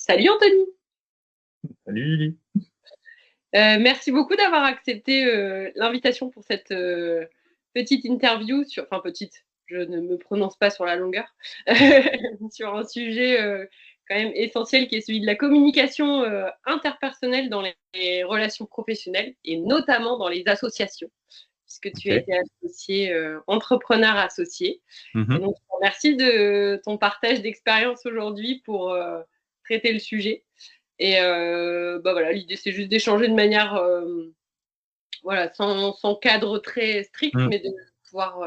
Salut Anthony. Salut Lily. Merci beaucoup d'avoir accepté l'invitation pour cette petite interview enfin petite, je ne me prononce pas sur la longueur, sur un sujet quand même essentiel qui est celui de la communication interpersonnelle dans les relations professionnelles et notamment dans les associations, puisque tu as Ok. été associé, entrepreneur associé. Et Mhm. donc, je te remercie de ton partage d'expérience aujourd'hui pour traiter le sujet. Et voilà, l'idée, c'est juste d'échanger de manière, voilà, sans cadre très strict, Mm. mais de pouvoir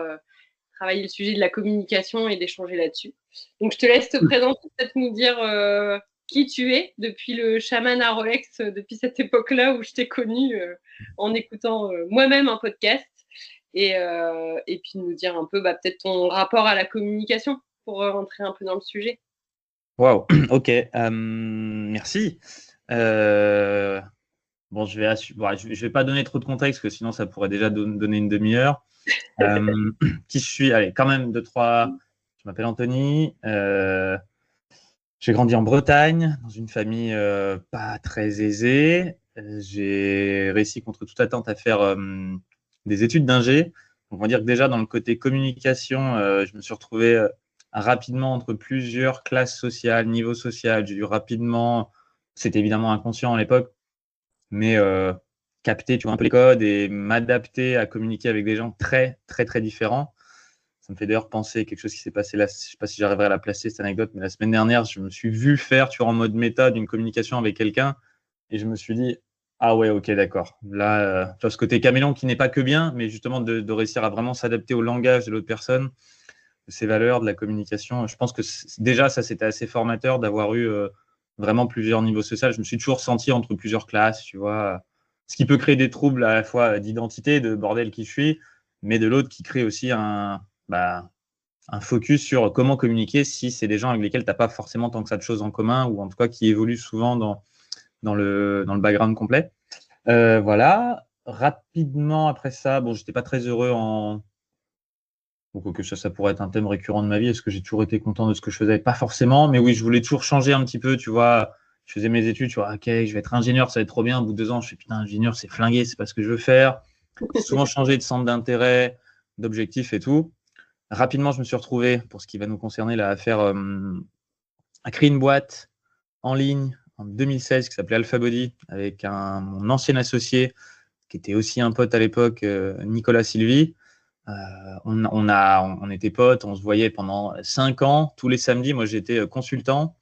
travailler le sujet de la communication et d'échanger là-dessus. Donc, je te laisse te présenter, peut-être nous dire qui tu es depuis le chaman à Rolex, depuis cette époque-là où je t'ai connu en écoutant moi-même un podcast. Et puis nous dire un peu peut-être ton rapport à la communication pour rentrer un peu dans le sujet. Waouh. Ok. Merci. Euh, bon, je vais pas donner trop de contexte, parce que sinon ça pourrait déjà donner une demi-heure. Qui je suis? Allez, quand même deux, trois. Je m'appelle Anthony. J'ai grandi en Bretagne, dans une famille pas très aisée. J'ai réussi contre toute attente à faire des études d'ingé. Donc, on va dire que déjà dans le côté communication, je me suis retrouvé rapidement entre plusieurs classes sociales, niveaux social. J'ai dû rapidement, c'était évidemment inconscient à l'époque, mais capter, tu vois, un peu les codes et m'adapter à communiquer avec des gens très, très, très différents. Ça me fait d'ailleurs penser à quelque chose qui s'est passé là. Je ne sais pas si j'arriverai à la placer, cette anecdote, mais la semaine dernière, je me suis vu faire, tu vois, en mode méta, d'une communication avec quelqu'un. Et je me suis dit, ah ouais, ok, d'accord. Là, tu vois, ce côté caméléon qui n'est pas que bien, mais justement de réussir à vraiment s'adapter au langage de l'autre personne, de ses valeurs, de la communication. Je pense que déjà, ça, c'était assez formateur d'avoir eu vraiment plusieurs niveaux sociaux. Je me suis toujours senti entre plusieurs classes, tu vois. Ce qui peut créer des troubles à la fois d'identité, de bordel qui je suis, mais de l'autre qui crée aussi un focus sur comment communiquer si c'est des gens avec lesquels tu n'as pas forcément tant que ça de choses en commun, ou en tout cas qui évoluent souvent dans le background complet. Voilà. Rapidement après ça, bon, j'étais pas très heureux en. Donc, que ça pourrait être un thème récurrent de ma vie. Est-ce que j'ai toujours été content de ce que je faisais? Pas forcément, mais oui, je voulais toujours changer un petit peu, tu vois. Je faisais mes études, tu vois, ok, je vais être ingénieur, ça va être trop bien. Au bout de 2 ans, je fais putain, ingénieur, c'est flingué, c'est pas ce que je veux faire. J'ai souvent changé de centre d'intérêt, d'objectif et tout. Rapidement, je me suis retrouvé, pour ce qui va nous concerner, là, à créer une boîte en ligne en 2016 qui s'appelait AlphaBody avec mon ancien associé qui était aussi un pote à l'époque, Nicolas Sylvie. On était potes, on se voyait pendant 5 ans, tous les samedis. Moi, j'étais consultant.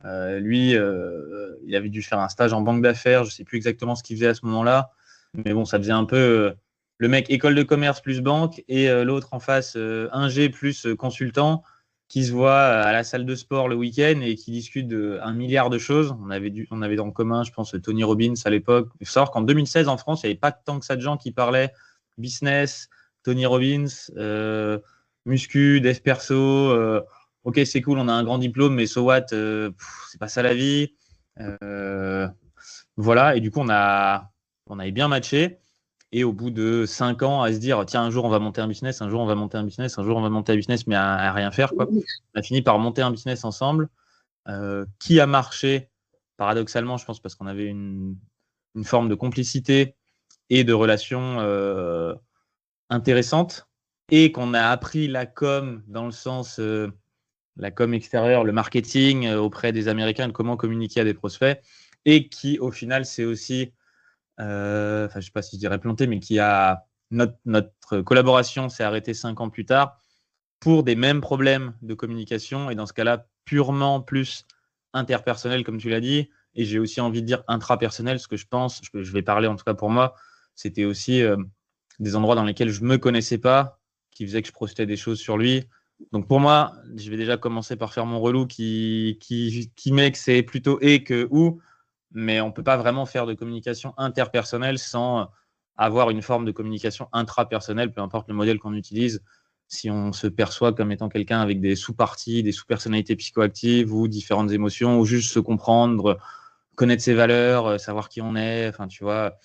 Lui, il avait dû faire un stage en banque d'affaires. Je ne sais plus exactement ce qu'il faisait à ce moment-là. Mais bon, ça faisait un peu le mec école de commerce plus banque et l'autre en face ingé plus consultant qui se voit à la salle de sport le week-end et qui discute d'un milliard de choses. On avait en commun, je pense, Tony Robbins à l'époque. Il faut savoir qu'en 2016, en France, il n'y avait pas tant que ça de gens qui parlaient business, Tony Robbins, muscu, dev perso. Ok, c'est cool, on a un grand diplôme, mais so what, c'est pas ça la vie. Euh, voilà, et du coup, on avait bien matché. Et au bout de 5 ans, à se dire, tiens, un jour on va monter un business, un jour on va monter un business, un jour on va monter un business, mais à rien faire, quoi. On a fini par monter un business ensemble, qui a marché, paradoxalement, je pense, parce qu'on avait une forme de complicité et de relation intéressante, et qu'on a appris la com dans le sens, la com extérieure, le marketing auprès des Américains, de comment communiquer à des prospects, et qui, au final, c'est aussi je ne sais pas si je dirais planté, mais qui a notre collaboration s'est arrêtée 5 ans plus tard pour des mêmes problèmes de communication et dans ce cas-là purement plus interpersonnel comme tu l'as dit, et j'ai aussi envie de dire intrapersonnel, ce que je pense, je vais parler en tout cas pour moi, c'était aussi des endroits dans lesquels je me connaissais pas, qui faisaient que je projetais des choses sur lui. Donc pour moi, je vais déjà commencer par faire mon relou qui met que c'est plutôt et que ou, mais on ne peut pas vraiment faire de communication interpersonnelle sans avoir une forme de communication intrapersonnelle, peu importe le modèle qu'on utilise. Si on se perçoit comme étant quelqu'un avec des sous-parties, des sous-personnalités psychoactives ou différentes émotions, ou juste se comprendre, connaître ses valeurs, savoir qui on est, enfin, tu vois,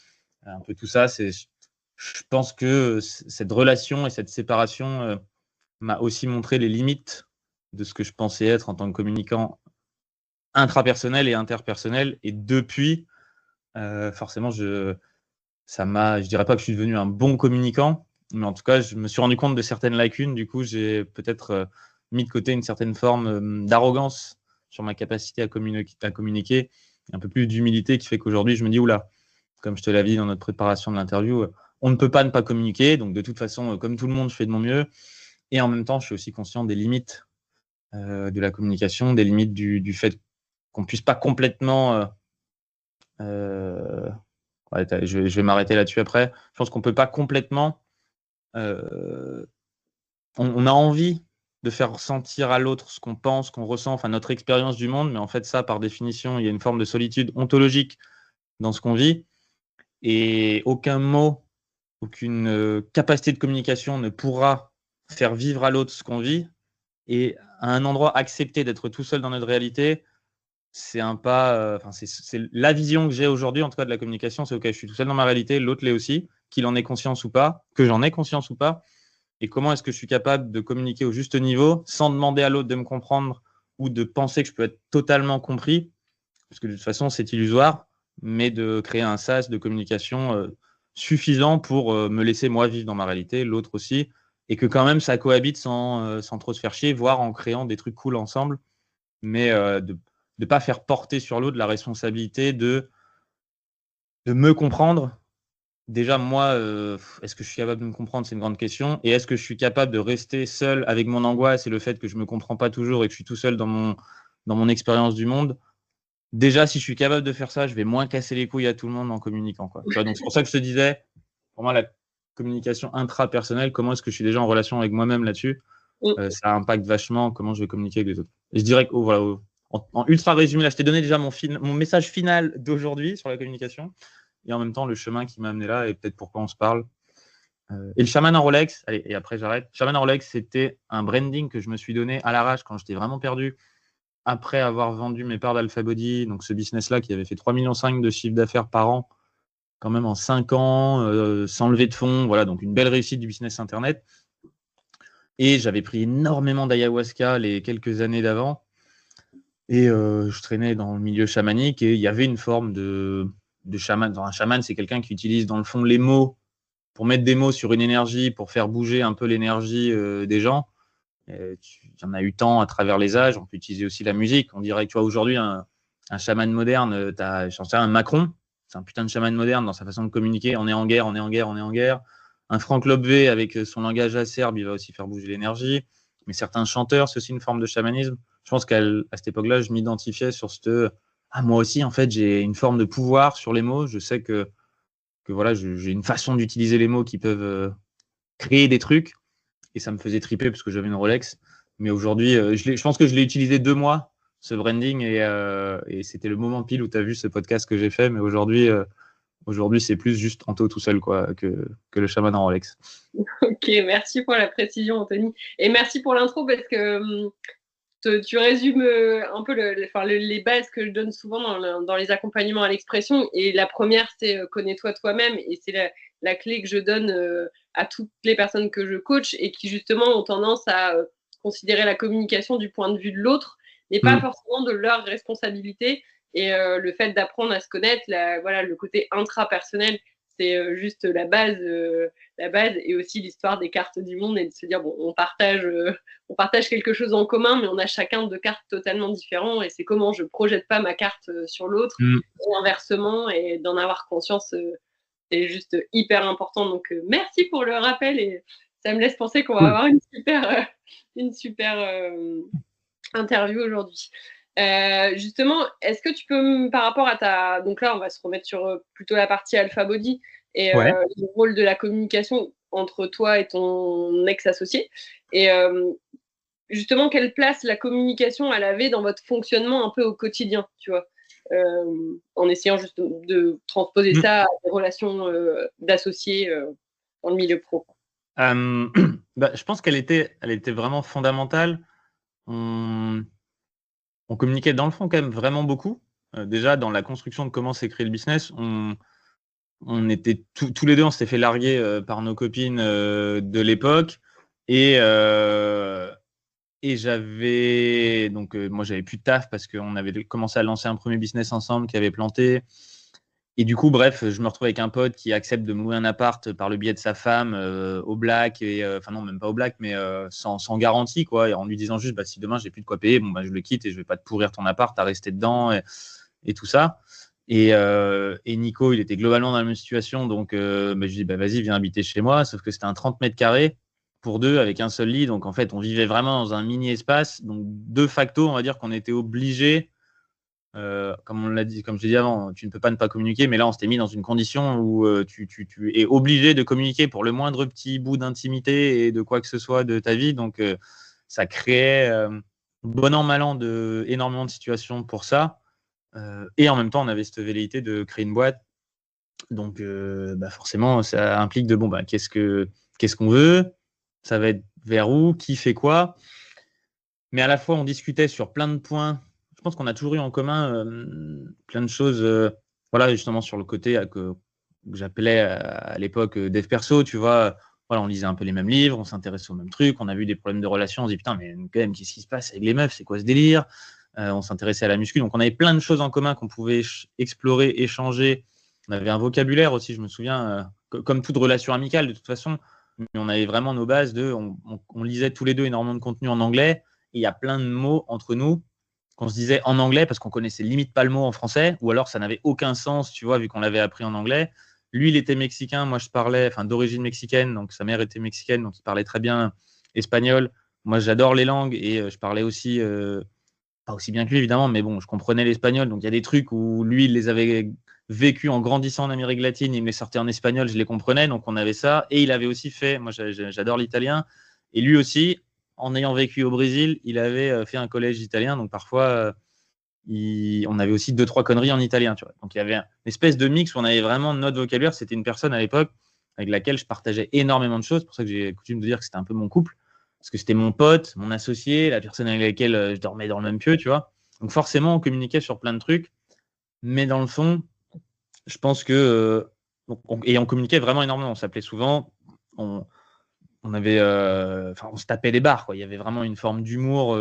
un peu tout ça, je pense que cette relation et cette séparation m'a aussi montré les limites de ce que je pensais être en tant que communicant intrapersonnel et interpersonnel. Et depuis, forcément, je dirais pas que je suis devenu un bon communicant, mais en tout cas, je me suis rendu compte de certaines lacunes. Du coup, j'ai peut-être mis de côté une certaine forme d'arrogance sur ma capacité à communiquer, un peu plus d'humilité qui fait qu'aujourd'hui, je me dis, oula, comme je te l'avais dit dans notre préparation de l'interview, on ne peut pas ne pas communiquer. Donc, de toute façon, comme tout le monde, je fais de mon mieux. Et en même temps, je suis aussi conscient des limites de la communication, des limites du fait qu'on ne puisse pas complètement... ouais, je vais m'arrêter là-dessus après. Je pense qu'on ne peut pas complètement... on a envie de faire ressentir à l'autre ce qu'on pense, qu'on ressent, enfin notre expérience du monde, mais en fait, ça, par définition, il y a une forme de solitude ontologique dans ce qu'on vit. Et aucun mot, aucune capacité de communication ne pourra faire vivre à l'autre ce qu'on vit. Et à un endroit, accepter d'être tout seul dans notre réalité, c'est un pas. C'est la vision que j'ai aujourd'hui, en tout cas de la communication. C'est OK, je suis tout seul dans ma réalité, l'autre l'est aussi, qu'il en ait conscience ou pas, que j'en ai conscience ou pas. Et comment est-ce que je suis capable de communiquer au juste niveau sans demander à l'autre de me comprendre ou de penser que je peux être totalement compris, parce que de toute façon, c'est illusoire, mais de créer un sas de communication suffisant pour me laisser moi vivre dans ma réalité, l'autre aussi, et que quand même ça cohabite sans trop se faire chier, voire en créant des trucs cool ensemble, mais de ne pas faire porter sur l'autre la responsabilité de me comprendre. Déjà, moi, est-ce que je suis capable de me comprendre? C'est une grande question. Et est-ce que je suis capable de rester seul avec mon angoisse et le fait que je ne me comprends pas toujours et que je suis tout seul dans mon expérience du monde? Déjà, si je suis capable de faire ça, je vais moins casser les couilles à tout le monde en communiquant, quoi. Tu vois, donc c'est pour ça que je te disais, pour moi, la communication intrapersonnelle, comment est-ce que je suis déjà en relation avec moi-même là-dessus, ça impacte vachement comment je vais communiquer avec les autres. Et je dirais que, voilà, en ultra résumé, là, je t'ai donné déjà mon message final d'aujourd'hui sur la communication et en même temps le chemin qui m'a amené là et peut-être pourquoi on se parle. Et le chaman en Rolex, allez, et après j'arrête. Chaman en Rolex, c'était un branding que je me suis donné à l'arrache quand j'étais vraiment perdu après avoir vendu mes parts d'Alpha Body, donc ce business-là qui avait fait 3,5 millions de chiffre d'affaires par an, quand même en 5 ans, sans lever de fonds, voilà, donc une belle réussite du business Internet. Et j'avais pris énormément d'ayahuasca les quelques années d'avant. Et je traînais dans le milieu chamanique et il y avait une forme de chaman. Enfin, un chaman, c'est quelqu'un qui utilise dans le fond les mots pour mettre des mots sur une énergie, pour faire bouger un peu l'énergie des gens. Il y en a eu tant à travers les âges. On peut utiliser aussi la musique. On dirait que tu vois, aujourd'hui, un chaman moderne, tu as un Macron, c'est un putain de chaman moderne dans sa façon de communiquer. On est en guerre, on est en guerre, on est en guerre. Un Franck Lobvé, avec son langage acerbe, il va aussi faire bouger l'énergie. Mais certains chanteurs, c'est aussi une forme de chamanisme. Je pense qu'à cette époque-là, je m'identifiais sur moi aussi, en fait, j'ai une forme de pouvoir sur les mots. Je sais que voilà, j'ai une façon d'utiliser les mots qui peuvent créer des trucs. Et ça me faisait triper parce que j'avais une Rolex. Mais aujourd'hui, je pense que je l'ai utilisé 2 mois, ce branding, et c'était le moment pile où tu as vu ce podcast que j'ai fait. Mais aujourd'hui, c'est plus juste Anto tout seul quoi, que le chaman en Rolex. Ok, merci pour la précision, Anthony. Et merci pour l'intro parce que tu résumes un peu les bases que je donne souvent dans les accompagnements à l'expression. Et la première, c'est connais-toi toi-même. Et c'est la clé que je donne à toutes les personnes que je coach et qui justement ont tendance à considérer la communication du point de vue de l'autre, mais pas forcément de leur responsabilité. Et le fait d'apprendre à se connaître, voilà, le côté intrapersonnel, c'est juste la base et aussi l'histoire des cartes du monde et de se dire, bon, on partage quelque chose en commun, mais on a chacun 2 cartes totalement différentes et c'est comment je projette pas ma carte sur l'autre et inversement, et d'en avoir conscience, c'est juste hyper important. Donc, merci pour le rappel et ça me laisse penser qu'on va avoir une super interview aujourd'hui. Justement, est-ce que tu peux, par rapport à donc là, on va se remettre sur plutôt la partie Alpha Body et le rôle de la communication entre toi et ton ex-associé. Et justement, quelle place la communication elle avait dans votre fonctionnement un peu au quotidien, tu vois, en essayant juste de transposer ça à des relations d'associés dans le milieu pro. Je pense qu'elle était vraiment fondamentale. On communiquait dans le fond quand même vraiment beaucoup. Déjà, dans la construction de comment s'est créé le business, on était tous les deux, on s'était fait larguer par nos copines de l'époque. Et Et j'avais donc moi j'avais plus de taf parce qu'on avait commencé à lancer un premier business ensemble qui avait planté. Et du coup, bref, je me retrouve avec un pote qui accepte de me louer un appart par le biais de sa femme au black, et enfin non, même pas au black, mais sans garantie, quoi, et en lui disant juste, bah, si demain j'ai plus de quoi payer, bon, bah, je le quitte et je vais pas te pourrir ton appart, à rester dedans et tout ça. Et Nico, il était globalement dans la même situation, donc bah, je lui dis, bah, vas-y, viens habiter chez moi, sauf que c'était un 30 mètres carrés pour deux avec un seul lit, donc en fait, on vivait vraiment dans un mini espace, donc de facto, on va dire qu'on était obligé. Comme on l'a dit, comme je l'ai dit avant, tu ne peux pas ne pas communiquer, mais là, on s'était mis dans une condition où tu es obligé de communiquer pour le moindre petit bout d'intimité et de quoi que ce soit de ta vie. Donc, ça créait, bon an, mal an, énormément de situations pour ça. Et en même temps, on avait cette velléité de créer une boîte. Donc, bah forcément, ça implique de, bon, bah, qu'est-ce qu'on veut? Ça va être vers où? Qui fait quoi? Mais à la fois, on discutait sur plein de points. Je pense qu'on a toujours eu en commun plein de choses, voilà, justement sur le côté que j'appelais à l'époque dev perso, tu vois. Voilà, on lisait un peu les mêmes livres, on s'intéressait aux mêmes trucs, on a vu des problèmes de relations, on se dit putain, mais quand même, qu'est-ce qui se passe avec les meufs? C'est quoi ce délire? On s'intéressait à la muscu, donc on avait plein de choses en commun qu'on pouvait explorer, échanger. On avait un vocabulaire aussi, je me souviens, comme toute relation amicale de toute façon, mais on avait vraiment nos bases on lisait tous les deux énormément de contenu en anglais. Il y a plein de mots entre nous qu'on se disait en anglais parce qu'on connaissait limite pas le mot en français, ou alors ça n'avait aucun sens, tu vois, vu qu'on l'avait appris en anglais. Lui, il était mexicain, moi je parlais, enfin d'origine mexicaine, donc sa mère était mexicaine, donc il parlait très bien espagnol. Moi, j'adore les langues et je parlais aussi, pas aussi bien que lui évidemment, mais bon, je comprenais l'espagnol. Donc il y a des trucs où lui, il les avait vécus en grandissant en Amérique latine, il me les sortait en espagnol, je les comprenais, donc on avait ça. Et il avait aussi fait, moi j'adore l'italien, et lui aussi, en ayant vécu au Brésil, il avait fait un collège italien, donc parfois on avait aussi 2-3 conneries en italien, tu vois. Donc il y avait une espèce de mix où on avait vraiment notre vocabulaire. C'était une personne à l'époque avec laquelle je partageais énormément de choses. C'est pour ça que j'ai coutume de dire que c'était un peu mon couple, parce que c'était mon pote, mon associé, la personne avec laquelle je dormais dans le même pieu, tu vois. Donc forcément, on communiquait sur plein de trucs, mais dans le fond, je pense que et on communiquait vraiment énormément. On s'appelait souvent, on avait, on se tapait les barres, quoi. Il y avait vraiment une forme d'humour.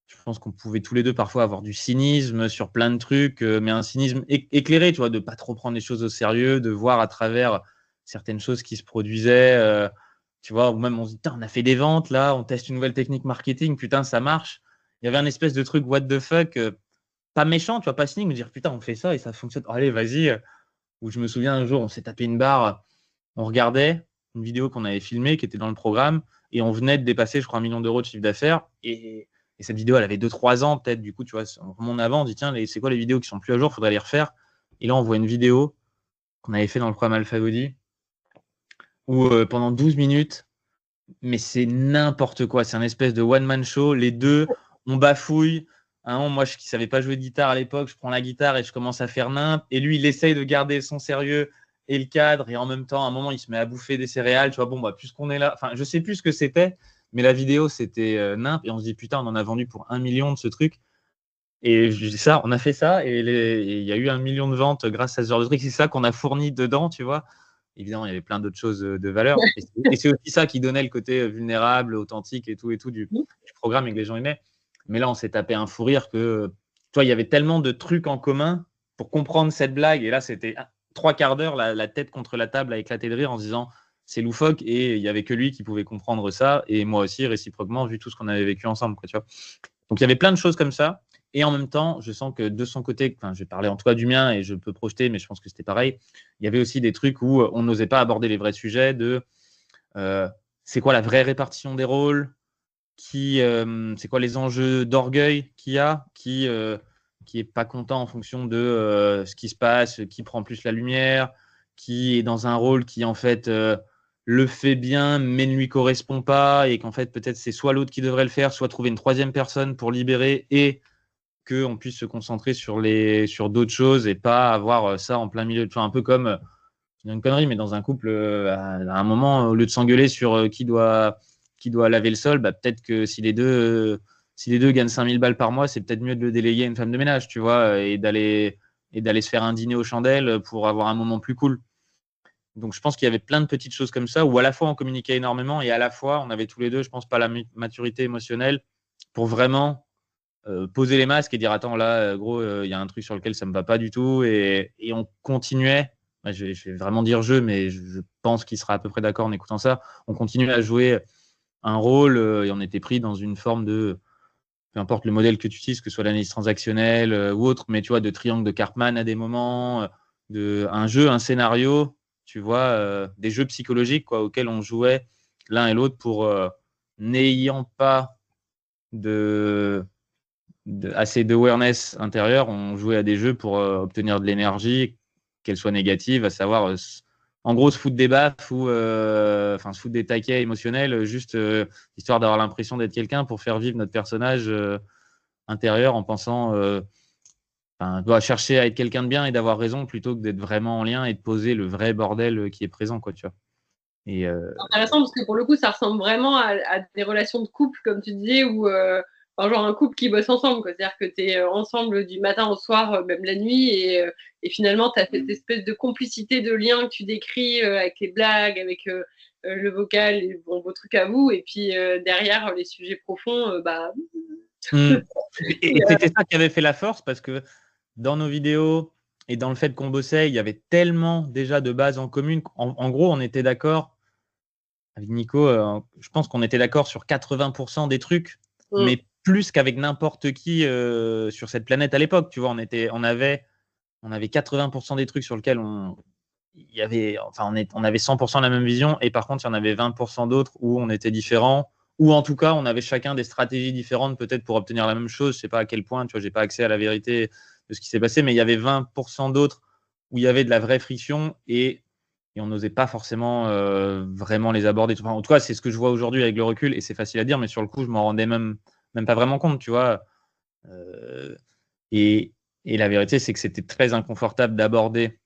Je pense qu'on pouvait tous les deux parfois avoir du cynisme sur plein de trucs, mais un cynisme éclairé, tu vois, de pas trop prendre les choses au sérieux, de voir à travers certaines choses qui se produisaient, tu vois, ou même on se dit, on a fait des ventes là, on teste une nouvelle technique marketing, putain, ça marche. Il y avait un espèce de truc what the fuck, pas méchant, tu vois, pas cynique, mais dire putain, on fait ça et ça fonctionne. Oh, allez, vas-y. Où je me souviens un jour, on s'est tapé une barre, on regardait une vidéo qu'on avait filmée qui était dans le programme et on venait de dépasser, je crois, 1 million d'euros de chiffre d'affaires. Et cette vidéo, elle avait 2-3 ans peut-être. Du coup, tu vois, on remonte avant, on dit tiens, c'est quoi les vidéos qui sont plus à jour? Faudrait les refaire. Et là, on voit une vidéo qu'on avait fait dans le programme Alpha Body où pendant 12 minutes, mais c'est n'importe quoi. C'est un espèce de one-man show. Les deux, on bafouille. Hein, moi, qui ne savais pas jouer de guitare à l'époque, je prends la guitare et je commence à faire nimp. Et lui, il essaye de garder son sérieux et le cadre. Et en même temps, à un moment, il se met à bouffer des céréales. Tu vois, bon, bah, puisqu'on est là, enfin, je sais plus ce que c'était, mais la vidéo, c'était nimp. Et on se dit, putain, on en a vendu pour 1 million de ce truc. Et je dis ça, on a fait ça. Et il y a eu 1 million de ventes grâce à ce genre de truc. C'est ça qu'on a fourni dedans, tu vois. Évidemment, il y avait plein d'autres choses de valeur. Et c'est aussi ça qui donnait le côté vulnérable, authentique et tout du programme et que les gens aimaient. Mais là, on s'est tapé un fou rire que, toi, il y avait tellement de trucs en commun pour comprendre cette blague. Et là, c'était 3 quarts d'heure, la tête contre la table à éclater de rire en se disant c'est loufoque. Et il n'y avait que lui qui pouvait comprendre ça. Et moi aussi, réciproquement, vu tout ce qu'on avait vécu ensemble. Quoi, tu vois. Donc, il y avait plein de choses comme ça. Et en même temps, je sens que de son côté, je vais parler en tout cas du mien et je peux projeter, mais je pense que c'était pareil. Il y avait aussi des trucs où on n'osait pas aborder les vrais sujets de c'est quoi la vraie répartition des rôles, c'est quoi les enjeux d'orgueil qu'il y a, qui est pas content en fonction de ce qui se passe, qui prend plus la lumière, qui est dans un rôle qui en fait le fait bien mais ne lui correspond pas et qu'en fait peut-être c'est soit l'autre qui devrait le faire, soit trouver une troisième personne pour libérer et qu'on puisse se concentrer sur d'autres choses et pas avoir ça en plein milieu. Tu vois, un peu comme, c'est une connerie, mais dans un couple, à un moment, au lieu de s'engueuler sur qui doit laver le sol, bah, peut-être que si les deux gagnent 5000 balles par mois, c'est peut-être mieux de le déléguer à une femme de ménage, tu vois, et d'aller se faire un dîner aux chandelles pour avoir un moment plus cool. Donc, je pense qu'il y avait plein de petites choses comme ça où à la fois on communiquait énormément et à la fois on avait tous les deux, je pense, pas la maturité émotionnelle pour vraiment poser les masques et dire attends là gros il y a un truc sur lequel ça me va pas du tout et on continuait. Je vais vraiment dire jeu, mais je pense qu'il sera à peu près d'accord en écoutant ça. On continuait à jouer un rôle et on était pris dans une forme de, peu importe le modèle que tu utilises, que ce soit l'analyse transactionnelle ou autre, mais tu vois, de triangle de Karpman à des moments, un jeu, un scénario, tu vois, des jeux psychologiques quoi, auxquels on jouait l'un et l'autre pour n'ayant pas assez d'awareness intérieure, on jouait à des jeux pour obtenir de l'énergie, qu'elle soit négative, à savoir, en gros, se foutre des baffes ou se foutre des taquets émotionnels, juste histoire d'avoir l'impression d'être quelqu'un pour faire vivre notre personnage intérieur en pensant doit chercher à être quelqu'un de bien et d'avoir raison plutôt que d'être vraiment en lien et de poser le vrai bordel qui est présent, quoi, tu vois. Et, C'est intéressant parce que pour le coup, ça ressemble vraiment à des relations de couple, comme tu disais, ou genre un couple qui bosse ensemble, quoi. C'est-à-dire que tu es ensemble du matin au soir, même la nuit, et finalement, tu as cette espèce de complicité de lien que tu décris avec les blagues, avec le vocal, et vos trucs à vous, et puis derrière, les sujets profonds, bah. Et c'était ça qui avait fait la force parce que dans nos vidéos et dans le fait qu'on bossait, il y avait tellement déjà de bases en commune. En gros, on était d'accord avec Nico, je pense qu'on était d'accord sur 80% des trucs, mais plus qu'avec n'importe qui sur cette planète à l'époque. Tu vois, on avait 80% des trucs sur lesquels on avait 100% la même vision, et par contre, il y en avait 20% d'autres où on était différents, ou en tout cas, on avait chacun des stratégies différentes peut-être pour obtenir la même chose. Je ne sais pas à quel point, tu vois, j'ai pas accès à la vérité de ce qui s'est passé, mais il y avait 20% d'autres où il y avait de la vraie friction et on n'osait pas forcément vraiment les aborder. Enfin, en tout cas, c'est ce que je vois aujourd'hui avec le recul, et c'est facile à dire, mais sur le coup, je m'en rendais même pas vraiment compte, tu vois. Et la vérité, c'est que c'était très inconfortable d'aborder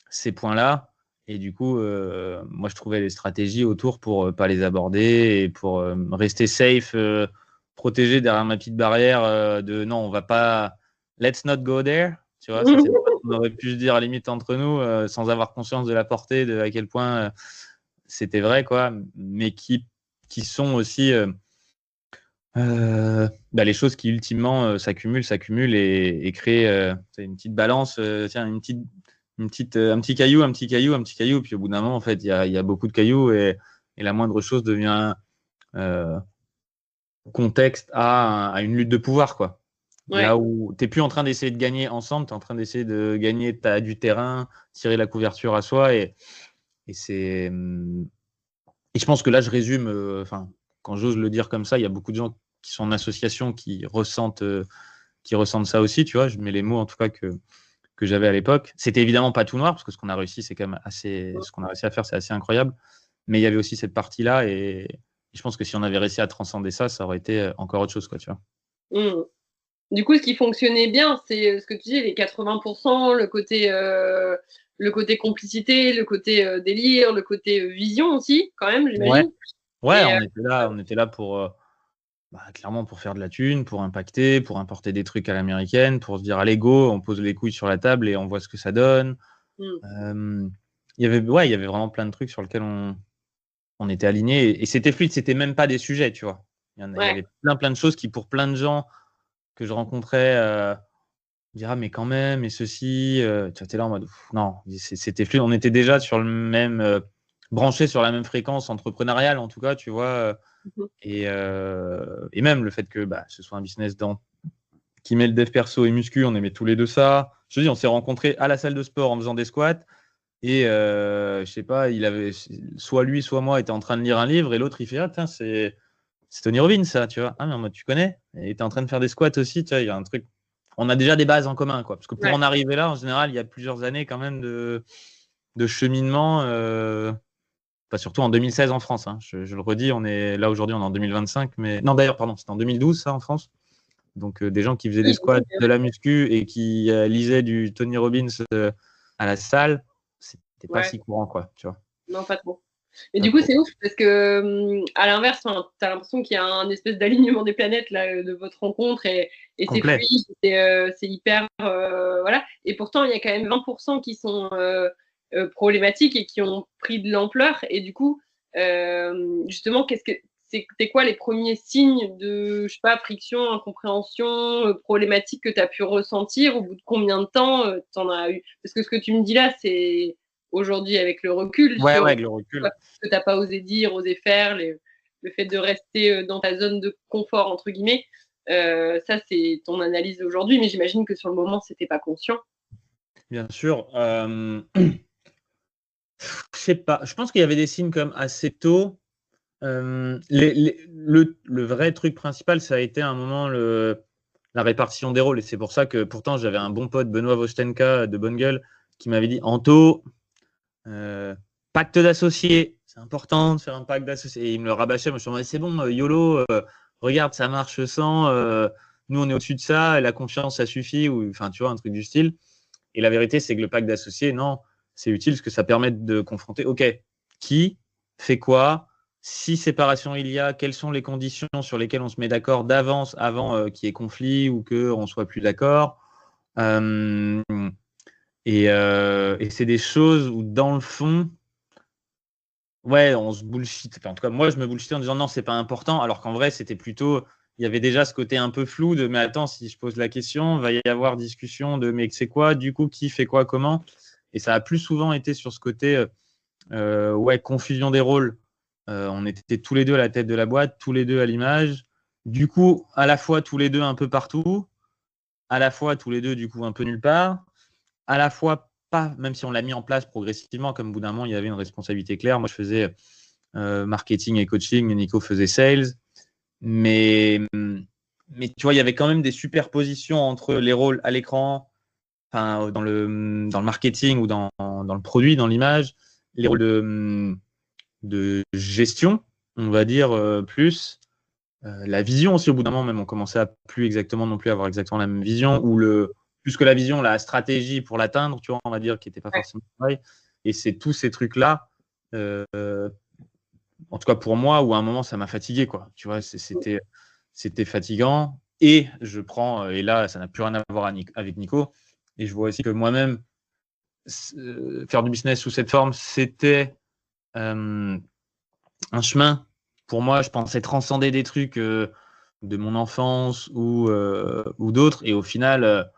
ces points-là. Et du coup, moi, je trouvais les stratégies autour pour pas les aborder et pour rester safe, protégé derrière ma petite barrière de non, on va pas, let's not go there. Tu vois, ça, c'est on aurait pu se dire à la limite entre nous sans avoir conscience de la portée, de à quel point c'était vrai, quoi, mais qui sont aussi les choses qui ultimement s'accumulent et créent une petite balance, tiens, un petit caillou, un petit caillou, un petit caillou, puis au bout d'un moment, en fait, il y a beaucoup de cailloux et la moindre chose devient contexte à une lutte de pouvoir, quoi. Ouais. Là où tu n'es plus en train d'essayer de gagner ensemble, tu es en train d'essayer de gagner du terrain, tirer la couverture à soi, et c'est. Et je pense que là, je résume, quand j'ose le dire comme ça, il y a beaucoup de gens qui sont en association qui ressentent ça aussi, tu vois. Je mets les mots, en tout cas, que j'avais à l'époque. C'était évidemment pas tout noir, parce que ce qu'on a réussi, c'est quand même ce qu'on a réussi à faire, c'est assez incroyable. Mais il y avait aussi cette partie-là, et je pense que si on avait réussi à transcender ça, ça aurait été encore autre chose, quoi, tu vois. Du coup, ce qui fonctionnait bien, c'est ce que tu dis, les 80%, le côté complicité, le côté délire, le côté vision aussi, quand même, j'imagine. Ouais, on était là pour clairement pour faire de la thune, pour impacter, pour importer des trucs à l'américaine, pour se dire allez go, on pose les couilles sur la table et on voit ce que ça donne. Il y avait vraiment plein de trucs sur lesquels on était alignés, et c'était fluide, c'était même pas des sujets, tu vois. Il y avait plein de choses qui, pour plein de gens que je rencontrais, dira mais quand même, et ceci, tu étais là en mode non, c'était fluide, on était déjà sur le même branché sur la même fréquence entrepreneuriale, en tout cas, tu vois. Et même le fait que ce soit un business qui met le dev perso et muscu, on aimait tous les deux ça. Je te dis, on s'est rencontrés à la salle de sport en faisant des squats, et je sais pas, il avait soit lui soit moi était en train de lire un livre, et l'autre il fait ah tiens, c'est Tony Robbins, ça, tu vois. Ah mais en mode tu connais, et il était en train de faire des squats aussi, tu vois. Il y a un truc, on a déjà des bases en commun, quoi, parce que pour en arriver là, en général, il y a plusieurs années quand même de cheminement, surtout en 2016 en France, hein. Je le redis, on est là aujourd'hui, on est en 2025, mais non, d'ailleurs, pardon, c'était en 2012 ça en France. Donc des gens qui faisaient des squats, de la muscu, et qui lisaient du Tony Robbins à la salle, c'était pas si courant, quoi, tu vois. Non, pas trop. Mais du coup, c'est ouf parce que, à l'inverse, tu as l'impression qu'il y a un espèce d'alignement des planètes là, de votre rencontre, et c'est fluide, c'est hyper. Voilà. Et pourtant, il y a quand même 20% qui sont problématiques et qui ont pris de l'ampleur. Et du coup, justement, c'était quoi les premiers signes de, je sais pas, friction, incompréhension, problématique que tu as pu ressentir? Au bout de combien de temps tu en as eu? Parce que ce que tu me dis là, c'est aujourd'hui avec le recul Ouais, sur avec le recul. ce que tu n'as pas osé dire, osé faire, le fait de rester dans ta zone de confort, entre guillemets. Ça, c'est ton analyse aujourd'hui, mais j'imagine que sur le moment, c'était pas conscient. Bien sûr. Je sais pas. Je pense qu'il y avait des signes comme assez tôt. Le vrai truc principal, ça a été à un moment la répartition des rôles. Et c'est pour ça que pourtant j'avais un bon pote, Benoît Vostenka de Bonne Gueule, qui m'avait dit Anto, pacte d'associés, c'est important de faire un pacte d'associés. Et il me le rabâchait. Moi je me disais c'est bon, YOLO, regarde, ça marche sans. Nous on est au-dessus de ça, et la confiance ça suffit. Ou enfin tu vois, un truc du style. Et la vérité, c'est que le pacte d'associés, non, c'est utile parce que ça permet de confronter, OK, qui fait quoi, si séparation il y a, quelles sont les conditions sur lesquelles on se met d'accord d'avance avant qu'il y ait conflit ou qu'on ne soit plus d'accord. Et c'est des choses où, dans le fond, ouais, on se bullshit. Enfin, en tout cas, moi, je me bullshitais en disant non, c'est pas important, alors qu'en vrai, c'était plutôt. Il y avait déjà ce côté un peu flou de mais attends, si je pose la question, il va y avoir discussion de mais c'est quoi, du coup, qui fait quoi, comment. Et ça a plus souvent été sur ce côté ouais, confusion des rôles. On était tous les deux à la tête de la boîte, tous les deux à l'image. Du coup, à la fois tous les deux un peu partout, à la fois tous les deux, du coup, un peu nulle part, à la fois pas, même si on l'a mis en place progressivement, comme au bout d'un moment, il y avait une responsabilité claire. Moi, je faisais marketing et coaching, et Nico faisait sales. Mais tu vois, il y avait quand même des superpositions entre les rôles à l'écran, enfin, dans le marketing ou dans le produit, dans l'image, les rôles de gestion, on va dire, plus. La vision aussi, au bout d'un moment, même, on commençait à plus exactement non plus avoir exactement la même vision, ou plus que la vision, la stratégie pour l'atteindre, tu vois, on va dire, qui n'était pas forcément pareil. Et c'est tous ces trucs-là, en tout cas pour moi, où à un moment, ça m'a fatigué, quoi. Tu vois, c'était fatigant. Et je prends, et là, ça n'a plus rien à voir avec Nico, et je vois aussi que moi-même, faire du business sous cette forme, c'était un chemin. Pour moi, je pensais transcender des trucs de mon enfance ou d'autres. Et au final,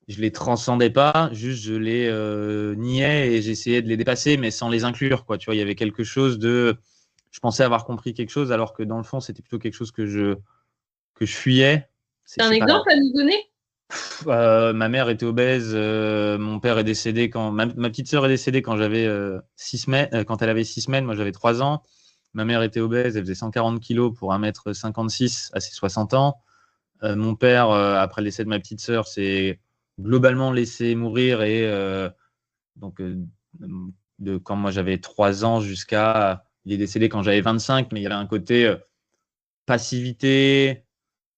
je les transcendais pas. Juste, je les niais et j'essayais de les dépasser, mais sans les inclure, quoi. Tu vois, il y avait quelque chose de. Je pensais avoir compris quelque chose, alors que dans le fond, c'était plutôt quelque chose que je fuyais. C'est un exemple à nous donner? Ma mère était obèse, mon père est décédé quand ma petite sœur est décédée quand j'avais 6 semaines, quand elle avait 6 semaines, moi j'avais 3 ans. Ma mère était obèse, elle faisait 140 kilos pour 1m56 à ses 60 ans. Mon père, après le décès de ma petite sœur, s'est globalement laissé mourir et donc de quand moi j'avais 3 ans jusqu'à. Il est décédé quand j'avais 25, mais il y avait un côté passivité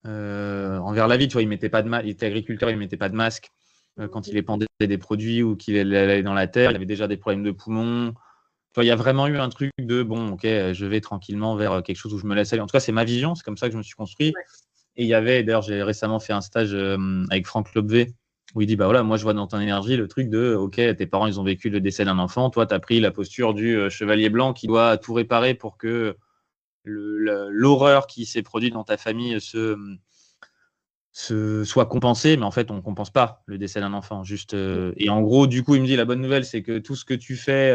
envers la vie. Tu vois, il était agriculteur, il ne mettait pas de masque quand il épandait des produits ou qu'il allait dans la terre. Il avait déjà des problèmes de poumons. Tu vois, il y a vraiment eu un truc de bon, ok, je vais tranquillement vers quelque chose où je me laisse aller. En tout cas, c'est ma vision, c'est comme ça que je me suis construit. Ouais. Et il y avait, d'ailleurs, j'ai récemment fait un stage avec Franck Lobvé où il dit bah voilà, moi je vois dans ton énergie le truc de ok, tes parents ils ont vécu le décès d'un enfant, toi tu as pris la posture du chevalier blanc qui doit tout réparer pour que l'horreur qui s'est produite dans ta famille soit compensée, mais en fait on ne compense pas le décès d'un enfant. Juste, et en gros, du coup, il me dit la bonne nouvelle, c'est que tout ce que tu fais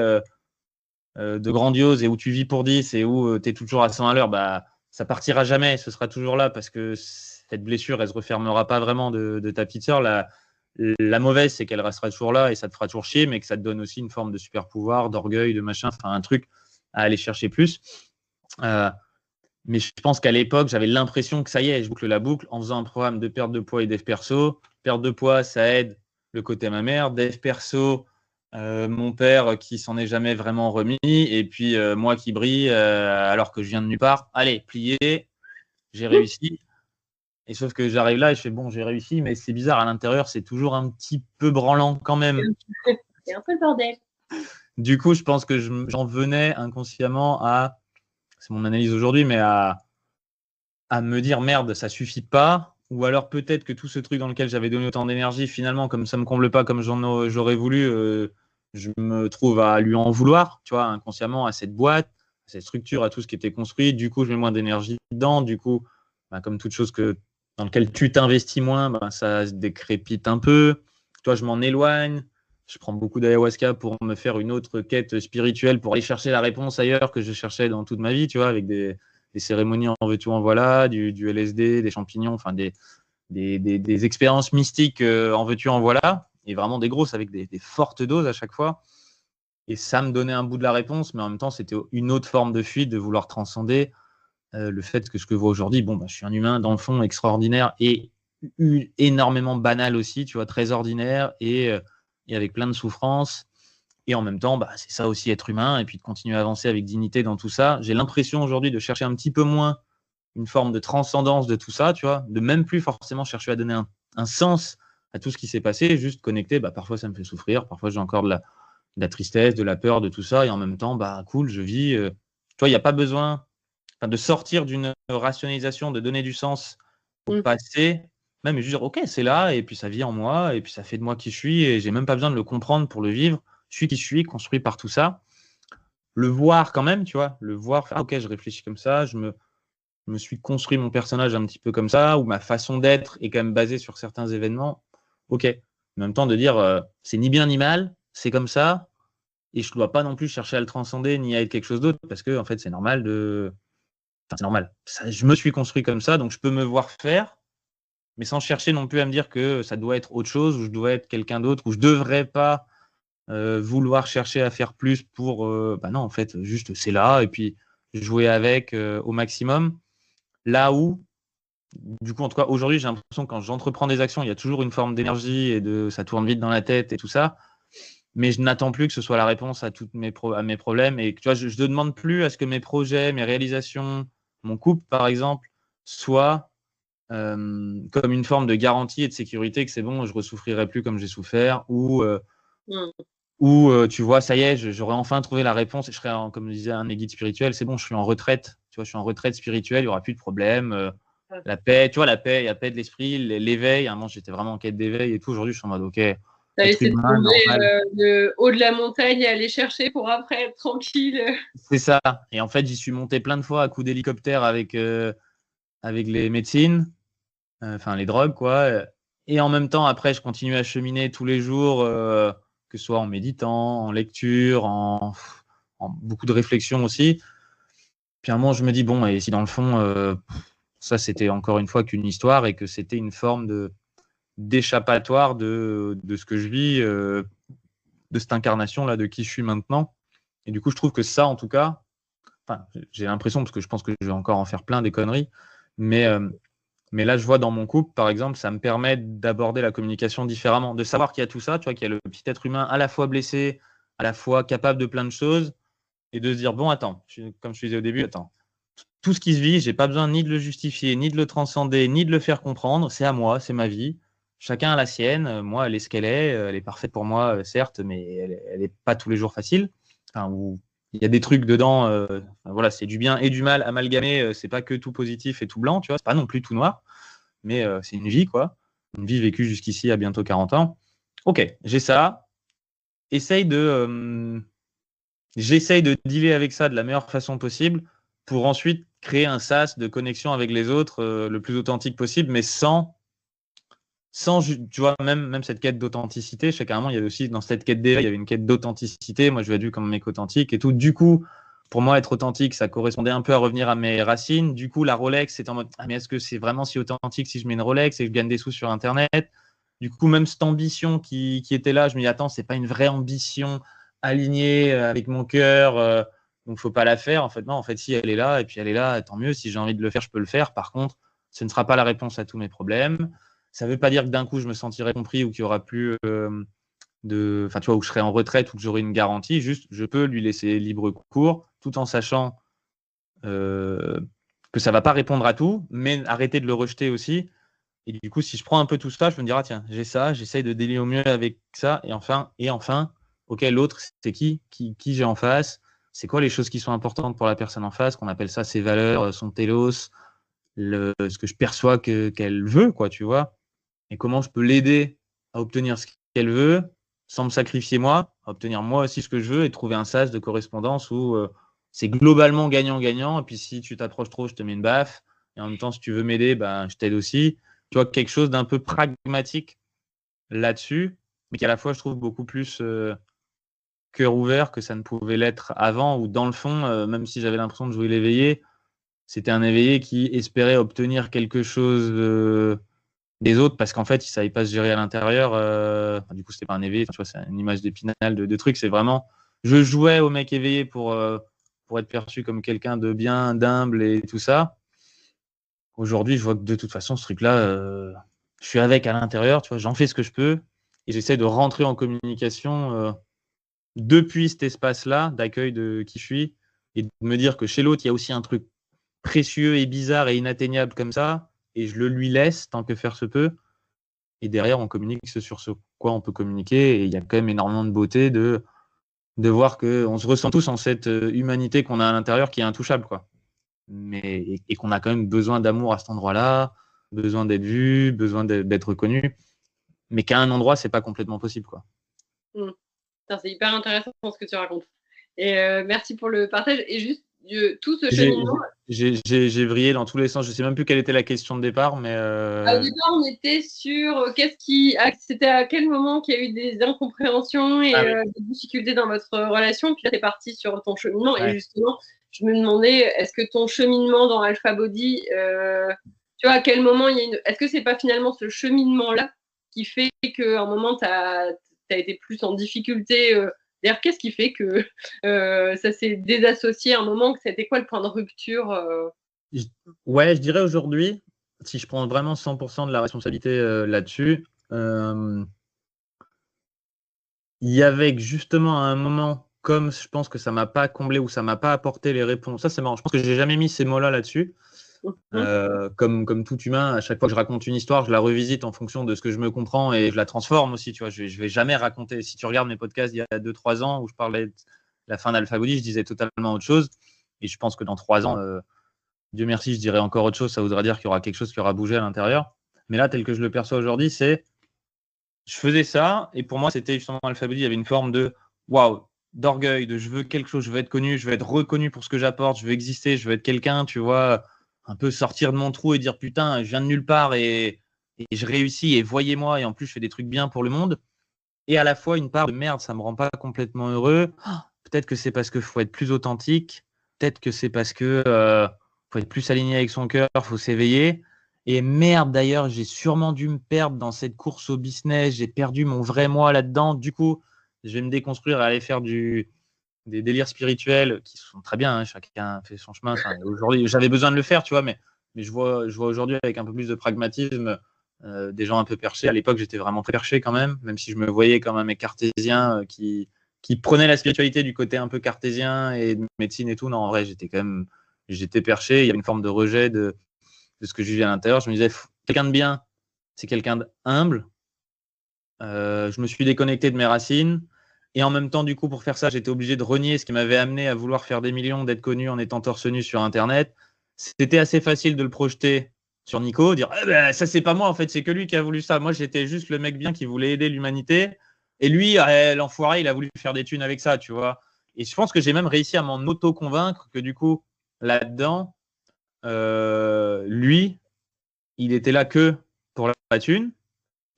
de grandiose et où tu vis pour 10 et où tu es toujours à 100 à l'heure, bah, ça partira jamais, ce sera toujours là parce que cette blessure, elle ne se refermera pas vraiment de ta petite sœur. La mauvaise, c'est qu'elle restera toujours là et ça te fera toujours chier, mais que ça te donne aussi une forme de super pouvoir, d'orgueil, de machin, enfin un truc à aller chercher plus. Mais je pense qu'à l'époque, j'avais l'impression que ça y est, je boucle la boucle en faisant un programme de perte de poids et dev perso. Perte de poids, ça aide le côté à ma mère. Dev perso, mon père qui s'en est jamais vraiment remis. Et puis moi qui brille alors que je viens de nulle part. Allez, plié, j'ai réussi. Et sauf que j'arrive là et je fais bon, j'ai réussi, mais c'est bizarre. À l'intérieur, c'est toujours un petit peu branlant quand même. C'est un peu le bordel. Du coup, je pense que j'en venais inconsciemment à, c'est mon analyse aujourd'hui, mais à me dire merde, ça suffit pas. Ou alors peut-être que tout ce truc dans lequel j'avais donné autant d'énergie, finalement, comme ça me comble pas comme j'aurais voulu, je me trouve à lui en vouloir, tu vois, inconsciemment à cette boîte, cette structure, à tout ce qui était construit. Du coup, je mets moins d'énergie dedans. Du coup, comme toute chose dans laquelle tu t'investis moins, ça se décrépite un peu. Toi, je m'en éloigne. Je prends beaucoup d'ayahuasca pour me faire une autre quête spirituelle, pour aller chercher la réponse ailleurs que je cherchais dans toute ma vie, tu vois, avec des cérémonies en veux-tu, en voilà, du LSD, des champignons, enfin des expériences mystiques en veux-tu, en voilà, et vraiment des grosses avec des fortes doses à chaque fois. Et ça me donnait un bout de la réponse, mais en même temps, c'était une autre forme de fuite, de vouloir transcender le fait que ce que je vois aujourd'hui, je suis un humain dans le fond extraordinaire et énormément banal aussi, tu vois, très ordinaire et avec plein de souffrances. Et en même temps, c'est ça aussi être humain et puis de continuer à avancer avec dignité dans tout ça. J'ai l'impression aujourd'hui de chercher un petit peu moins une forme de transcendance de tout ça, tu vois, de même plus forcément chercher à donner un sens à tout ce qui s'est passé, juste connecter. Parfois, ça me fait souffrir, parfois, j'ai encore de la tristesse, de la peur, de tout ça. Et en même temps, cool, je vis. Tu vois, il n'y a pas besoin de sortir d'une rationalisation, de donner du sens au passé, même juste dire, OK, c'est là, et puis ça vit en moi, et puis ça fait de moi qui je suis, et j'ai même pas besoin de le comprendre pour le vivre. Je suis qui je suis, construit par tout ça. Le voir quand même, tu vois, le voir, faire, OK, je réfléchis comme ça, je me suis construit mon personnage un petit peu comme ça, ou ma façon d'être est quand même basée sur certains événements. OK. En même temps, de dire, c'est ni bien ni mal, c'est comme ça, et je ne dois pas non plus chercher à le transcender ni à être quelque chose d'autre, parce que en fait, c'est normal c'est normal. Je me suis construit comme ça, donc je peux me voir faire, mais sans chercher non plus à me dire que ça doit être autre chose, ou je dois être quelqu'un d'autre, ou je devrais pas vouloir chercher à faire plus pour. Non, en fait, juste c'est là, et puis jouer avec au maximum. Là où, du coup, en tout cas, aujourd'hui, j'ai l'impression que quand j'entreprends des actions, il y a toujours une forme d'énergie et ça tourne vite dans la tête et tout ça. Mais je n'attends plus que ce soit la réponse à à mes problèmes. Et tu vois, je ne demande plus à ce que mes projets, mes réalisations, mon couple, par exemple, soient comme une forme de garantie et de sécurité que c'est bon, je ne ressouffrirai plus comme j'ai souffert. Ou tu vois, ça y est, j'aurais enfin trouvé la réponse et je serais, comme je disais, un guide spirituel. C'est bon, je suis en retraite. Tu vois, je suis en retraite spirituelle, il n'y aura plus de problème. La paix, tu vois, la paix, il y a la paix de l'esprit, l'éveil. À un moment, j'étais vraiment en quête d'éveil et tout. Aujourd'hui, je suis en mode, OK, T'as être essayé de humain, tomber normal. le haut de la montagne et aller chercher pour après être tranquille. C'est ça. Et en fait, j'y suis monté plein de fois à coups d'hélicoptère avec les médecines, enfin les drogues, quoi. Et en même temps, après, je continue à cheminer tous les jours, que ce soit en méditant, en lecture, en beaucoup de réflexion aussi. Puis à un moment, je me dis, bon, et si dans le fond, ça, c'était encore une fois qu'une histoire et que c'était une forme d'échappatoire de ce que je vis, de cette incarnation-là, de qui je suis maintenant. Et du coup, je trouve que ça, en tout cas, j'ai l'impression, parce que je pense que je vais encore en faire plein des conneries, mais là, je vois dans mon couple, par exemple, ça me permet d'aborder la communication différemment, de savoir qu'il y a tout ça, tu vois, qu'il y a le petit être humain à la fois blessé, à la fois capable de plein de choses, et de se dire, bon, attends, comme je te disais au début, attends, tout ce qui se vit, j'ai pas besoin ni de le justifier, ni de le transcender, ni de le faire comprendre, c'est à moi, c'est ma vie. Chacun a la sienne, moi, elle est ce qu'elle est, elle est parfaite pour moi, certes, mais elle est pas tous les jours facile. Enfin, il y a des trucs dedans, voilà, c'est du bien et du mal amalgamé, c'est pas que tout positif et tout blanc, tu vois, c'est pas non plus tout noir, mais c'est une vie, quoi. Une vie vécue jusqu'ici à bientôt 40 ans. Ok, j'ai ça. J'essaye de dealer avec ça de la meilleure façon possible pour ensuite créer un sas de connexion avec les autres le plus authentique possible, mais sans tu vois, même cette quête d'authenticité. Je sais qu'à un moment, il y avait aussi dans cette quête d'éveil, il y avait une quête d'authenticité. Moi, je vais être vu comme un mec authentique et tout. Du coup, pour moi, être authentique, ça correspondait un peu à revenir à mes racines. Du coup, la Rolex, c'est en mode, ah, mais est-ce que c'est vraiment si authentique si je mets une Rolex et que je gagne des sous sur Internet? Du coup, même cette ambition qui était là, je me dis, attends, c'est pas une vraie ambition alignée avec mon cœur, donc faut pas la faire. En fait, non, en fait, si elle est là, et puis elle est là, tant mieux. Si j'ai envie de le faire, je peux le faire. Par contre, ce ne sera pas la réponse à tous mes problèmes. Ça ne veut pas dire que d'un coup, je me sentirai compris ou qu'il n'y aura plus enfin, tu vois, où je serai en retraite ou que j'aurai une garantie. Juste, je peux lui laisser libre cours tout en sachant que ça ne va pas répondre à tout, mais arrêter de le rejeter aussi. Et du coup, si je prends un peu tout ça, je me dirai, tiens, j'ai ça, j'essaye de délire au mieux avec ça. Et enfin, OK, l'autre, c'est qui j'ai en face? C'est quoi les choses qui sont importantes pour la personne en face, qu'on appelle ça ses valeurs, son télos, ce que je perçois qu'elle veut, quoi, tu vois? Et comment je peux l'aider à obtenir ce qu'elle veut sans me sacrifier moi, à obtenir moi aussi ce que je veux et trouver un sas de correspondance où c'est globalement gagnant-gagnant. Et puis, si tu t'approches trop, je te mets une baffe. Et en même temps, si tu veux m'aider, ben, je t'aide aussi. Tu vois, quelque chose d'un peu pragmatique là-dessus, mais qui à la fois, je trouve, beaucoup plus cœur ouvert que ça ne pouvait l'être avant, où dans le fond, même si j'avais l'impression de jouer l'éveillé, c'était un éveillé qui espérait obtenir quelque chose des autres parce qu'en fait, il ne savait pas se gérer à l'intérieur. Du coup, c'était pas un éveillé, tu vois, c'est une image d'Épinal de trucs. C'est vraiment, je jouais au mec éveillé pour être perçu comme quelqu'un de bien, d'humble et tout ça. Aujourd'hui, je vois que de toute façon, ce truc-là, je suis avec à l'intérieur, tu vois, j'en fais ce que je peux et j'essaie de rentrer en communication depuis cet espace-là d'accueil de qui je suis et de me dire que chez l'autre, il y a aussi un truc précieux et bizarre et inatteignable comme ça et je le lui laisse tant que faire se peut. Et derrière, on communique sur ce quoi on peut communiquer. Et il y a quand même énormément de beauté de voir qu'on se ressent tous en cette humanité qu'on a à l'intérieur qui est intouchable, quoi. Et qu'on a quand même besoin d'amour à cet endroit-là, besoin d'être vu, besoin d'être reconnu, mais qu'à un endroit, c'est pas complètement possible, quoi. C'est hyper intéressant ce que tu racontes. Et merci pour le partage. Et juste, tout ce cheminement. J'ai vrillé dans tous les sens. Je sais même plus quelle était la question de départ, mais. Au départ, on était sur c'était à quel moment qu'il y a eu des incompréhensions et des difficultés dans votre relation. Puis là, tu es parti sur ton cheminement. Ouais. Et justement, je me demandais, est-ce que ton cheminement dans Alpha Body, tu vois, à quel moment est-ce que c'est pas finalement ce cheminement-là qui fait qu'à un moment, tu as été plus en difficulté D'ailleurs, qu'est-ce qui fait que ça s'est désassocié à un moment? C'était quoi le point de rupture Ouais, je dirais aujourd'hui, si je prends vraiment 100% de la responsabilité là-dessus, il y avait justement à un moment, comme je pense que ça ne m'a pas comblé ou ça ne m'a pas apporté les réponses. Ça, c'est marrant. Je pense que je n'ai jamais mis ces mots-là là-dessus. Comme tout humain, à chaque fois que je raconte une histoire, je la revisite en fonction de ce que je me comprends et je la transforme aussi. Tu vois, je vais jamais raconter. Si tu regardes mes podcasts il y a 2-3 ans où je parlais de la fin d'Alpha Body, je disais totalement autre chose. Et je pense que dans 3 ans, Dieu merci, je dirais encore autre chose. Ça voudra dire qu'il y aura quelque chose qui aura bougé à l'intérieur. Mais là, tel que je le perçois aujourd'hui, c'est je faisais ça et pour moi, c'était justement Alpha Body. Il y avait une forme de waouh, d'orgueil, de je veux quelque chose, je veux être connu, je veux être reconnu pour ce que j'apporte, je veux exister, je veux être quelqu'un, tu vois, un peu sortir de mon trou et dire putain, je viens de nulle part et je réussis et voyez-moi et en plus je fais des trucs bien pour le monde. Et à la fois une part de merde, ça me rend pas complètement heureux. Peut-être que c'est parce qu'il faut être plus authentique, peut-être que c'est parce que faut être plus aligné avec son cœur, faut s'éveiller. Et merde, d'ailleurs, j'ai sûrement dû me perdre dans cette course au business. J'ai perdu mon vrai moi là-dedans. Du coup, je vais me déconstruire et aller faire des délires spirituels qui sont très bien. Hein, chacun fait son chemin. Enfin, aujourd'hui, j'avais besoin de le faire, tu vois, mais je vois aujourd'hui avec un peu plus de pragmatisme des gens un peu perchés. À l'époque, j'étais vraiment très perché quand même si je me voyais comme un mec cartésien qui prenait la spiritualité du côté un peu cartésien et de médecine et tout. Non, en vrai, j'étais perché. Il y avait une forme de rejet de ce que je vivais à l'intérieur. Je me disais, quelqu'un de bien, c'est quelqu'un d'humble. Je me suis déconnecté de mes racines. Et en même temps, du coup, pour faire ça, j'étais obligé de renier ce qui m'avait amené à vouloir faire des millions, d'être connu en étant torse nu sur Internet. C'était assez facile de le projeter sur Nico, dire ça, c'est pas moi, en fait, c'est que lui qui a voulu ça. Moi, j'étais juste le mec bien qui voulait aider l'humanité. Et lui, l'enfoiré, il a voulu faire des thunes avec ça, tu vois. Et je pense que j'ai même réussi à m'en auto-convaincre que du coup, là-dedans, lui, il était là que pour la thune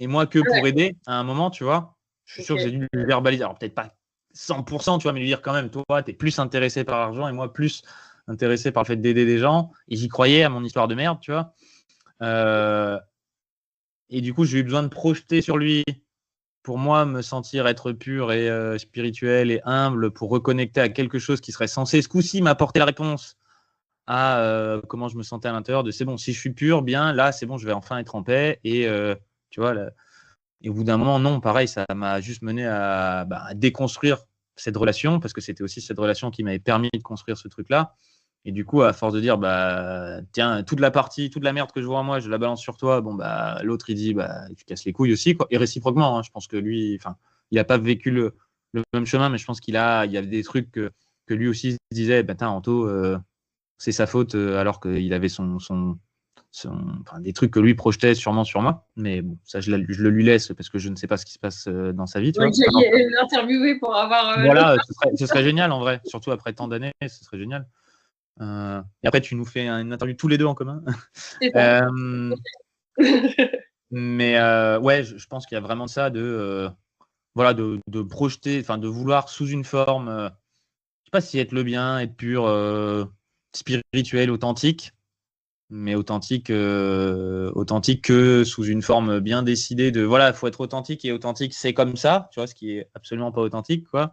et moi que pour aider à un moment, tu vois. Je suis sûr que j'ai dû lui verbaliser. Alors, peut-être pas 100%, tu vois, mais lui dire quand même, toi, tu es plus intéressé par l'argent et moi, plus intéressé par le fait d'aider des gens. Et j'y croyais à mon histoire de merde, tu vois. Et du coup, j'ai eu besoin de projeter sur lui pour moi me sentir être pur et spirituel et humble pour reconnecter à quelque chose qui serait censé ce coup-ci m'apporter la réponse à comment je me sentais à l'intérieur de c'est bon, si je suis pur, bien, là, c'est bon, je vais enfin être en paix. Et tu vois, là, et au bout d'un moment, non, pareil, ça m'a juste mené à déconstruire cette relation parce que c'était aussi cette relation qui m'avait permis de construire ce truc-là. Et du coup, à force de dire, tiens, toute la merde que je vois en moi, je la balance sur toi, l'autre, il dit, tu casses les couilles aussi, quoi. Et réciproquement, hein, je pense que lui, il n'a pas vécu le même chemin, mais je pense il y avait des trucs que lui aussi se disait, Anto, c'est sa faute, alors qu'il avait son des trucs que lui projetait sûrement sur moi. Mais bon, ça, je le lui laisse parce que je ne sais pas ce qui se passe dans sa vie. Tu vois. J'allais l'interviewer pour avoir. Voilà, ce serait génial en vrai, surtout après tant d'années, ce serait génial. Et après, tu nous fais une interview tous les deux en commun. C'est ça. Mais ouais, je pense qu'il y a vraiment ça de projeter, enfin de vouloir sous une forme, je sais pas si être le bien, être pur, spirituel, authentique, mais authentique que sous une forme bien décidée de voilà, il faut être authentique et authentique, c'est comme ça, tu vois, ce qui est absolument pas authentique, quoi.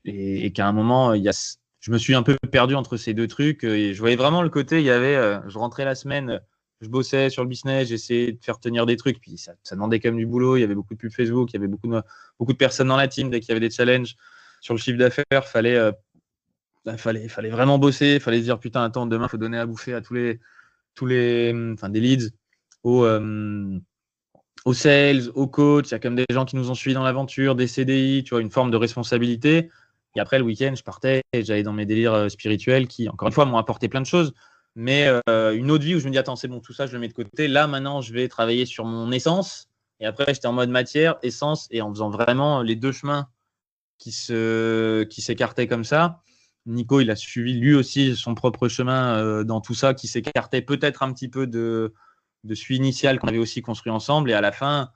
Et qu'à un moment, je me suis un peu perdu entre ces deux trucs et je voyais vraiment le côté, il y avait, je rentrais la semaine, je bossais sur le business, j'essayais de faire tenir des trucs, puis ça demandait quand même du boulot, il y avait beaucoup de pubs Facebook, il y avait beaucoup de personnes dans la team, dès qu'il y avait des challenges sur le chiffre d'affaires, fallait vraiment bosser, fallait se dire putain, attends, demain, il faut donner à bouffer à tous les des leads aux sales, aux coachs, il y a quand même des gens qui nous ont suivis dans l'aventure, des CDI, tu vois, une forme de responsabilité. Et après, le week-end, je partais et j'allais dans mes délires spirituels qui, encore une fois, m'ont apporté plein de choses. Mais une autre vie où je me dis, attends, c'est bon, tout ça, je le mets de côté. Là, maintenant, je vais travailler sur mon essence. Et après, j'étais en mode matière, essence, et en faisant vraiment les deux chemins qui s'écartaient comme ça. Nico, il a suivi lui aussi son propre chemin dans tout ça, qui s'écartait peut-être un petit peu de celui initial qu'on avait aussi construit ensemble. Et à la fin,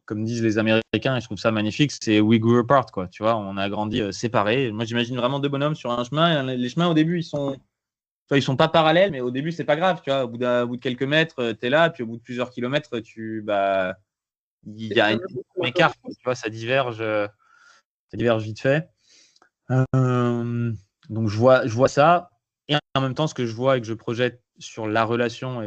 comme disent les Américains, et je trouve ça magnifique, c'est we grew apart, quoi. Tu vois, on a grandi séparés. Moi, j'imagine vraiment deux bonhommes sur un chemin. Et les chemins, au début, ils sont pas parallèles, mais au début, c'est pas grave. Tu vois, au bout de quelques mètres, tu es là, puis au bout de plusieurs kilomètres, il y a un écart. Tu vois, ça diverge vite fait. Donc, je vois ça. Et en même temps, ce que je vois et que je projette sur la relation,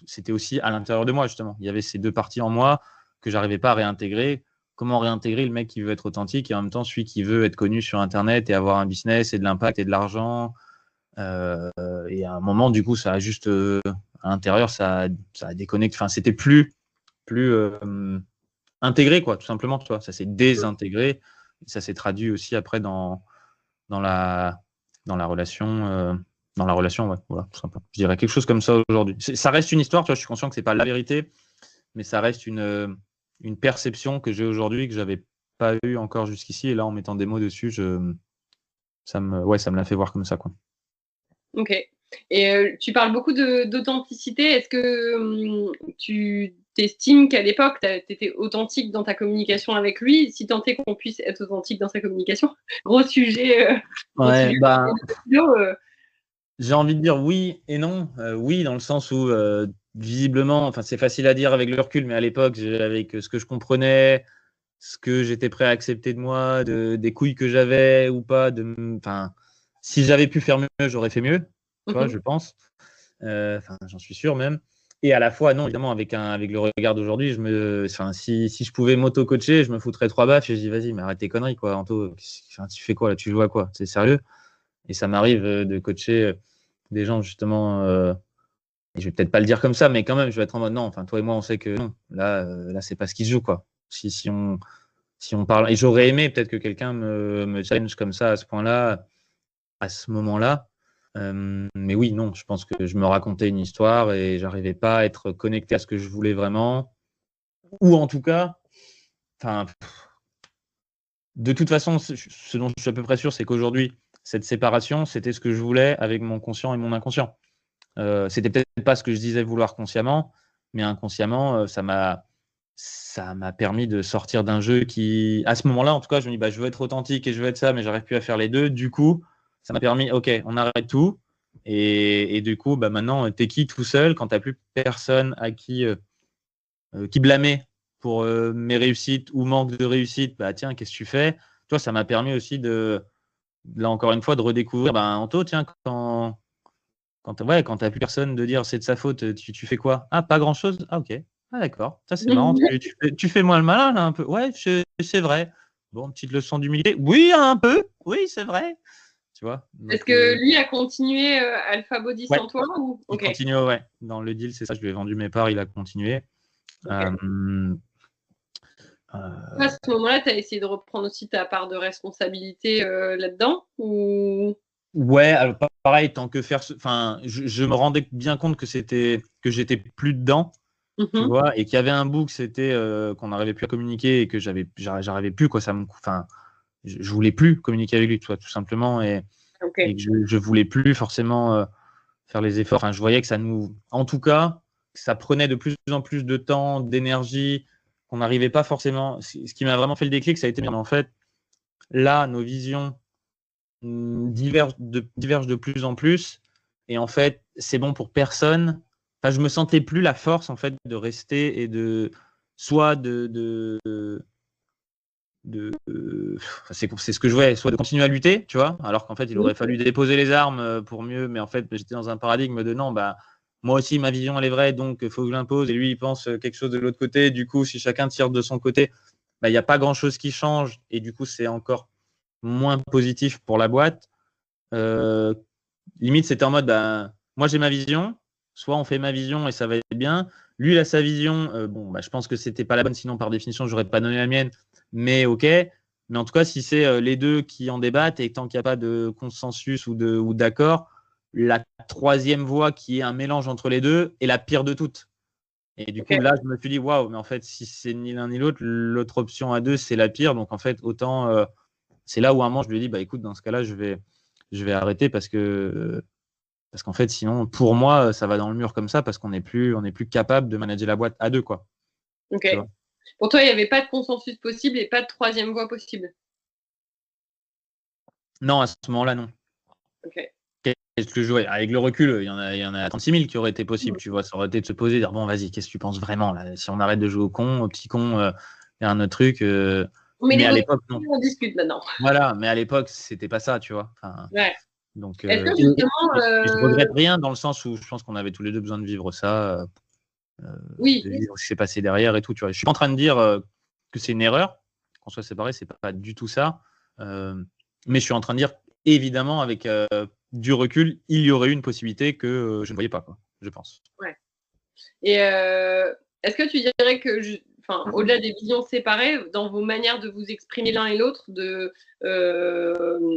c'était aussi à l'intérieur de moi, justement. Il y avait ces deux parties en moi que j'arrivais pas à réintégrer. Comment réintégrer le mec qui veut être authentique et en même temps celui qui veut être connu sur Internet et avoir un business et de l'impact et de l'argent. Et à un moment, du coup, ça a juste à l'intérieur, ça a déconnecté. Enfin, c'était plus intégré, quoi, tout simplement. Tu vois, ça s'est désintégré. Et ça s'est traduit aussi après dans la relation. Dans la relation, ouais, voilà, tout simplement. Je dirais quelque chose comme ça aujourd'hui. Ça reste une histoire, tu vois, je suis conscient que c'est pas la vérité, mais ça reste une perception que j'ai aujourd'hui que j'avais pas eu encore jusqu'ici. Et là, en mettant des mots dessus, ça me l'a fait voir comme ça, quoi. Ok. Et tu parles beaucoup d'authenticité. Est-ce que tu t'estimes qu'à l'époque, tu étais authentique dans ta communication avec lui, si tant est qu'on puisse être authentique dans sa communication? Gros sujet. Ouais, bah, j'ai envie de dire oui et non. Oui, dans le sens où, visiblement, enfin, c'est facile à dire avec le recul, mais à l'époque, avec ce que je comprenais, ce que j'étais prêt à accepter de moi, des couilles que j'avais ou pas, enfin, si j'avais pu faire mieux, j'aurais fait mieux, tu vois, je pense. J'en suis sûr même. Et à la fois, non, évidemment, avec le regard d'aujourd'hui, si je pouvais m'auto-coacher, je me foutrais 3 baffes et je dis, vas-y, mais arrête tes conneries, quoi, Anto, tu fais quoi là, tu joues à quoi? C'est sérieux? Et ça m'arrive de coacher des gens, justement, et je vais peut-être pas le dire comme ça, mais quand même, je vais être en mode non, enfin, toi et moi, on sait que non, là, c'est pas ce qui se joue, quoi. Si on parle, et j'aurais aimé peut-être que quelqu'un me challenge comme ça à ce point-là, à ce moment-là. Mais oui, non, je pense que je me racontais une histoire et j'arrivais pas à être connecté à ce que je voulais vraiment. Ou en tout cas, de toute façon, ce dont je suis à peu près sûr, c'est qu'aujourd'hui, cette séparation, c'était ce que je voulais avec mon conscient et mon inconscient. C'était peut-être pas ce que je disais vouloir consciemment, mais inconsciemment, ça m'a permis de sortir d'un jeu qui, à ce moment-là, en tout cas, je me dis, je veux être authentique et je veux être ça, mais j'arrive plus à faire les deux. Du coup, ça m'a permis, ok, on arrête tout. Et du coup, maintenant, t'es qui tout seul quand t'as plus personne à qui blâmer pour mes réussites ou manque de réussite. Tiens, qu'est-ce que tu fais? Toi, ça m'a permis aussi là encore une fois, de redécouvrir, Anto, tiens, quand t'as plus personne de dire c'est de sa faute, tu fais quoi? Ah, pas grand-chose? Ah, ok. Ah, d'accord. Ça, c'est marrant. Tu fais moins le malin, là, un peu. Ouais, c'est vrai. Bon, petite leçon d'humilité. Oui, un peu. Oui, c'est vrai. Tu vois? Est-ce que lui a continué Alpha Body sans toi ou... Il continue, ouais. Dans le deal, c'est ça. Je lui ai vendu mes parts, il a continué. À ce moment-là, tu as essayé de reprendre aussi ta part de responsabilité là-dedans ou... Ouais, alors pareil, tant que faire, enfin, je me rendais bien compte que j'étais plus dedans, tu vois, et qu'il y avait un bout que c'était qu'on n'arrivait plus à communiquer et que j'arrivais plus quoi, enfin, je voulais plus communiquer avec lui, tu vois, tout simplement, et que je voulais plus forcément faire les efforts. Enfin, je voyais que en tout cas, ça prenait de plus en plus de temps, d'énergie, qu'on n'arrivait pas forcément. Ce qui m'a vraiment fait le déclic, ça a été, mais en fait, là, nos visions divergent de plus en plus. Et en fait, c'est bon pour personne. Enfin, je me sentais plus la force en fait de rester et de soit c'est ce que je voulais, soit de continuer à lutter, tu vois, alors qu'en fait, il aurait fallu déposer les armes pour mieux. Mais en fait, j'étais dans un paradigme de non, bah moi aussi, ma vision elle est vraie, donc il faut que je l'impose. Et lui, il pense quelque chose de l'autre côté. Du coup, si chacun tire de son côté, bah il n'y a pas grand chose qui change. Et du coup, c'est encore moins positif pour la boîte. Euh, Limite, c'était en mode, bah, moi j'ai ma vision, soit on fait ma vision et ça va être bien. Lui, il a sa vision. Bon, bah, je pense que c'était pas la bonne, sinon par définition, j'aurais pas donné la mienne. Mais ok. Mais en tout cas, si c'est les deux qui en débattent et tant qu'il n'y a pas de consensus ou d'accord, la troisième voie qui est un mélange entre les deux est la pire de toutes. Et du coup, là, je me suis dit, waouh, mais en fait, si c'est ni l'un ni l'autre, l'autre option à deux, c'est la pire. Donc en fait, autant. C'est là où à un moment, je lui ai dit, bah écoute, dans ce cas-là, je vais arrêter parce qu'en fait, sinon, pour moi, ça va dans le mur comme ça parce qu'on n'est plus capable de manager la boîte à deux, quoi. Ok. Tu vois. Pour toi, il n'y avait pas de consensus possible et pas de troisième voie possible. Non, à ce moment-là, non. Ok. Qu'est-ce que je jouais? Avec le recul, il y en a 36 000 qui auraient été possibles, tu vois. Ça aurait été de se poser et dire, bon, vas-y, qu'est-ce que tu penses vraiment, là? Si on arrête de jouer au petit con, il y a un autre truc. On met Mais les à mots, l'époque, non. on discute maintenant. Voilà, mais à l'époque, c'était pas ça, tu vois. Enfin, Ouais. donc, Est-ce que et justement, je regrette rien dans le sens où je pense qu'on avait tous les deux besoin de vivre ça. oui, De vivre ce qui s'est passé derrière et tout. Tu vois. Je suis pas en train de dire que c'est une erreur, qu'on soit séparés, c'est pas du tout ça. Mais je suis en train de dire, évidemment, avec du recul, il y aurait eu une possibilité que je ne voyais pas, quoi, je pense. ouais. Et est-ce que tu dirais que, enfin, au-delà des visions séparées, dans vos manières de vous exprimer l'un et l'autre, de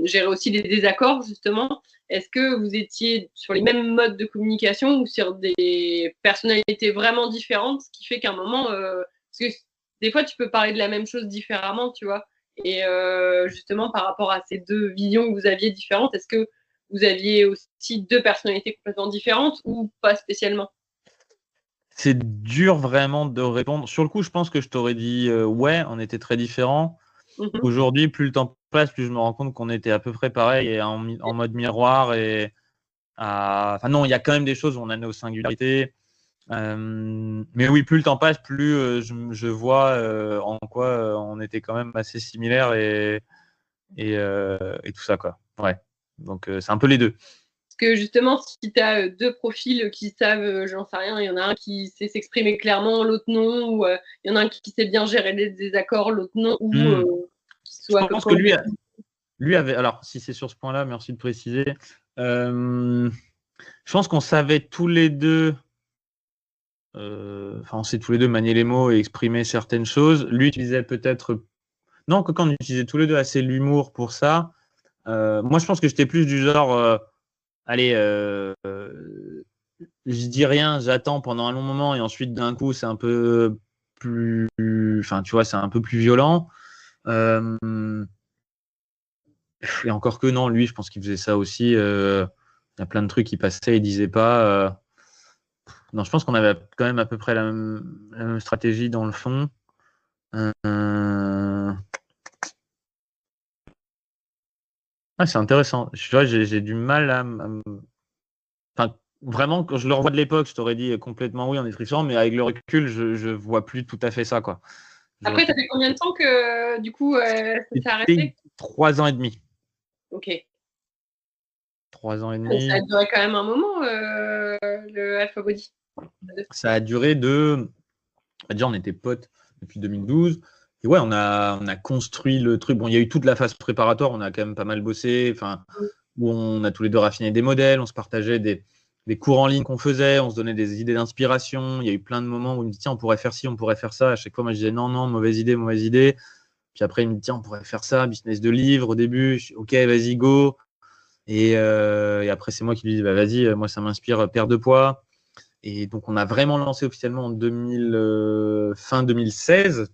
gérer aussi les désaccords, justement, est-ce que vous étiez sur les mêmes modes de communication ou sur des personnalités vraiment différentes, ce qui fait qu'à un moment, parce que des fois, tu peux parler de la même chose différemment, tu vois. Et justement, par rapport à ces deux visions que vous aviez différentes, est-ce que vous aviez aussi deux personnalités complètement différentes ou pas spécialement? C'est dur vraiment de répondre. Sur le coup, je pense que je t'aurais dit ouais, on était très différents. Aujourd'hui, plus le temps passe, plus je me rends compte qu'on était à peu près pareil et en mode miroir. Enfin non, il y a quand même des choses où on a nos singularités. Mais oui, plus le temps passe, plus je vois en quoi on était quand même assez similaires et tout ça, quoi. Ouais. Donc, c'est un peu les deux. Parce que justement, si tu as deux profils qui savent, j'en sais rien, il y en a un qui sait s'exprimer clairement, l'autre non, ou il y en a un qui sait bien gérer les désaccords, l'autre non, ou qui Je soit pense que lui avait. Alors, si c'est sur ce point-là, merci de préciser. Je pense qu'on savait tous les deux. Enfin, on sait tous les deux manier les mots et exprimer certaines choses. Lui utilisait peut-être. Non, quand on utilisait tous les deux assez l'humour pour ça. Moi, je pense que j'étais plus du genre. Allez, je dis rien, j'attends pendant un long moment et ensuite d'un coup c'est un peu plus, enfin tu vois, c'est un peu plus violent. Et encore que non, lui, je pense qu'il faisait ça aussi. Il y a plein de trucs qui passaient, il disait pas. Non, je pense qu'on avait quand même à peu près la même stratégie dans le fond. Ah, c'est intéressant. Tu vois, j'ai du mal Enfin, vraiment, quand je le revois de l'époque, je t'aurais dit complètement oui, on est différents, mais avec le recul, je vois plus tout à fait ça, quoi. Après, ça fait combien de temps que, du coup, ça s'est arrêté? 3 ans et demi. Ok. 3 ans et demi. Ça a duré quand même un moment, le Alpha Body. Ça a duré déjà, on était potes depuis 2012. Et ouais, on a construit le truc. Bon, il y a eu toute la phase préparatoire, on a quand même pas mal bossé, enfin, où on a tous les deux raffiné des modèles, on se partageait des cours en ligne qu'on faisait, on se donnait des idées d'inspiration. Il y a eu plein de moments où il me dit, tiens, on pourrait faire ci, on pourrait faire ça. À chaque fois, moi, je disais, non, non, mauvaise idée, mauvaise idée. Puis après, il me dit, tiens, on pourrait faire ça, business de livre au début. Ok, vas-y, go. Et après, c'est moi qui lui dis, bah, vas-y, moi, ça m'inspire, perte de poids. Et donc, on a vraiment lancé officiellement en fin 2016,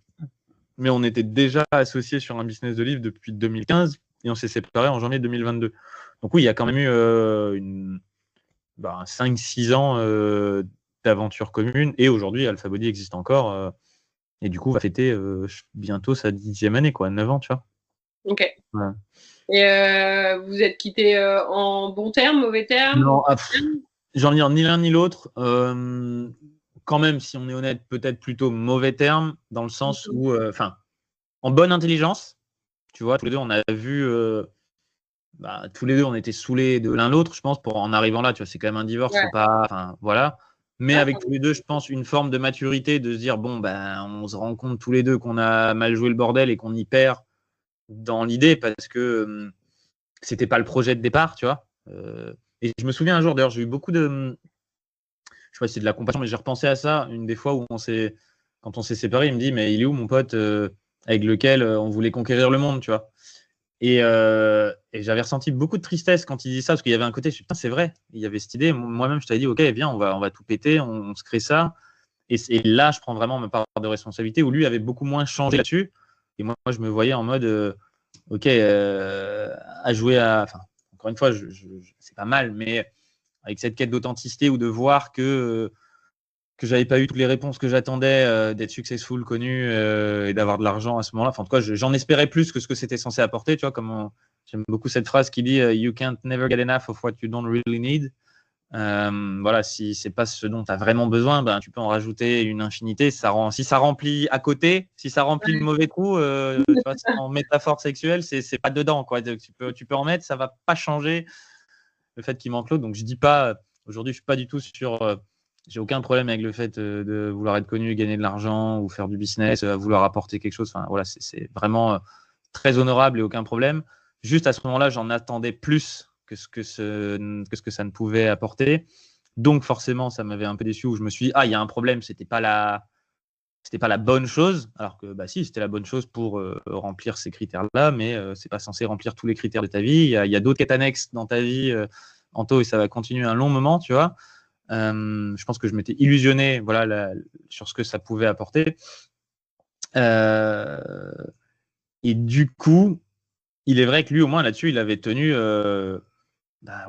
mais on était déjà associés sur un business de livre depuis 2015 et on s'est séparés en janvier 2022. Donc oui, il y a quand même eu 5-6 ans d'aventure commune. Et aujourd'hui, Alphabody existe encore. Et du coup, on va fêter bientôt sa 10e année, quoi, 9 ans, tu vois. Ok. Ouais. Et vous êtes quittés en bon terme, mauvais terme? Non, j'en ai ni l'un ni l'autre. Quand même, si on est honnête, peut-être plutôt mauvais terme, dans le sens où, en bonne intelligence, tu vois, tous les deux, on a vu, tous les deux, on était saoulés de l'un l'autre, je pense, pour en arrivant là, tu vois, c'est quand même un divorce, Ouais. faut pas, voilà. Mais Ah, avec tous les deux, je pense, une forme de maturité, de se dire, bon, on se rend compte tous les deux qu'on a mal joué le bordel et qu'on y perd dans l'idée parce que c'était pas le projet de départ, tu vois. Et je me souviens un jour, d'ailleurs, j'ai eu beaucoup de, je sais pas si c'est de la compassion, mais j'ai repensé à ça une des fois où quand on s'est séparés, il me dit, mais il est où mon pote avec lequel on voulait conquérir le monde, tu vois. Et j'avais ressenti beaucoup de tristesse quand il dit ça, parce qu'il y avait un côté, je me suis dit, putain, c'est vrai, il y avait cette idée. Moi-même, je t'avais dit, ok, viens, on va tout péter, on se crée ça. Et là, je prends vraiment ma part de responsabilité, où lui avait beaucoup moins changé là-dessus. Et moi, je me voyais en mode, ok, à jouer à. Enfin, encore une fois, c'est pas mal, mais avec cette quête d'authenticité ou de voir que j'avais pas eu toutes les réponses que j'attendais, d'être successful, connu et d'avoir de l'argent à ce moment-là. Enfin, en tout cas, j'en espérais plus que ce que c'était censé apporter. Tu vois, j'aime beaucoup cette phrase qui dit You can't never get enough of what you don't really need. Voilà, si c'est pas ce dont tu as vraiment besoin, tu peux en rajouter une infinité. Si ça remplit à côté, si ça remplit le mauvais coup, tu vois, en métaphore sexuelle, c'est pas dedans, quoi. Tu peux en mettre, ça va pas changer le fait qu'il manque l'autre. Donc je dis pas, aujourd'hui, je suis pas du tout sur. J'ai aucun problème avec le fait de vouloir être connu, gagner de l'argent ou faire du business, vouloir apporter quelque chose. Enfin, voilà, c'est vraiment très honorable et aucun problème. Juste à ce moment-là, j'en attendais plus que ce que ça ne pouvait apporter. Donc forcément, ça m'avait un peu déçu où je me suis dit, il y a un problème, c'était pas la bonne chose. Alors que si, c'était la bonne chose pour remplir ces critères-là, mais c'est pas censé remplir tous les critères de ta vie. Il y a d'autres quêtes annexes dans ta vie, Anto, et ça va continuer un long moment, tu vois. Je pense que je m'étais illusionné, voilà, sur ce que ça pouvait apporter. Et du coup, il est vrai que lui, au moins là-dessus, il avait tenu.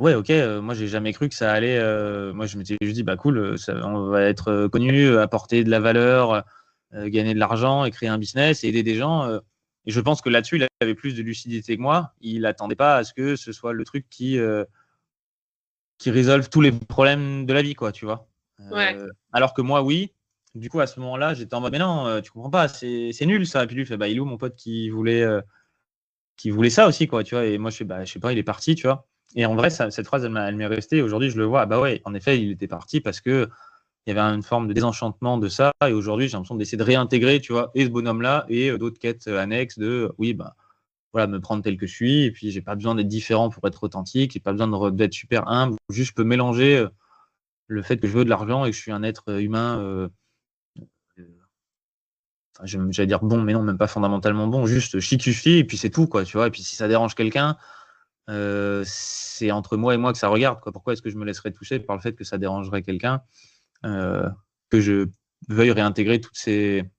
Ouais, ok. Moi, j'ai jamais cru que ça allait. Moi, je m'étais juste dit, cool, on va être connu, apporter de la valeur, gagner de l'argent et créer un business et aider des gens. Et je pense que là-dessus, il avait plus de lucidité que moi. Il n'attendait pas à ce que ce soit le truc qui résolve tous les problèmes de la vie, quoi, tu vois. Ouais. Alors que moi, oui. Du coup, à ce moment-là, j'étais en mode, mais non, tu comprends pas, c'est nul ça. Et puis lui, il fait, il est où mon pote qui voulait ça aussi, quoi, tu vois. Et moi, je sais pas, il est parti, tu vois. Et en vrai, cette phrase, elle m'est restée. Aujourd'hui, je le vois. Ouais, en effet, il était parti parce que il y avait une forme de désenchantement de ça. Et aujourd'hui, j'ai l'impression d'essayer de réintégrer, tu vois, et ce bonhomme-là et d'autres quêtes annexes de, oui, voilà, me prendre tel que je suis. Et puis, j'ai pas besoin d'être différent pour être authentique. J'ai pas besoin d'être super humble. Juste, je peux mélanger le fait que je veux de l'argent et que je suis un être humain. J'allais dire bon, mais non, même pas fondamentalement bon. Juste chic suffit et puis c'est tout, quoi, tu vois. Et puis, si ça dérange quelqu'un, c'est entre moi et moi que ça regarde, quoi. Pourquoi est-ce que je me laisserais toucher par le fait que ça dérangerait quelqu'un, que je veuille réintégrer toutes ces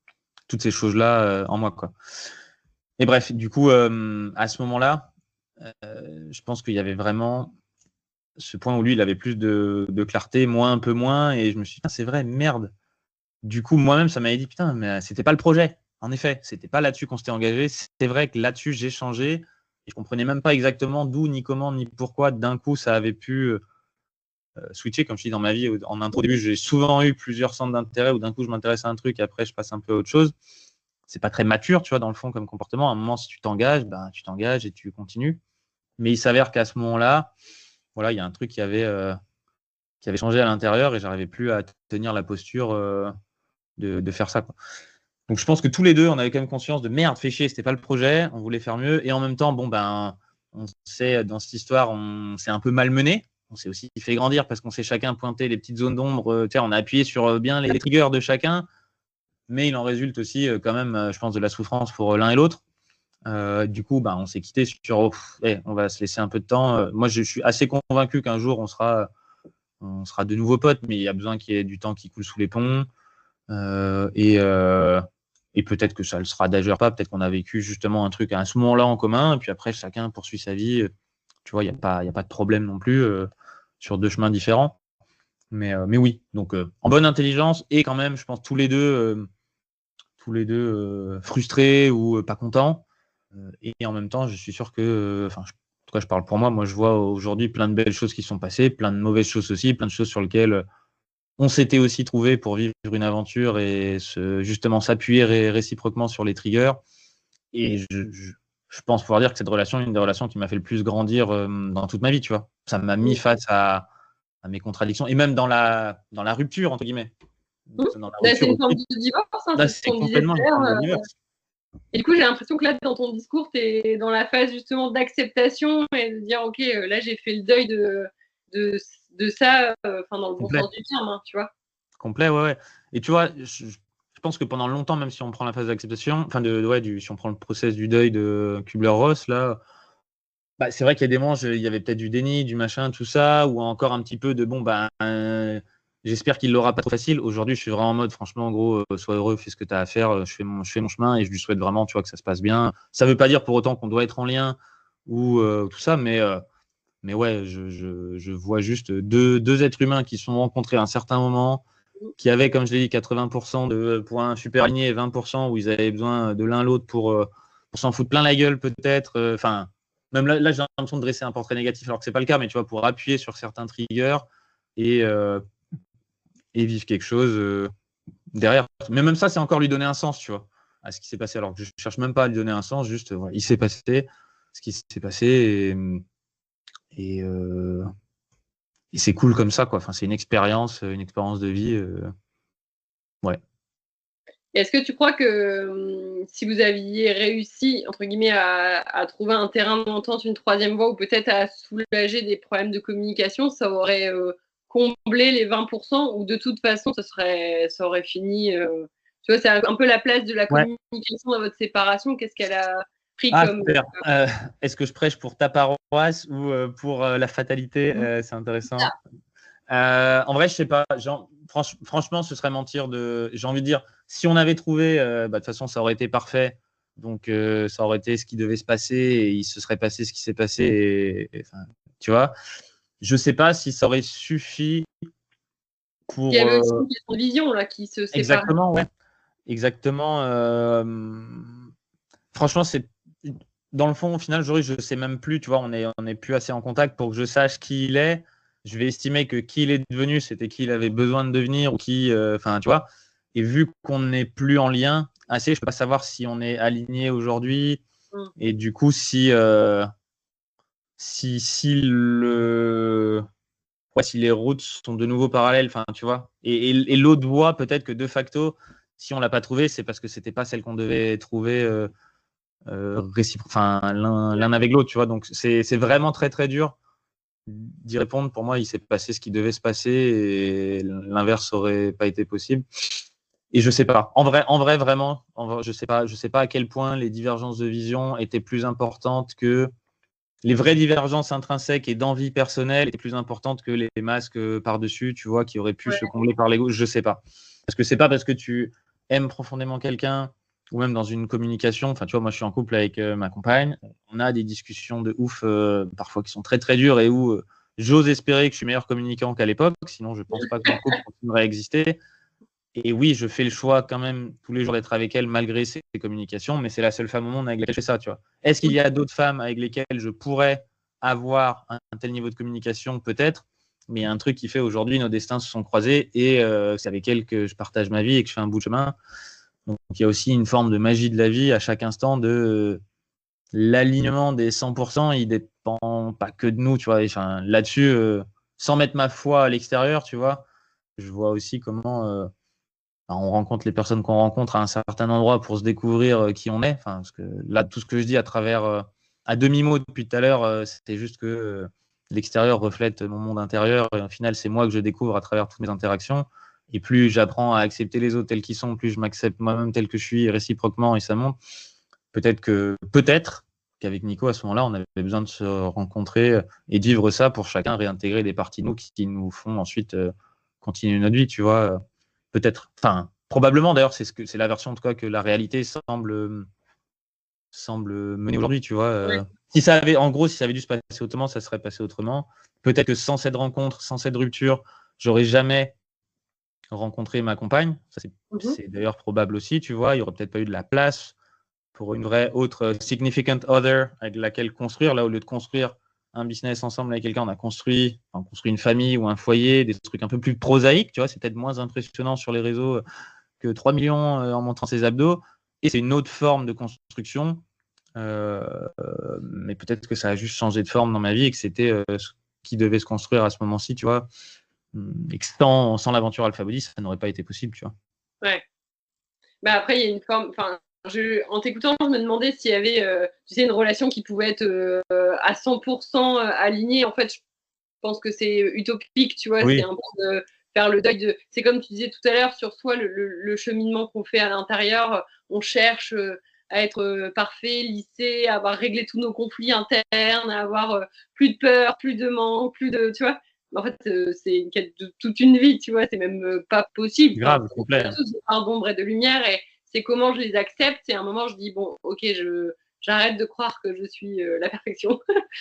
choses-là en moi, quoi. Et bref, du coup, à ce moment-là, je pense qu'il y avait vraiment ce point où lui, il avait plus de clarté, moi un peu moins, et je me suis dit, c'est vrai, merde. Du coup, moi-même, ça m'avait dit, putain, mais c'était pas le projet. En effet, c'était pas là-dessus qu'on s'était engagé. C'est vrai que là-dessus, j'ai changé. Et je comprenais même pas exactement d'où, ni comment, ni pourquoi, d'un coup, ça avait pu switcher. Comme je dis dans ma vie, en intro, au début, j'ai souvent eu plusieurs centres d'intérêt où d'un coup, je m'intéresse à un truc et après, je passe un peu à autre chose. C'est pas très mature, tu vois, dans le fond, comme comportement. À un moment, si tu t'engages, tu t'engages et tu continues. Mais il s'avère qu'à ce moment-là, voilà, il y a un truc qui avait changé à l'intérieur et j'arrivais plus à tenir la posture de faire ça, quoi. Donc je pense que tous les deux, on avait quand même conscience de merde, fait chier, c'était pas le projet, on voulait faire mieux. Et en même temps, on sait, dans cette histoire, on s'est un peu malmené. On s'est aussi fait grandir parce qu'on s'est chacun pointé les petites zones d'ombre. On a appuyé sur bien les triggers de chacun, mais il en résulte aussi quand même, je pense, de la souffrance pour l'un et l'autre. Du coup, on s'est quitté sur on va se laisser un peu de temps. Moi, je suis assez convaincu qu'un jour, on sera de nouveaux potes, mais il y a besoin qu'il y ait du temps qui coule sous les ponts. Et peut-être que ça le sera d'ailleurs pas. Peut-être qu'on a vécu justement un truc à ce moment-là en commun, et puis après, chacun poursuit sa vie. Tu vois, il n'y a pas de problème non plus sur deux chemins différents. Mais oui, donc en bonne intelligence, et quand même, je pense, tous les deux frustrés ou pas contents. Et en même temps, je suis sûr que, en tout cas, je parle pour moi. Moi, je vois aujourd'hui plein de belles choses qui sont passées, plein de mauvaises choses aussi, plein de choses sur lesquelles on s'était aussi trouvé pour vivre une aventure et justement s'appuyer réciproquement sur les triggers. Et je pense pouvoir dire que cette relation est une des relations qui m'a fait le plus grandir dans toute ma vie, tu vois. Ça m'a mis face à mes contradictions, et même dans la rupture, entre guillemets. Dans la c'est une forme de divorce, hein, c'est complètement une forme de divorce. Et du coup, j'ai l'impression que là, dans ton discours, tu es dans la phase justement d'acceptation et de dire, OK, là, j'ai fait le deuil de ça, dans le bon sens du terme, hein, tu vois. Complet, ouais. Et tu vois, je pense que pendant longtemps, même si on prend la phase d'acceptation, si on prend le process du deuil de Kubler-Ross, là, c'est vrai qu'il y a des moments, il y avait peut-être du déni, du machin, tout ça, ou encore un petit peu de j'espère qu'il l'aura pas trop facile. Aujourd'hui, je suis vraiment en mode, franchement, en gros, sois heureux, fais ce que tu as à faire, je fais mon chemin, et je lui souhaite vraiment, tu vois, que ça se passe bien. Ça veut pas dire pour autant qu'on doit être en lien ou tout ça, mais ouais, je vois juste deux êtres humains qui se sont rencontrés à un certain moment, qui avaient, comme je l'ai dit, 80% de points super alignés et 20% où ils avaient besoin de l'un l'autre pour s'en foutre plein la gueule, peut-être. Même là, j'ai l'impression de dresser un portrait négatif alors que c'est pas le cas, mais tu vois, pour appuyer sur certains triggers et vivre quelque chose derrière. Mais même ça, c'est encore lui donner un sens, tu vois, à ce qui s'est passé. Alors que je cherche même pas à lui donner un sens, juste, voilà, il s'est passé ce qui s'est passé, et c'est cool comme ça, quoi. C'est une expérience de vie. Ouais. Est-ce que tu crois que si vous aviez réussi, entre guillemets, à trouver un terrain d'entente, une troisième voie, ou peut-être à soulager des problèmes de communication, ça aurait comblé les 20%, ou de toute façon, ça aurait fini tu vois, c'est un peu la place de la communication dans votre séparation. Qu'est-ce qu'elle a pris comme... Est-ce que je prêche pour ta paroisse ou pour la fatalité C'est intéressant. En vrai, je sais pas. Franchement, ce serait mentir j'ai envie de dire, si on avait trouvé, de toute façon, ça aurait été parfait. Donc, ça aurait été ce qui devait se passer, et il se serait passé ce qui s'est passé. Tu vois, je sais pas si ça aurait suffi pour. Il y avait aussi une question de vision là qui se sépare. Exactement, ouais. Exactement. Franchement, c'est dans le fond, au final, je sais même plus. Tu vois, on est plus assez en contact pour que je sache qui il est. Je vais estimer que qui il est devenu, c'était qui il avait besoin de devenir, ou qui, tu vois. Et vu qu'on n'est plus en lien assez, je peux pas savoir si on est aligné aujourd'hui. Et du coup, si les routes sont de nouveau parallèles, tu vois. Et l'autre voie, peut-être que de facto, si on l'a pas trouvée, c'est parce que c'était pas celle qu'on devait trouver l'un avec l'autre, tu vois. Donc c'est vraiment très très dur d'y répondre. Pour moi, il s'est passé ce qui devait se passer, et l'inverse aurait pas été possible. Et je sais pas. En vrai, vraiment, je sais pas à quel point les divergences de vision étaient plus importantes que les vraies divergences intrinsèques et d'envie personnelle étaient plus importantes que les masques par-dessus, tu vois, qui auraient pu se combler par l'ego. Je sais pas. Parce que c'est pas parce que tu aimes profondément quelqu'un, ou même dans une communication, tu vois, moi je suis en couple avec ma compagne, on a des discussions de ouf parfois qui sont très très dures, et où j'ose espérer que je suis meilleur communicant qu'à l'époque, sinon je pense pas que mon couple continuerait à exister. Et oui, je fais le choix quand même tous les jours d'être avec elle malgré ces communications, mais c'est la seule femme au monde avec laquelle je fais ça, tu vois. Est-ce qu'il y a d'autres femmes avec lesquelles je pourrais avoir un tel niveau de communication? Peut-être, mais il y a un truc qui fait aujourd'hui nos destins se sont croisés, et c'est avec elle que je partage ma vie et que je fais un bout de chemin. Donc il y a aussi une forme de magie de la vie à chaque instant, de l'alignement des 100%, il dépend pas que de nous, tu vois. Là-dessus, sans mettre ma foi à l'extérieur, tu vois, je vois aussi comment on rencontre les personnes qu'on rencontre à un certain endroit pour se découvrir qui on est. Parce que là, tout ce que je dis à travers, à demi-mot depuis tout à l'heure, c'était juste que l'extérieur reflète mon monde intérieur, et au final, c'est moi que je découvre à travers toutes mes interactions. Et plus j'apprends à accepter les autres tels qu'ils sont, plus je m'accepte moi-même tel que je suis, réciproquement, et ça monte. peut-être qu'avec Nico, à ce moment-là, on avait besoin de se rencontrer et de vivre ça pour chacun réintégrer des parties de nous qui nous font ensuite continuer notre vie, tu vois. Peut-être. Enfin, probablement, d'ailleurs, c'est la version, en tout cas, que la réalité semble mener aujourd'hui, tu vois. Ouais. Si ça avait dû se passer autrement, ça serait passé autrement. Peut-être que sans cette rencontre, sans cette rupture, j'aurais jamais rencontré ma compagne. Ça, c'est d'ailleurs probable aussi, tu vois. Il n'y aurait peut-être pas eu de la place pour une vraie autre significant other avec laquelle construire. Là, au lieu de construire un business ensemble avec quelqu'un, on a construit une famille ou un foyer, des trucs un peu plus prosaïques, tu vois. C'est peut-être moins impressionnant sur les réseaux que 3 millions en montrant ses abdos. Et c'est une autre forme de construction. Mais peut-être que ça a juste changé de forme dans ma vie et que c'était ce qui devait se construire à ce moment-ci, tu vois. Et que sans l'aventure Alpha Body, ça n'aurait pas été possible, tu vois. Ouais. Bah après, il y a une forme. Enfin, en t'écoutant, je me demandais s'il y avait, tu sais, une relation qui pouvait être à 100% alignée. En fait, je pense que c'est utopique, tu vois. Oui. C'est un peu de faire le deuil de. C'est comme tu disais tout à l'heure sur soi, le cheminement qu'on fait à l'intérieur. On cherche à être parfait, lissé, à avoir réglé tous nos conflits internes, à avoir plus de peur, plus de manque, plus de. Tu vois. En fait, c'est une quête de toute une vie, tu vois. C'est même pas possible. Grave, enfin, complet. On a tous des parts d'ombre et de lumière et c'est comment je les accepte. Et à un moment, je dis, bon, ok, j'arrête de croire que je suis la perfection.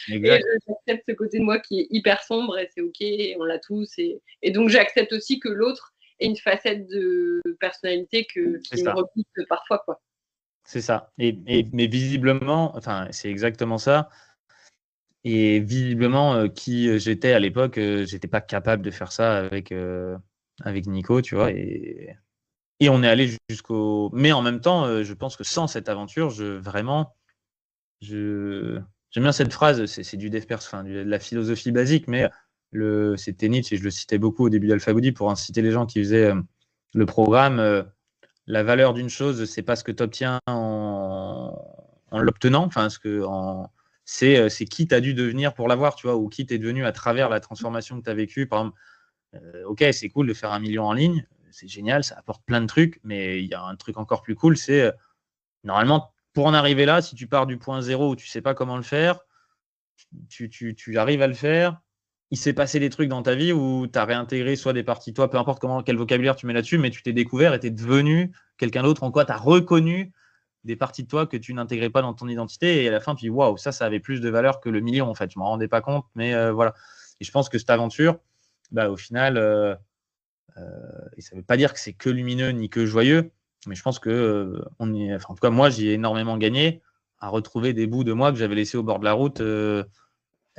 Exact. Et j'accepte ce côté de moi qui est hyper sombre et c'est ok, et on l'a tous. Et donc, j'accepte aussi que l'autre ait une facette de personnalité qui me repousse parfois, quoi. C'est ça. Mais visiblement, enfin, c'est exactement ça. Et visiblement, qui j'étais à l'époque, j'étais pas capable de faire ça avec Nico, tu vois. Et on est allé jusqu'au. Mais en même temps, je pense que sans cette aventure, j'aime bien cette phrase. C'est du dev perso, enfin, de la philosophie basique, mais c'était Nietzsche et je le citais beaucoup au début d'Alpha Body pour inciter les gens qui faisaient le programme. La valeur d'une chose, c'est pas ce que tu obtiens en l'obtenant, enfin, c'est qui tu as dû devenir pour l'avoir, tu vois, ou qui tu es devenu à travers la transformation que tu as vécue. Par exemple, ok, c'est cool de faire 1 million en ligne, c'est génial, ça apporte plein de trucs, mais il y a un truc encore plus cool, c'est normalement, pour en arriver là, si tu pars du point zéro où tu sais pas comment le faire, tu arrives à le faire. Il s'est passé des trucs dans ta vie où tu as réintégré soit des parties de toi, peu importe quel vocabulaire tu mets là-dessus, mais tu t'es découvert et tu es devenu quelqu'un d'autre en quoi tu as reconnu des parties de toi que tu n'intégrais pas dans ton identité. Et à la fin, tu dis waouh, ça avait plus de valeur que le million en fait. Je ne m'en rendais pas compte, mais voilà. Et je pense que cette aventure, bah, au final, et ça ne veut pas dire que c'est que lumineux ni que joyeux, mais je pense que en tout cas, moi, j'y ai énormément gagné à retrouver des bouts de moi que j'avais laissés au bord de la route.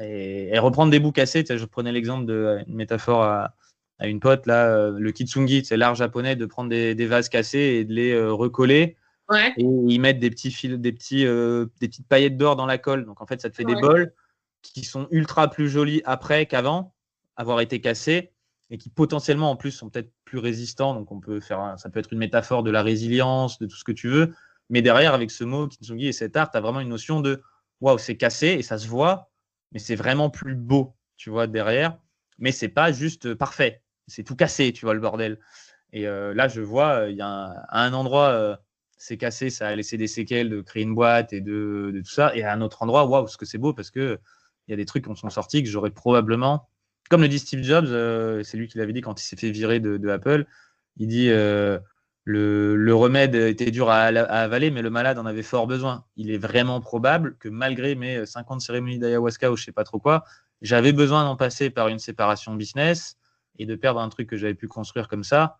Et reprendre des bouts cassés. Je prenais l'exemple d'une métaphore à une pote, là, le kitsungi, c'est l'art japonais de prendre des vases cassés et de les recoller. Ouais. Et y mettre des petits fils, des petites paillettes d'or dans la colle. Donc en fait, ça te fait des bols qui sont ultra plus jolis après qu'avant avoir été cassés et qui potentiellement en plus sont peut-être plus résistants. Donc ça peut être une métaphore de la résilience, de tout ce que tu veux. Mais derrière, avec ce mot kitsungi et cet art, tu as vraiment une notion de waouh, c'est cassé et ça se voit, mais c'est vraiment plus beau, tu vois, derrière. Mais c'est pas juste parfait. C'est tout cassé, tu vois, le bordel. Et là, je vois, il y a à un endroit, c'est cassé, ça a laissé des séquelles de créer une boîte et de tout ça. Et à un autre endroit, waouh, ce que c'est beau parce que il y a des trucs qui sont sortis que j'aurais probablement, comme le dit Steve Jobs, c'est lui qui l'avait dit quand il s'est fait virer de Apple. Il dit le remède était dur à avaler, mais le malade en avait fort besoin. Il est vraiment probable que malgré mes 50 cérémonies d'ayahuasca ou je sais pas trop quoi, j'avais besoin d'en passer par une séparation business et de perdre un truc que j'avais pu construire comme ça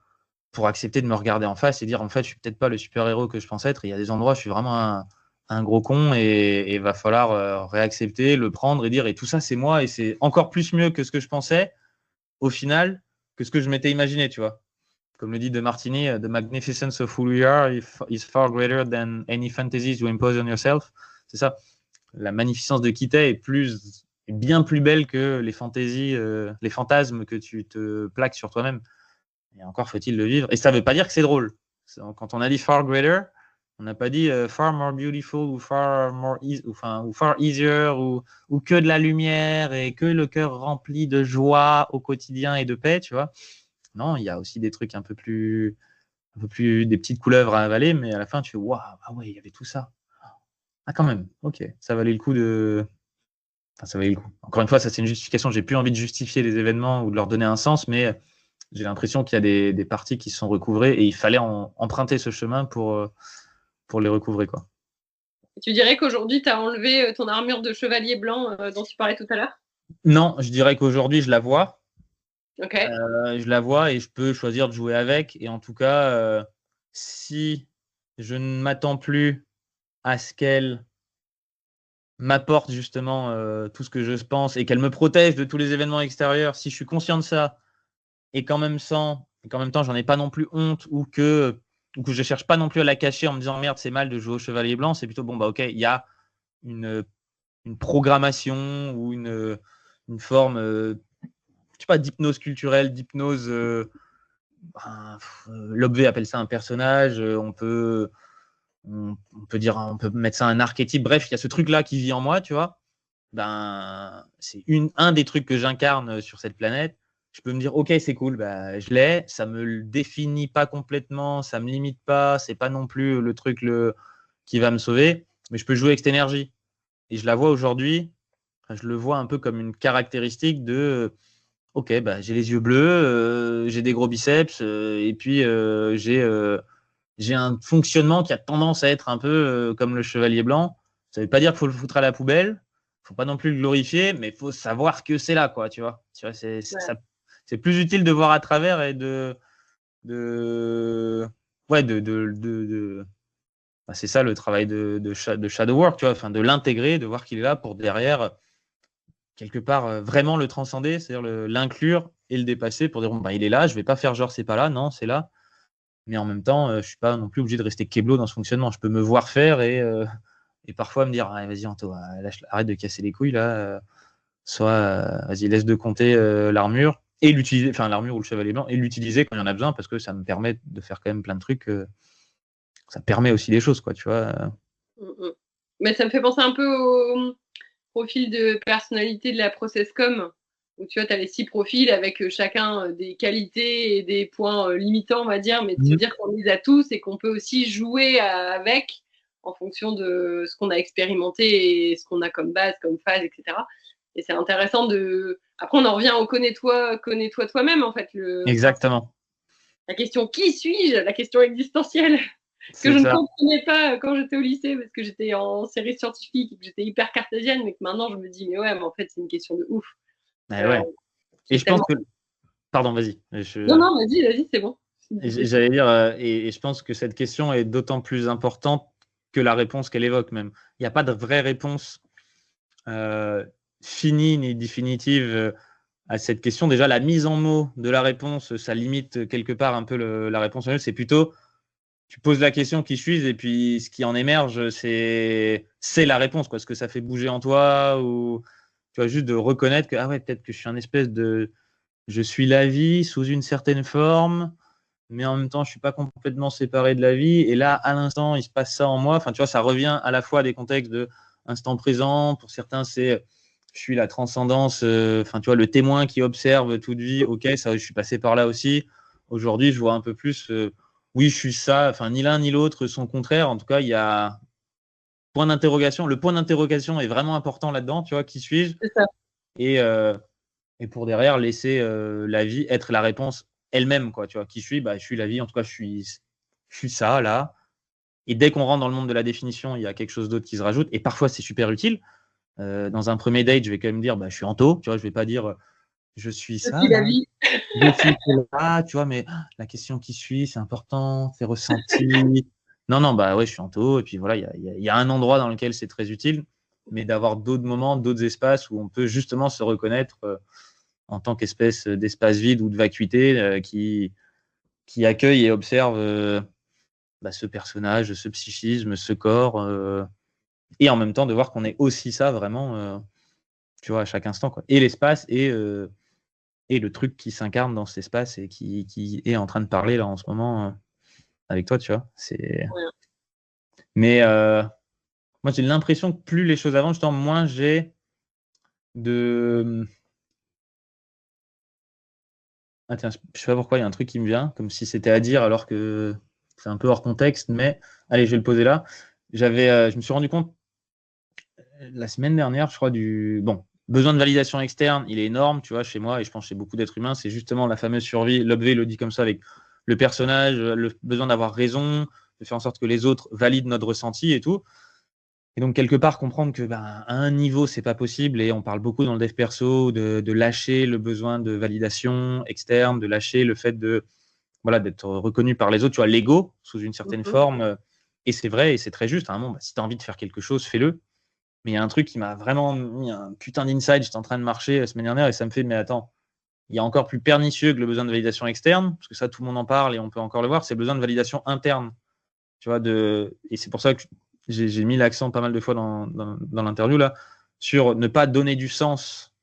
pour accepter de me regarder en face et dire en fait, je suis peut-être pas le super-héros que je pense être. Il y a des endroits où je suis vraiment un gros con et va falloir réaccepter, le prendre et dire et tout ça, c'est moi et c'est encore plus mieux que ce que je pensais au final que ce que je m'étais imaginé, tu vois. Comme le dit De Martini, the magnificence of who we are is far greater than any fantasies you impose on yourself. C'est ça. La magnificence de qui t'es est bien plus belle que les fantaisies, les fantasmes que tu te plaques sur toi-même. Et encore faut-il le vivre. Et ça ne veut pas dire que c'est drôle. Quand on a dit far greater, on n'a pas dit far more beautiful ou far more ou far easier ou que de la lumière et que le cœur rempli de joie au quotidien et de paix, tu vois. Non, il y a aussi des trucs un peu plus des petites couleuvres à avaler, mais à la fin tu fais waouh, ah ouais, il y avait tout ça. Ah, quand même. Ok. Ça valait le coup de. Enfin, ça valait le coup. Encore une fois, ça, c'est une justification. J'ai plus envie de justifier les événements ou de leur donner un sens, mais j'ai l'impression qu'il y a des parties qui se sont recouvrées et il fallait emprunter ce chemin pour les recouvrer, quoi. Tu dirais qu'aujourd'hui, tu as enlevé ton armure de chevalier blanc dont tu parlais tout à l'heure? Non, je dirais qu'aujourd'hui, je la vois. Ok. Je la vois et je peux choisir de jouer avec. Et en tout cas, si je ne m'attends plus à ce qu'elle m'apporte justement tout ce que je pense et qu'elle me protège de tous les événements extérieurs, si je suis conscient de ça et qu'en même temps, j'en ai pas non plus honte ou que je cherche pas non plus à la cacher en me disant merde, c'est mal de jouer au chevalier blanc, c'est plutôt bon, bah ok, il y a une, une programmation ou une forme, je sais pas, d'hypnose culturelle, d'hypnose. L'objet appelle ça un personnage, on peut dire, on peut mettre ça un archétype. Bref, il y a ce truc-là qui vit en moi, tu vois. Ben, c'est un des trucs que j'incarne sur cette planète. Je peux me dire, ok, c'est cool, bah, je l'ai. Ça me le définit pas complètement, ça me limite pas. C'est pas non plus le truc qui va me sauver, mais je peux jouer avec cette énergie. Et je la vois aujourd'hui. Je le vois un peu comme une caractéristique de ok, bah, j'ai les yeux bleus, j'ai des gros biceps, et puis j'ai un fonctionnement qui a tendance à être un peu comme le chevalier blanc. Ça ne veut pas dire qu'il faut le foutre à la poubelle, il faut pas non plus le glorifier, mais il faut savoir que c'est là, quoi, tu vois. Ouais. C'est plus utile de voir à travers et ouais, bah, c'est ça le travail de Shadow Work, tu vois, enfin, de l'intégrer, de voir qu'il est là pour derrière quelque part vraiment le transcender, c'est-à-dire l'inclure et le dépasser pour dire bon, bah, il est là, je vais pas faire genre c'est pas là, non, c'est là. Mais en même temps, je suis pas non plus obligé de rester keblo dans ce fonctionnement. Je peux me voir faire et parfois me dire ah, vas-y Anto, arrête de casser les couilles là. Soit vas-y laisse de compter l'armure et l'utiliser, enfin l'armure ou le chevalier blanc et l'utiliser quand il y en a besoin parce que ça me permet de faire quand même plein de trucs. Ça permet aussi des choses quoi, tu vois. Mm, mm. Mais ça me fait penser un peu au profil de personnalité de la Processcom, où tu vois, tu as les 6 profils avec chacun des qualités et des points limitants, on va dire, mais de se dire qu'on les a tous et qu'on peut aussi jouer avec en fonction de ce qu'on a expérimenté et ce qu'on a comme base, comme phase, etc. Et c'est intéressant de. Après, on en revient au connais-toi toi-même, en fait. Exactement. La question qui suis-je, la question existentielle que C'est je ne ça. comprenais pas quand j'étais au lycée parce que j'étais en série scientifique et que j'étais hyper cartésienne, mais que maintenant je me dis, mais ouais, mais en fait, c'est une question de ouf. Ouais, Euh, ouais. qui Et est je pense tellement. que pardon, vas-y. Non, non, vas-y, c'est bon. J'allais dire, et je pense que cette question est d'autant plus importante que la réponse qu'elle évoque même. Il n'y a pas de vraie réponse euh, finie ni définitive à cette question. Déjà, la mise en mots de la réponse, ça limite quelque part un peu la réponse. C'est plutôt, tu poses la question qui suis et puis ce qui en émerge, c'est la réponse, quoi. Ce que ça fait bouger en toi ou tu vois, juste de reconnaître que, ah ouais, peut-être que je suis un espèce de... Je suis la vie sous une certaine forme mais en même temps, je suis pas complètement séparé de la vie. Et là, à l'instant, il se passe ça en moi. Enfin, tu vois, ça revient à la fois à des contextes de instant présent. Pour certains, c'est je suis la transcendance. Enfin, tu vois, le témoin qui observe toute vie. Ok, ça, je suis passé par là aussi. Aujourd'hui, je vois un peu plus. Oui, je suis ça. Enfin, ni l'un ni l'autre sont contraires. En tout cas, il y a point d'interrogation. Le point d'interrogation est vraiment important là-dedans. Tu vois, qui suis-je? C'est ça. Et, euh, et pour derrière laisser la vie être la réponse elle-même, quoi. Tu vois, qui je suis, bah, je suis la vie. En tout cas, je suis ça là. Et dès qu'on rentre dans le monde de la définition, il y a quelque chose d'autre qui se rajoute. Et parfois, c'est super utile. Dans un premier date, je vais quand même dire, bah, je suis Anto. Tu vois, je vais pas dire, je suis Je ça suis la là. vie. Je suis là. Tu vois, mais la question qui suit, c'est important, c'est ressenti. Non, non, bah ouais, je suis Anto. Et puis voilà, il y a un endroit dans lequel c'est très utile, mais d'avoir d'autres moments, d'autres espaces où on peut justement se reconnaître. En tant qu'espèce d'espace vide ou de vacuité qui accueille et observe bah, ce personnage, ce psychisme, ce corps, et en même temps de voir qu'on est aussi ça vraiment, tu vois, à chaque instant, quoi. Et l'espace et le truc qui s'incarne dans cet espace et qui est en train de parler là en ce moment avec toi, tu vois. Ouais. Mais moi, j'ai l'impression que plus les choses avancent, justement, moins j'ai de. Ah tiens, je sais pas pourquoi il y a un truc qui me vient, comme si c'était à dire alors que c'est un peu hors contexte, mais allez, je vais le poser là. Je me suis rendu compte la semaine dernière, je crois, bon, besoin de validation externe, il est énorme, tu vois, chez moi, et je pense chez beaucoup d'êtres humains, c'est justement la fameuse survie. Lobvé le dit comme ça avec le personnage, le besoin d'avoir raison, de faire en sorte que les autres valident notre ressenti et tout. Et donc, quelque part, comprendre que à un niveau, c'est pas possible. Et on parle beaucoup dans le dev perso de lâcher le besoin de validation externe, de lâcher le fait voilà, d'être reconnu par les autres, tu vois, l'ego, sous une certaine forme. Et c'est vrai, et c'est très juste. À un moment, si tu as envie de faire quelque chose, fais-le. Mais il y a un truc qui m'a vraiment mis un putain d'insight. J'étais en train de marcher la semaine dernière et ça me fait, mais attends, il y a encore plus pernicieux que le besoin de validation externe, parce que ça, tout le monde en parle et on peut encore le voir, c'est le besoin de validation interne. Tu vois, et c'est pour ça que j'ai mis l'accent pas mal de fois dans l'interview là, sur ne pas donner du sens.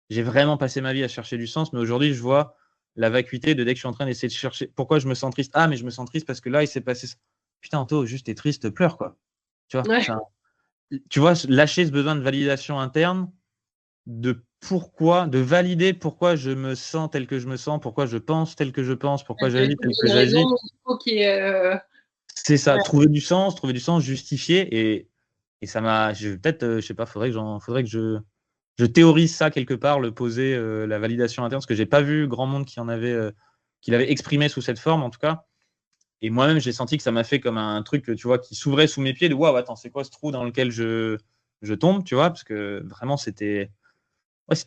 J'ai vraiment passé ma vie à chercher du sens, mais aujourd'hui, je vois la vacuité de dès que je suis en train d'essayer de chercher pourquoi je me sens triste. Ah, mais je me sens triste parce que là, il s'est passé ça. Putain, Anto, juste t'es triste, pleure, quoi. Tu vois, Ouais. tu vois, lâcher ce besoin de validation interne, de valider pourquoi je me sens tel que je me sens, pourquoi je pense tel que je pense, pourquoi Il j'agis faut tel qu'il y que ait une raison, j'agis. il faut qu'il y ait. C'est ça, Ouais. trouver du sens, justifier. Et ça m'a. Peut-être, je sais pas, faudrait que je théorise ça quelque part, le poser, la validation interne, parce que j'ai pas vu grand monde qui l'avait exprimé sous cette forme, en tout cas. Et moi-même, j'ai senti que ça m'a fait comme un truc, tu vois, qui s'ouvrait sous mes pieds, de waouh, attends, c'est quoi ce trou dans lequel je tombe, tu vois, parce que vraiment, c'était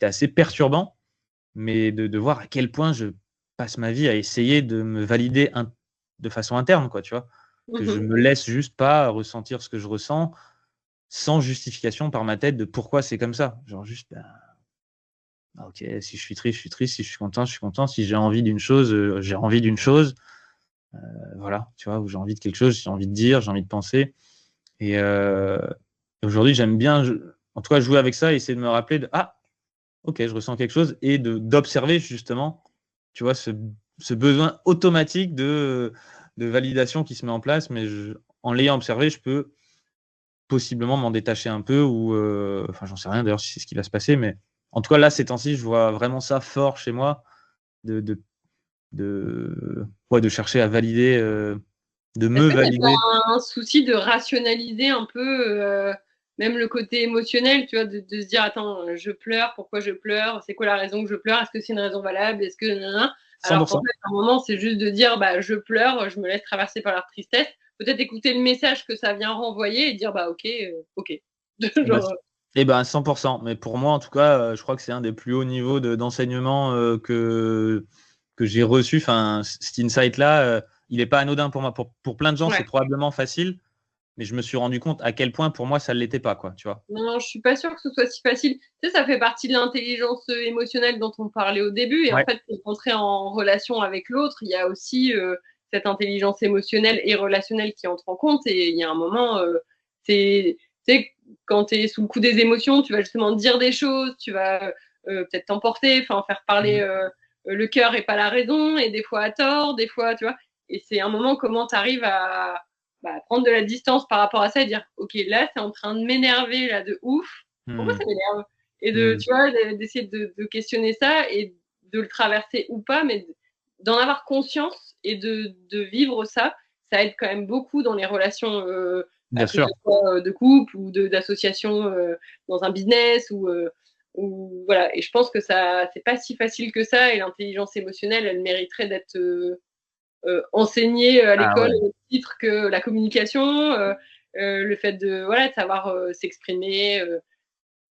assez perturbant, mais de voir à quel point je passe ma vie à essayer de me valider de façon interne, quoi, tu vois, que je me laisse juste pas ressentir ce que je ressens sans justification par ma tête de pourquoi c'est comme ça. Genre juste, ok, si je suis triste, je suis triste, si je suis content, je suis content, si j'ai envie d'une chose, j'ai envie d'une chose, voilà, tu vois, ou j'ai envie de quelque chose, j'ai envie de dire, j'ai envie de penser. Et aujourd'hui, j'aime bien, en tout cas, jouer avec ça, essayer de me rappeler ah, ok, je ressens quelque chose, et d'observer justement, tu vois, ce besoin automatique de validation qui se met en place, mais en l'ayant observé, je peux possiblement m'en détacher un peu, ou enfin, j'en sais rien d'ailleurs si c'est ce qui va se passer, mais en tout cas, là, ces temps-ci, je vois vraiment ça fort chez moi, de, de, ouais, de chercher à valider, de Est-ce me que tu valider. as un souci de rationaliser un peu même le côté émotionnel, tu vois, de se dire, attends, je pleure, pourquoi je pleure? C'est quoi la raison que je pleure? Est-ce que c'est une raison valable? Est-ce que... Alors qu'en 100%. fait, à un moment, c'est juste de dire, bah, je pleure, je me laisse traverser par la tristesse. Peut-être écouter le message que ça vient renvoyer et dire, bah, ok, ok. Eh ben, Genre, 100%. Mais pour moi, en tout cas, je crois que c'est un des plus hauts niveaux d'enseignement que j'ai reçu. Enfin, cet insight-là, il n'est pas anodin pour moi. Pour plein de gens, c'est ouais. probablement facile, mais je me suis rendu compte à quel point pour moi, ça ne l'était pas, quoi, tu vois. Non, non, je suis pas sûre que ce soit si facile. Tu sais, ça fait partie de l'intelligence émotionnelle dont on parlait au début. Et en Ouais, fait, pour entrer en relation avec l'autre, il y a aussi cette intelligence émotionnelle et relationnelle qui entre en compte. Et il y a un moment, c'est, tu sais, quand tu es sous le coup des émotions, tu vas justement dire des choses, tu vas peut-être t'emporter, enfin faire parler le cœur et pas la raison, et des fois à tort, des fois, tu vois. Et c'est un moment comment tu arrives à prendre de la distance par rapport à ça et dire ok, là c'est en train de m'énerver là de ouf, pourquoi hmm, ça m'énerve, et hmm. tu vois, d'essayer de questionner ça et de le traverser ou pas, mais d'en avoir conscience et de vivre ça. Ça aide quand même beaucoup dans les relations, Bien que ce sûr. soit de couple ou d'association, dans un business ou voilà. Et je pense que ça c'est pas si facile que ça, et l'intelligence émotionnelle elle mériterait d'être enseigner à Ah l'école ouais. au titre que la communication, le fait de, voilà, de savoir s'exprimer.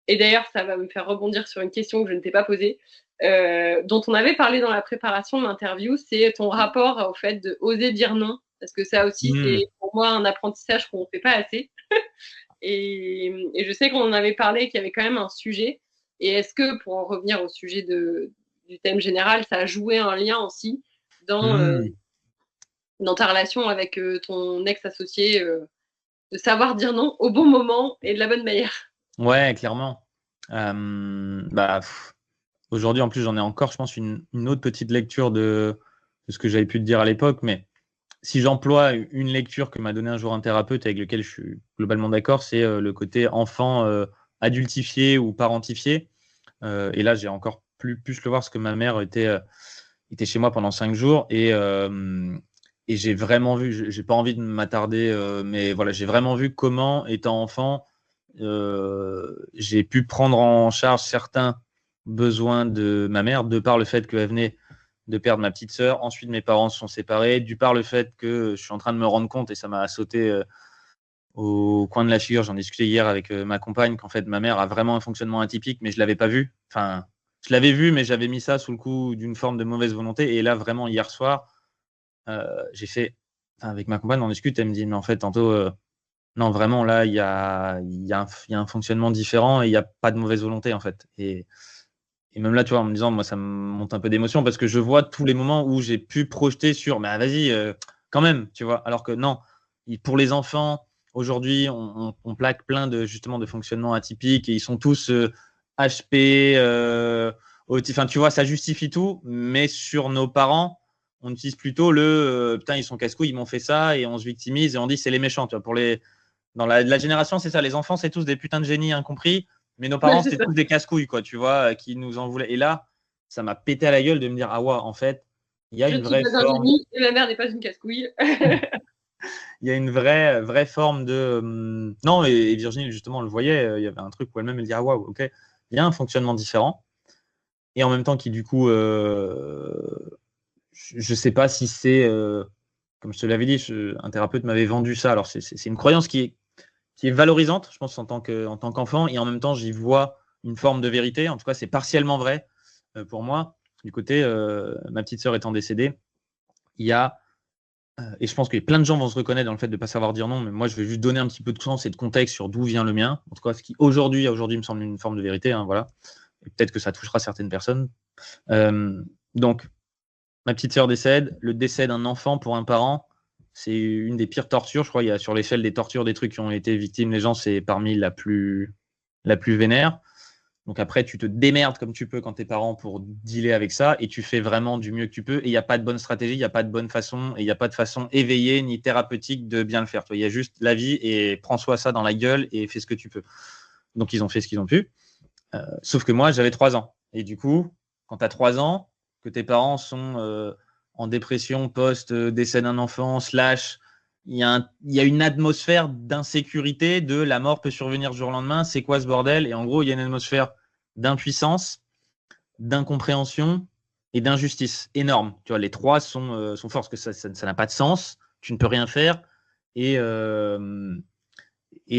Et d'ailleurs, ça va me faire rebondir sur une question que je ne t'ai pas posée, dont on avait parlé dans la préparation de l'interview, c'est ton rapport au fait de oser dire non. Parce que ça aussi, Hmm. c'est pour moi un apprentissage qu'on ne fait pas assez. Et je sais qu'on en avait parlé, qu'il y avait quand même un sujet. Et est-ce que, pour en revenir au sujet du thème général, ça a joué un lien aussi dans, Hmm. dans ta relation avec ton ex-associé, de savoir dire non au bon moment et de la bonne manière. Ouais, clairement. Aujourd'hui, en plus, j'en ai encore, je pense, une autre petite lecture de ce que j'avais pu te dire à l'époque, mais si j'emploie une lecture que m'a donné un jour un thérapeute avec lequel je suis globalement d'accord, c'est le côté enfant adultifié ou parentifié. Et là, j'ai encore plus le voir parce que ma mère était chez moi pendant 5 jours et j'ai vraiment vu, j'ai pas envie de m'attarder, mais voilà, j'ai vraiment vu comment, étant enfant, j'ai pu prendre en charge certains besoins de ma mère, de par le fait qu'elle venait de perdre ma petite sœur. Ensuite, mes parents se sont séparés, du par le fait que je suis en train de me rendre compte, et ça m'a sauté au coin de la figure, j'en discutais hier avec ma compagne, qu'en fait, ma mère a vraiment un fonctionnement atypique, mais je ne l'avais pas vu. Enfin, je l'avais vu, mais j'avais mis ça sous le coup d'une forme de mauvaise volonté. Et là, vraiment, hier soir, j'ai fait, avec ma compagne, on discute, elle me dit, mais en fait, tantôt, non, vraiment, là, il y a un fonctionnement différent et il n'y a pas de mauvaise volonté, en fait. Et même là, tu vois, en me disant, moi, ça me monte un peu d'émotion parce que je vois tous les moments où j'ai pu projeter sur, mais vas-y, quand même, tu vois. Alors que non, pour les enfants, aujourd'hui, on plaque plein de, justement, de fonctionnements atypiques et ils sont tous HP, enfin, tu vois, ça justifie tout, mais sur nos parents, on utilise plutôt le putain, ils sont casse-couilles, ils m'ont fait ça et on se victimise et on dit c'est les méchants, tu vois. Dans la génération, c'est ça, les enfants, c'est tous des putains de génies incompris. Mais nos parents, c'était tous des casse-couilles, quoi, tu vois, qui nous en voulaient. Et là, ça m'a pété à la gueule de me dire, ah ouais, en fait, il y a une vraie forme. Et ma mère n'est pas une casse-couille. Il y a une vraie forme de. Non, et Virginie, justement, le voyait, il y avait un truc où elle-même, elle dit, ah ouais, ok, il y a un fonctionnement différent. Et en même temps, qui, du coup, je ne sais pas si c'est. Comme je te l'avais dit, un thérapeute m'avait vendu ça. Alors, c'est une croyance qui est valorisante, je pense, en tant qu'enfant, et en même temps, j'y vois une forme de vérité. En tout cas, c'est partiellement vrai pour moi. Du côté, ma petite sœur étant décédée, il y a, et je pense que plein de gens vont se reconnaître dans le fait de ne pas savoir dire non, mais moi, je vais juste donner un petit peu de sens et de contexte sur d'où vient le mien. En tout cas, ce qui aujourd'hui me semble une forme de vérité. Hein, voilà. Et peut-être que ça touchera certaines personnes. Donc, ma petite sœur décède. Le décès d'un enfant pour un parent, c'est une des pires tortures. Je crois qu'il y a sur l'échelle des tortures, des trucs qui ont été victimes, les gens, c'est parmi la plus vénère. Donc après, tu te démerdes comme tu peux quand t'es parent pour dealer avec ça et tu fais vraiment du mieux que tu peux. Et il n'y a pas de bonne stratégie, il n'y a pas de bonne façon et il n'y a pas de façon éveillée ni thérapeutique de bien le faire. Il y a juste la vie et prends-toi ça dans la gueule et fais ce que tu peux. Donc ils ont fait ce qu'ils ont pu. Sauf que moi, j'avais 3 ans. Et du coup, quand tu as 3 ans, que tes parents sont en dépression post-décès d'un enfant, il y a une atmosphère d'insécurité, de la mort peut survenir du jour au lendemain, c'est quoi ce bordel? Et en gros, il y a une atmosphère d'impuissance, d'incompréhension et d'injustice énorme. Tu vois, les trois sont forts parce que ça n'a pas de sens, tu ne peux rien faire et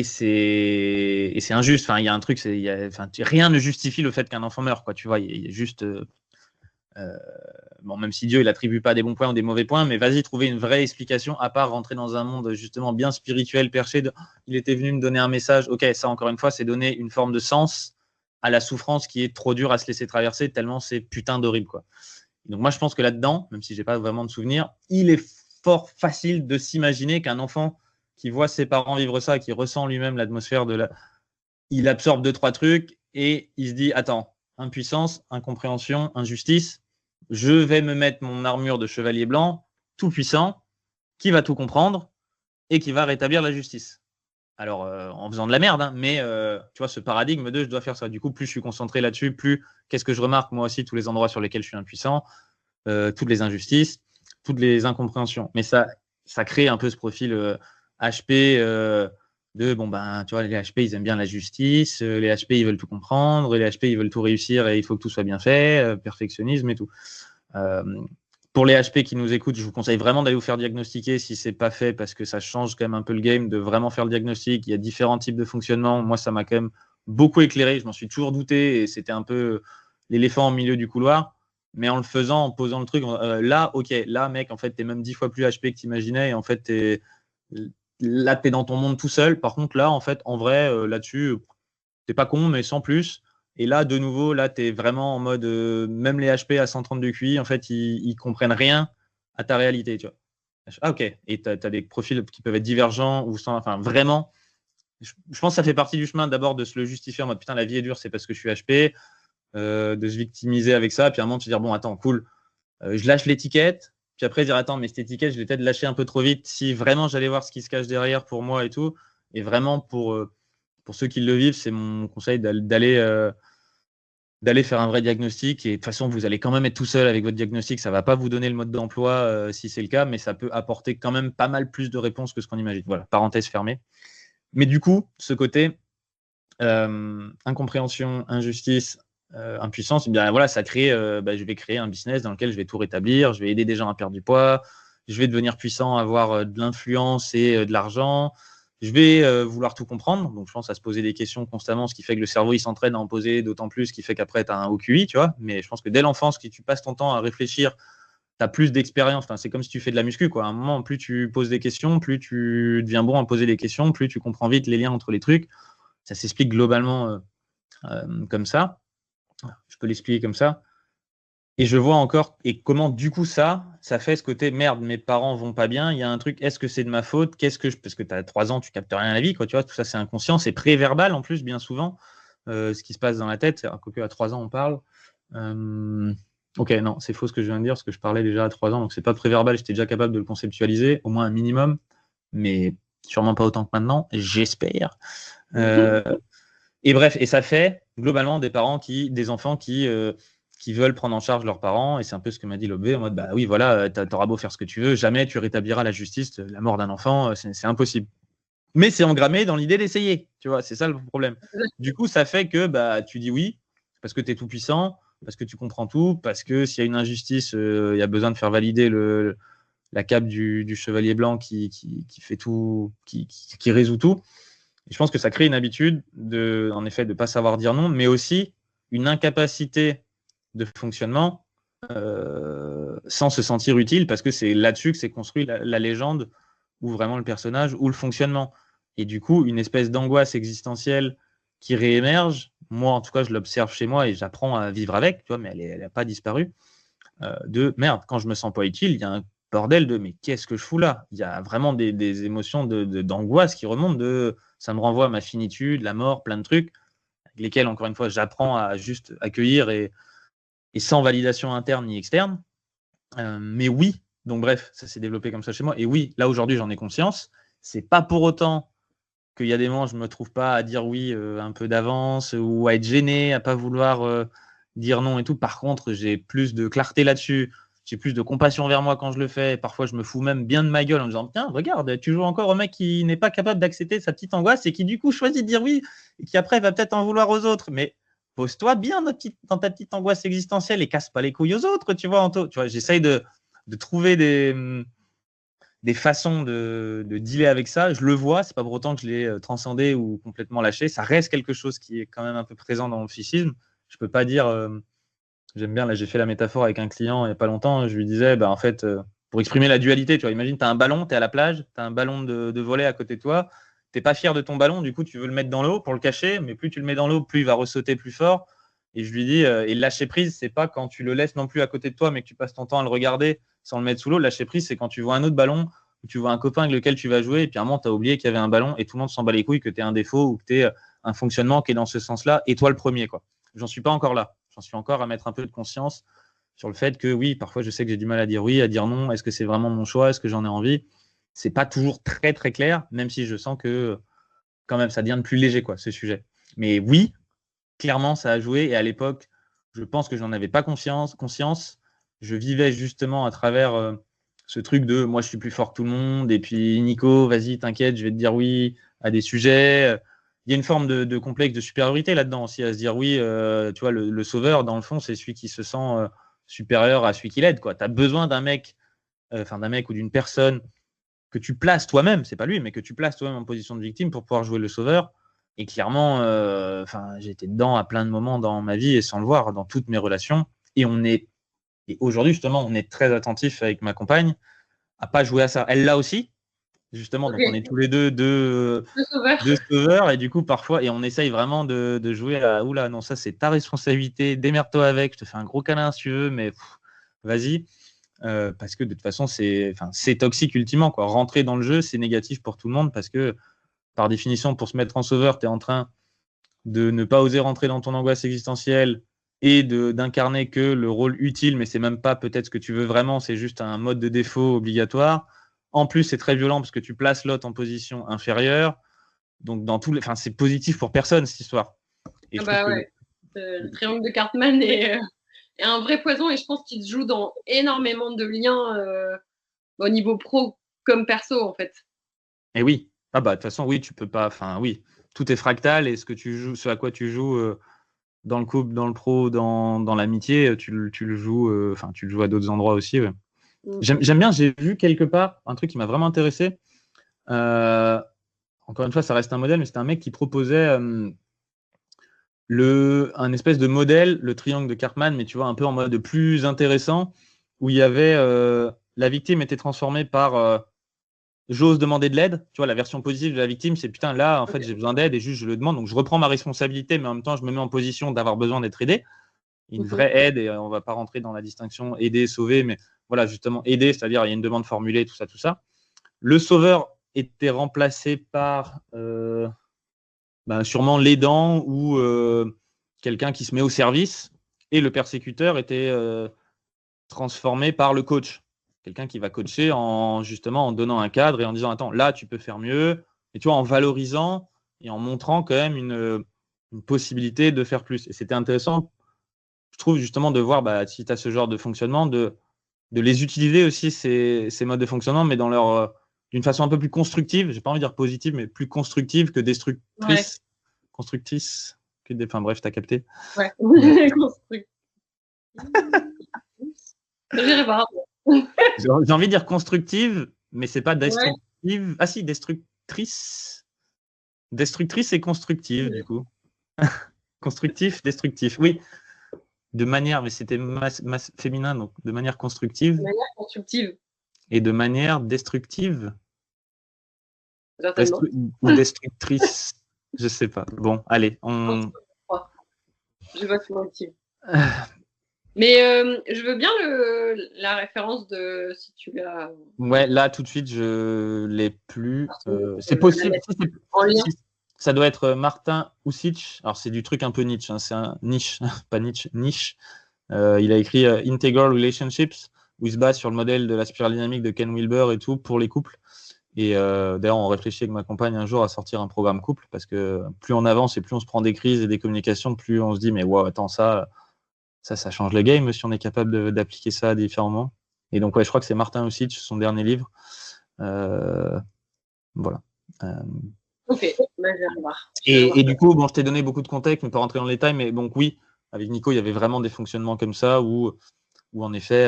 c'est injuste. Enfin, il y a un truc, rien ne justifie le fait qu'un enfant meure, quoi. Tu vois, il y a juste bon, même si Dieu il attribue pas des bons points ou des mauvais points, mais vas-y trouver une vraie explication à part rentrer dans un monde justement bien spirituel, perché. Il était venu me donner un message. Ok, ça encore une fois, c'est donner une forme de sens à la souffrance qui est trop dure à se laisser traverser tellement c'est putain d'horrible, quoi. Donc moi je pense que là-dedans, même si j'ai pas vraiment de souvenirs, il est fort facile de s'imaginer qu'un enfant qui voit ses parents vivre ça, qui ressent lui-même l'atmosphère il absorbe 2-3 trucs et il se dit attends, impuissance, incompréhension, injustice. Je vais me mettre mon armure de chevalier blanc, tout puissant, qui va tout comprendre et qui va rétablir la justice. Alors, en faisant de la merde, hein, mais tu vois, ce paradigme de je dois faire ça. Du coup, plus je suis concentré là-dessus, plus qu'est-ce que je remarque moi aussi, tous les endroits sur lesquels je suis impuissant, toutes les injustices, toutes les incompréhensions. Mais ça crée un peu ce profil HP de bon ben tu vois, les HP ils aiment bien la justice, les HP ils veulent tout comprendre, les HP ils veulent tout réussir et il faut que tout soit bien fait, perfectionnisme et tout. Pour les HP qui nous écoutent, je vous conseille vraiment d'aller vous faire diagnostiquer si c'est pas fait parce que ça change quand même un peu le game de vraiment faire le diagnostic. Il y a différents types de fonctionnement. Moi ça m'a quand même beaucoup éclairé, je m'en suis toujours douté et c'était un peu l'éléphant au milieu du couloir. Mais en le faisant, en posant le truc, là, ok, là, mec, en fait, t'es même 10 fois plus HP que t'imaginais et en fait, là, t'es dans ton monde tout seul. Par contre, là, en fait, en vrai, là-dessus, t'es pas con, mais sans plus. Et là, de nouveau, là, t'es vraiment en mode, même les HP à 132 QI, en fait, ils comprennent rien à ta réalité, tu vois. Ah, ok. Et t'as des profils qui peuvent être divergents ou sans, enfin, vraiment. Je pense que ça fait partie du chemin d'abord de se le justifier en mode putain, la vie est dure, c'est parce que je suis HP. De se victimiser avec ça, puis à un moment, tu te dire bon, attends, cool, je lâche l'étiquette, puis après, dire attends, mais cette étiquette, je l'ai peut-être lâchée un peu trop vite si vraiment j'allais voir ce qui se cache derrière pour moi et tout. Et vraiment, pour ceux qui le vivent, c'est mon conseil d'aller faire un vrai diagnostic. Et de toute façon, vous allez quand même être tout seul avec votre diagnostic. Ça ne va pas vous donner le mode d'emploi si c'est le cas, mais ça peut apporter quand même pas mal plus de réponses que ce qu'on imagine. Voilà, parenthèse fermée. Mais du coup, ce côté, incompréhension, injustice, impuissance, et bien voilà, ça crée, je vais créer un business dans lequel je vais tout rétablir, je vais aider des gens à perdre du poids, je vais devenir puissant, avoir de l'influence et de l'argent, je vais vouloir tout comprendre, donc je pense à se poser des questions constamment, ce qui fait que le cerveau il s'entraîne à en poser d'autant plus, ce qui fait qu'après tu as un OQI, tu vois, mais je pense que dès l'enfance, si tu passes ton temps à réfléchir, tu as plus d'expérience, enfin, c'est comme si tu fais de la muscu, quoi. À un moment, plus tu poses des questions, plus tu deviens bon à poser des questions, plus tu comprends vite les liens entre les trucs, ça s'explique globalement comme ça. Je peux l'expliquer comme ça. Et je vois encore, et comment du coup ça fait ce côté merde, mes parents vont pas bien, il y a un truc, est-ce que c'est de ma faute? Parce que tu as 3 ans, tu captes rien à la vie, quoi, tu vois, tout ça c'est inconscient, c'est pré-verbal en plus, bien souvent, ce qui se passe dans la tête, quoique à 3 ans on parle. Ok, non, c'est faux ce que je viens de dire, parce que je parlais déjà à 3 ans, donc c'est pas pré-verbal, j'étais déjà capable de le conceptualiser, au moins un minimum, mais sûrement pas autant que maintenant, j'espère. Et bref, et ça fait globalement des enfants qui veulent prendre en charge leurs parents, et c'est un peu ce que m'a dit Lobé, en mode bah oui, voilà, t'auras beau faire ce que tu veux, jamais tu rétabliras la justice, la mort d'un enfant, c'est impossible. Mais c'est engrammé dans l'idée d'essayer, tu vois, c'est ça le problème. Du coup, ça fait que bah tu dis oui, parce que tu es tout puissant, parce que tu comprends tout, parce que s'il y a une injustice, il y a besoin de faire valider la cape du chevalier blanc qui fait tout, qui résout tout. Et je pense que ça crée une habitude en effet, de ne pas savoir dire non, mais aussi une incapacité de fonctionnement sans se sentir utile, parce que c'est là-dessus que s'est construit la légende, ou vraiment le personnage, ou le fonctionnement. Et du coup, une espèce d'angoisse existentielle qui réémerge, moi en tout cas, je l'observe chez moi et j'apprends à vivre avec, tu vois, mais elle n'a pas disparu, de merde, quand je me sens pas utile, il y a un bordel de mais qu'est-ce que je fous là? Il y a vraiment des émotions d'angoisse qui remontent, ça me renvoie à ma finitude, la mort, plein de trucs, avec lesquels, encore une fois, j'apprends à juste accueillir et sans validation interne ni externe. Mais oui, donc bref, ça s'est développé comme ça chez moi. Et oui, là aujourd'hui, j'en ai conscience. C'est pas pour autant qu'il y a des moments où je me trouve pas à dire oui un peu d'avance, ou à être gêné, à pas vouloir dire non et tout. Par contre, j'ai plus de clarté là-dessus. J'ai plus de compassion vers moi quand je le fais. Parfois, je me fous même bien de ma gueule en me disant tiens, regarde, tu joues encore au mec qui n'est pas capable d'accepter sa petite angoisse et qui, du coup, choisit de dire oui et qui, après, va peut-être en vouloir aux autres. Mais pose-toi bien dans ta petite angoisse existentielle et casse pas les couilles aux autres, tu vois, Anto. Tu vois, j'essaye de trouver des façons de dealer avec ça. Je le vois, c'est pas pour autant que je l'ai transcendé ou complètement lâché. Ça reste quelque chose qui est quand même un peu présent dans mon psychisme. Je peux pas dire. J'aime bien, là, j'ai fait la métaphore avec un client il n'y a pas longtemps. Je lui disais, bah, en fait, pour exprimer la dualité, tu vois, imagine, tu as un ballon, tu es à la plage, tu as un ballon de volley à côté de toi. Tu n'es pas fier de ton ballon, du coup, tu veux le mettre dans l'eau pour le cacher, mais plus tu le mets dans l'eau, plus il va ressauter plus fort. Et je lui dis, et lâcher prise, c'est pas quand tu le laisses non plus à côté de toi, mais que tu passes ton temps à le regarder sans le mettre sous l'eau. Lâcher prise, c'est quand tu vois un autre ballon, ou tu vois un copain avec lequel tu vas jouer, et puis à un moment, tu as oublié qu'il y avait un ballon, et tout le monde s'en bat les couilles, que tu es un défaut, ou que tu es un fonctionnement qui est dans ce sens-là, et toi le premier, quoi. J'en suis pas encore là. J'en suis encore à mettre un peu de conscience sur le fait que oui, parfois je sais que j'ai du mal à dire oui, à dire non. Est-ce que c'est vraiment mon choix? Est-ce que j'en ai envie? C'est pas toujours très très clair, même si je sens que quand même ça devient de plus léger, quoi, ce sujet. Mais oui, clairement ça a joué, et à l'époque, je pense que je n'en avais pas conscience. Je vivais justement à travers ce truc de moi je suis plus fort que tout le monde, et puis Nico, vas-y, t'inquiète, je vais te dire oui à des sujets. Il y a une forme de complexe de supériorité là-dedans aussi, à se dire oui, tu vois, le sauveur, dans le fond, c'est celui qui se sent supérieur à celui qui l'aide, quoi. Tu as besoin d'un mec ou d'une personne que tu places toi-même, c'est pas lui, mais que tu places toi-même en position de victime pour pouvoir jouer le sauveur. Et clairement, j'étais dedans à plein de moments dans ma vie et sans le voir, dans toutes mes relations. Et aujourd'hui, justement, on est très attentif avec ma compagne à pas jouer à ça. Elle l'a aussi, justement. Donc, on est tous les deux sauveurs. Et du coup, parfois, et on essaye vraiment de jouer à oula, non, ça, c'est ta responsabilité. Démerde-toi avec. Je te fais un gros câlin si tu veux, mais vas-y. Parce que de toute façon, c'est toxique ultimement, quoi. Rentrer dans le jeu, c'est négatif pour tout le monde parce que, par définition, pour se mettre en sauveur, tu es en train de ne pas oser rentrer dans ton angoisse existentielle et d'incarner que le rôle utile, mais c'est même pas peut-être ce que tu veux vraiment, c'est juste un mode de défaut obligatoire. En plus, c'est très violent parce que tu places l'autre en position inférieure. Donc, c'est positif pour personne, cette histoire. Et ah bah ouais, le triangle de Cartman est un vrai poison, et je pense qu'il se joue dans énormément de liens au niveau pro comme perso, en fait. Et oui. Ah bah, de toute façon, oui, tu peux pas. Enfin, oui. De toute tout est fractal et ce à quoi tu joues dans le couple, dans le pro, dans l'amitié, tu le joues, tu le joues à d'autres endroits aussi. Ouais. J'aime bien, j'ai vu quelque part un truc qui m'a vraiment intéressé. Encore une fois, ça reste un modèle, mais c'était un mec qui proposait un espèce de modèle, le triangle de Karpman, mais tu vois, un peu en mode plus intéressant, où il y avait la victime était transformée par j'ose demander de l'aide. Tu vois, la version positive de la victime, c'est putain, là, en fait, j'ai besoin d'aide et juste je le demande. Donc, je reprends ma responsabilité, mais en même temps, je me mets en position d'avoir besoin d'être aidé. Une vraie aide, et on ne va pas rentrer dans la distinction aider, sauver, mais voilà, justement, aider, c'est-à-dire il y a une demande formulée, tout ça, tout ça. Le sauveur était remplacé par sûrement l'aidant ou quelqu'un qui se met au service, et le persécuteur était transformé par le coach. Quelqu'un qui va coacher justement en donnant un cadre et en disant attends, là tu peux faire mieux, et tu vois, en valorisant et en montrant quand même une possibilité de faire plus. Et c'était intéressant, je trouve, justement, de voir si tu as ce genre de fonctionnement, de les utiliser aussi, ces modes de fonctionnement, mais d'une façon un peu plus constructive. J'ai pas envie de dire positive, mais plus constructive que destructrice. Ouais. Constructrice. Enfin bref, t'as capté. Ouais. Constructive. J'ai envie de dire constructive, mais c'est pas destructive. Ouais. Ah si, destructrice. Destructrice et constructive, du coup. Constructif, destructif. Oui. De manière, mais c'était féminin, donc de manière constructive. De manière constructive. Et de manière destructive. Certainement. Ou destructrice. Je sais pas. Bon, allez. Je vois ce motif. Mais je veux bien la référence de si tu l'as. Ouais, là tout de suite je l'ai plus. C'est possible. En lien. Ça doit être Martin Ousic. Alors c'est du truc un peu niche. Hein. C'est un niche, pas niche, niche. Il a écrit Integral Relationships, où il se base sur le modèle de la spirale dynamique de Ken Wilber et tout pour les couples. Et d'ailleurs, on réfléchit avec ma compagne un jour à sortir un programme couple, parce que plus on avance et plus on se prend des crises et des communications, plus on se dit mais wow, attends, ça change le game si on est capable d'appliquer ça à différents moments. Et donc, ouais, je crois que c'est Martin Ousic, son dernier livre. Voilà. Ok, je vais voir. Et du coup, bon, je t'ai donné beaucoup de contexte, mais pas rentrer dans le détail, mais donc oui, avec Nico, il y avait vraiment des fonctionnements comme ça où en effet,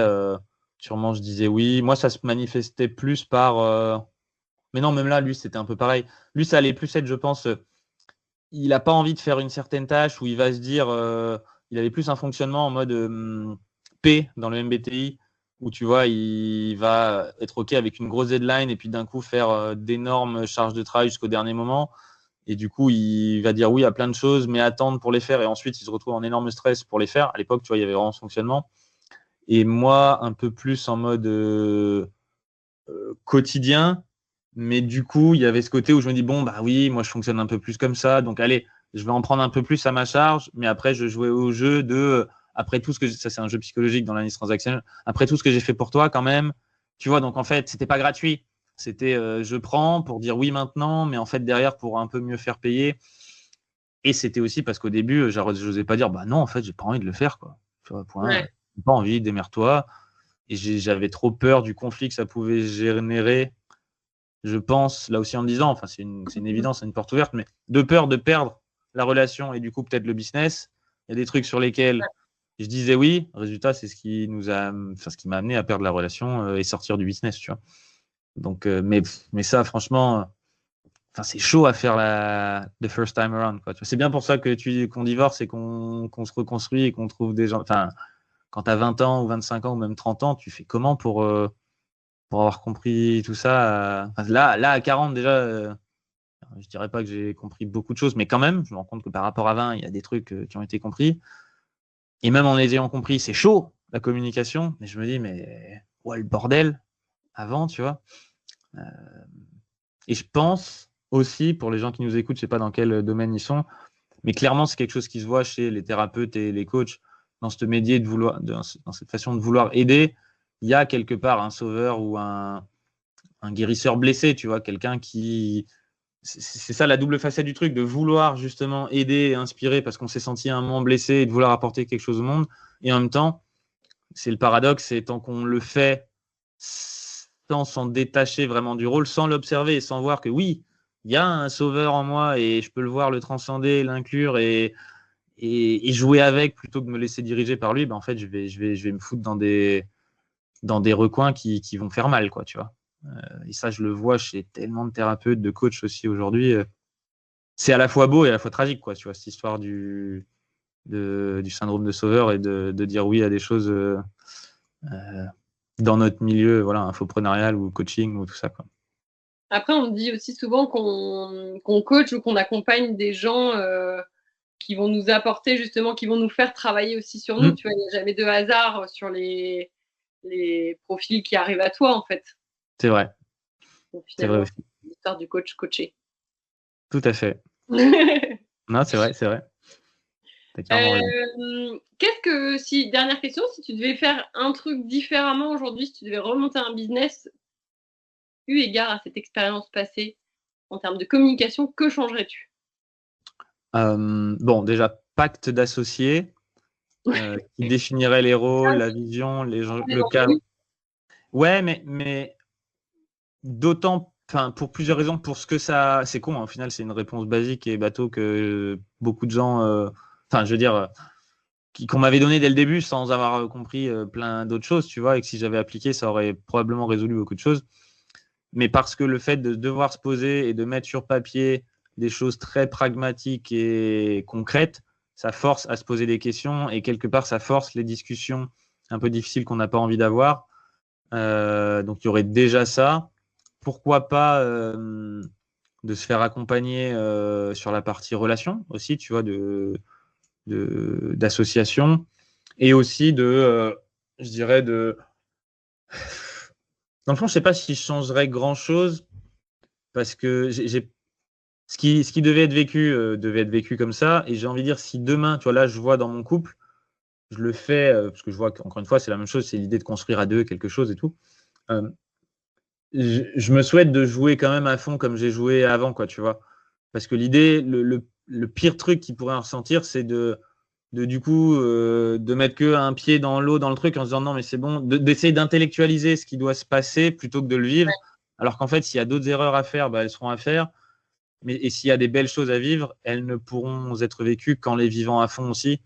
sûrement je disais oui. Moi, ça se manifestait plus par. Mais non, même là, lui, c'était un peu pareil. Lui, ça allait plus être, je pense, il n'a pas envie de faire une certaine tâche où il va se dire. Il avait plus un fonctionnement en mode P dans le MBTI, où tu vois, il va être OK avec une grosse deadline et puis d'un coup faire d'énormes charges de travail jusqu'au dernier moment. Et du coup, il va dire oui à plein de choses, mais attendre pour les faire. Et ensuite, il se retrouve en énorme stress pour les faire. À l'époque, tu vois, il y avait vraiment ce fonctionnement. Et moi, un peu plus en mode quotidien. Mais du coup, il y avait ce côté où je me dis, bon, bah oui, moi, je fonctionne un peu plus comme ça. Donc, allez, je vais en prendre un peu plus à ma charge. Mais après, je jouais au jeu de, après tout ce que, ça, c'est un jeu psychologique dans l'analyse transactionnelle. Après tout ce que j'ai fait pour toi, quand même, tu vois, donc en fait, c'était pas gratuit. C'était, je prends pour dire oui maintenant, mais en fait, derrière, pour un peu mieux faire payer. Et c'était aussi parce qu'au début, je n'osais pas dire, bah non, en fait, j'ai pas envie de le faire, quoi. Tu vois, point. Ouais. J'ai pas envie, démerde-toi. Et j'avais trop peur du conflit que ça pouvait générer. Je pense, là aussi en me disant, enfin c'est une évidence, c'est une porte ouverte, mais de peur de perdre la relation et du coup peut-être le business. Il y a des trucs sur lesquels je disais oui, résultat c'est ce qui m'a amené à perdre la relation et sortir du business, tu vois. Donc, mais ça franchement, c'est chaud à faire the first time around, quoi. C'est bien pour ça qu'on divorce et qu'on se reconstruit et qu'on trouve des gens. Enfin, quand tu as 20 ans ou 25 ans ou même 30 ans, tu fais comment pour avoir compris tout ça. Là, à 40, déjà, je dirais pas que j'ai compris beaucoup de choses, mais quand même, je me rends compte que par rapport à 20, il y a des trucs qui ont été compris. Et même en les ayant compris, c'est chaud, la communication. Mais je me dis, mais ouais, le bordel, avant, tu vois. Et je pense aussi, pour les gens qui nous écoutent, je sais pas dans quel domaine ils sont, mais clairement, c'est quelque chose qui se voit chez les thérapeutes et les coachs, dans cette dans cette façon de vouloir aider. Il y a quelque part un sauveur ou un guérisseur blessé, tu vois, quelqu'un qui... C'est ça la double facette du truc, de vouloir justement aider et inspirer parce qu'on s'est senti un moment blessé et de vouloir apporter quelque chose au monde. Et en même temps, c'est le paradoxe, c'est tant qu'on le fait sans s'en détacher vraiment du rôle, sans l'observer et sans voir que oui, il y a un sauveur en moi et je peux le voir, le transcender, l'inclure et jouer avec plutôt que de me laisser diriger par lui, ben en fait, je vais me foutre dans des recoins qui vont faire mal, quoi, tu vois. Et ça, je le vois chez tellement de thérapeutes, de coachs aussi aujourd'hui. C'est à la fois beau et à la fois tragique, quoi, tu vois, cette histoire du syndrome de sauveur et de dire oui à des choses dans notre milieu, voilà, infoprenarial ou coaching ou tout ça, quoi. Après, on me dit aussi souvent qu'on coach ou qu'on accompagne des gens qui vont nous apporter justement, qui vont nous faire travailler aussi sur nous. Tu vois, il n'y a jamais de hasard sur les profils qui arrivent à toi, en fait. C'est vrai. Donc, C'est vrai finalement, aussi. c'est l'histoire du coach coaché. Tout à fait. Non, c'est vrai, c'est vrai. T'as clairement raison. Dernière question, si tu devais faire un truc différemment aujourd'hui, si tu devais remonter un business, eu égard à cette expérience passée en termes de communication, que changerais-tu? Bon, déjà, pacte d'associés qui définirait les rôles, la vision, le cadre. Ouais, mais d'autant, enfin, pour plusieurs raisons, pour ce que ça, c'est con, hein, au final, c'est une réponse basique et bateau que beaucoup de gens, enfin, je veux dire, qu'on m'avait donné dès le début sans avoir compris plein d'autres choses, tu vois, et que si j'avais appliqué, ça aurait probablement résolu beaucoup de choses. Mais parce que le fait de devoir se poser et de mettre sur papier des choses très pragmatiques et concrètes, ça force à se poser des questions et quelque part, ça force les discussions un peu difficiles qu'on n'a pas envie d'avoir. Donc, il y aurait déjà ça. Pourquoi pas de se faire accompagner sur la partie relation aussi, tu vois, d'association et aussi je dirais, dans le fond, je ne sais pas si je changerais grand-chose parce que ce qui devait être vécu comme ça. Et j'ai envie de dire, si demain, tu vois, là, je vois dans mon couple, je le fais, parce que je vois qu'encore une fois, c'est la même chose, c'est l'idée de construire à deux quelque chose et tout. Euh, je me souhaite de jouer quand même à fond comme j'ai joué avant, quoi, tu vois. Parce que l'idée, le pire truc qu'il pourrait en ressentir, c'est du coup, de mettre que un pied dans l'eau, dans le truc, en se disant non, mais c'est bon, d'essayer d'intellectualiser ce qui doit se passer plutôt que de le vivre. Alors qu'en fait, s'il y a d'autres erreurs à faire, bah, elles seront à faire. Et s'il y a des belles choses à vivre, elles ne pourront être vécues qu'en les vivant à fond aussi.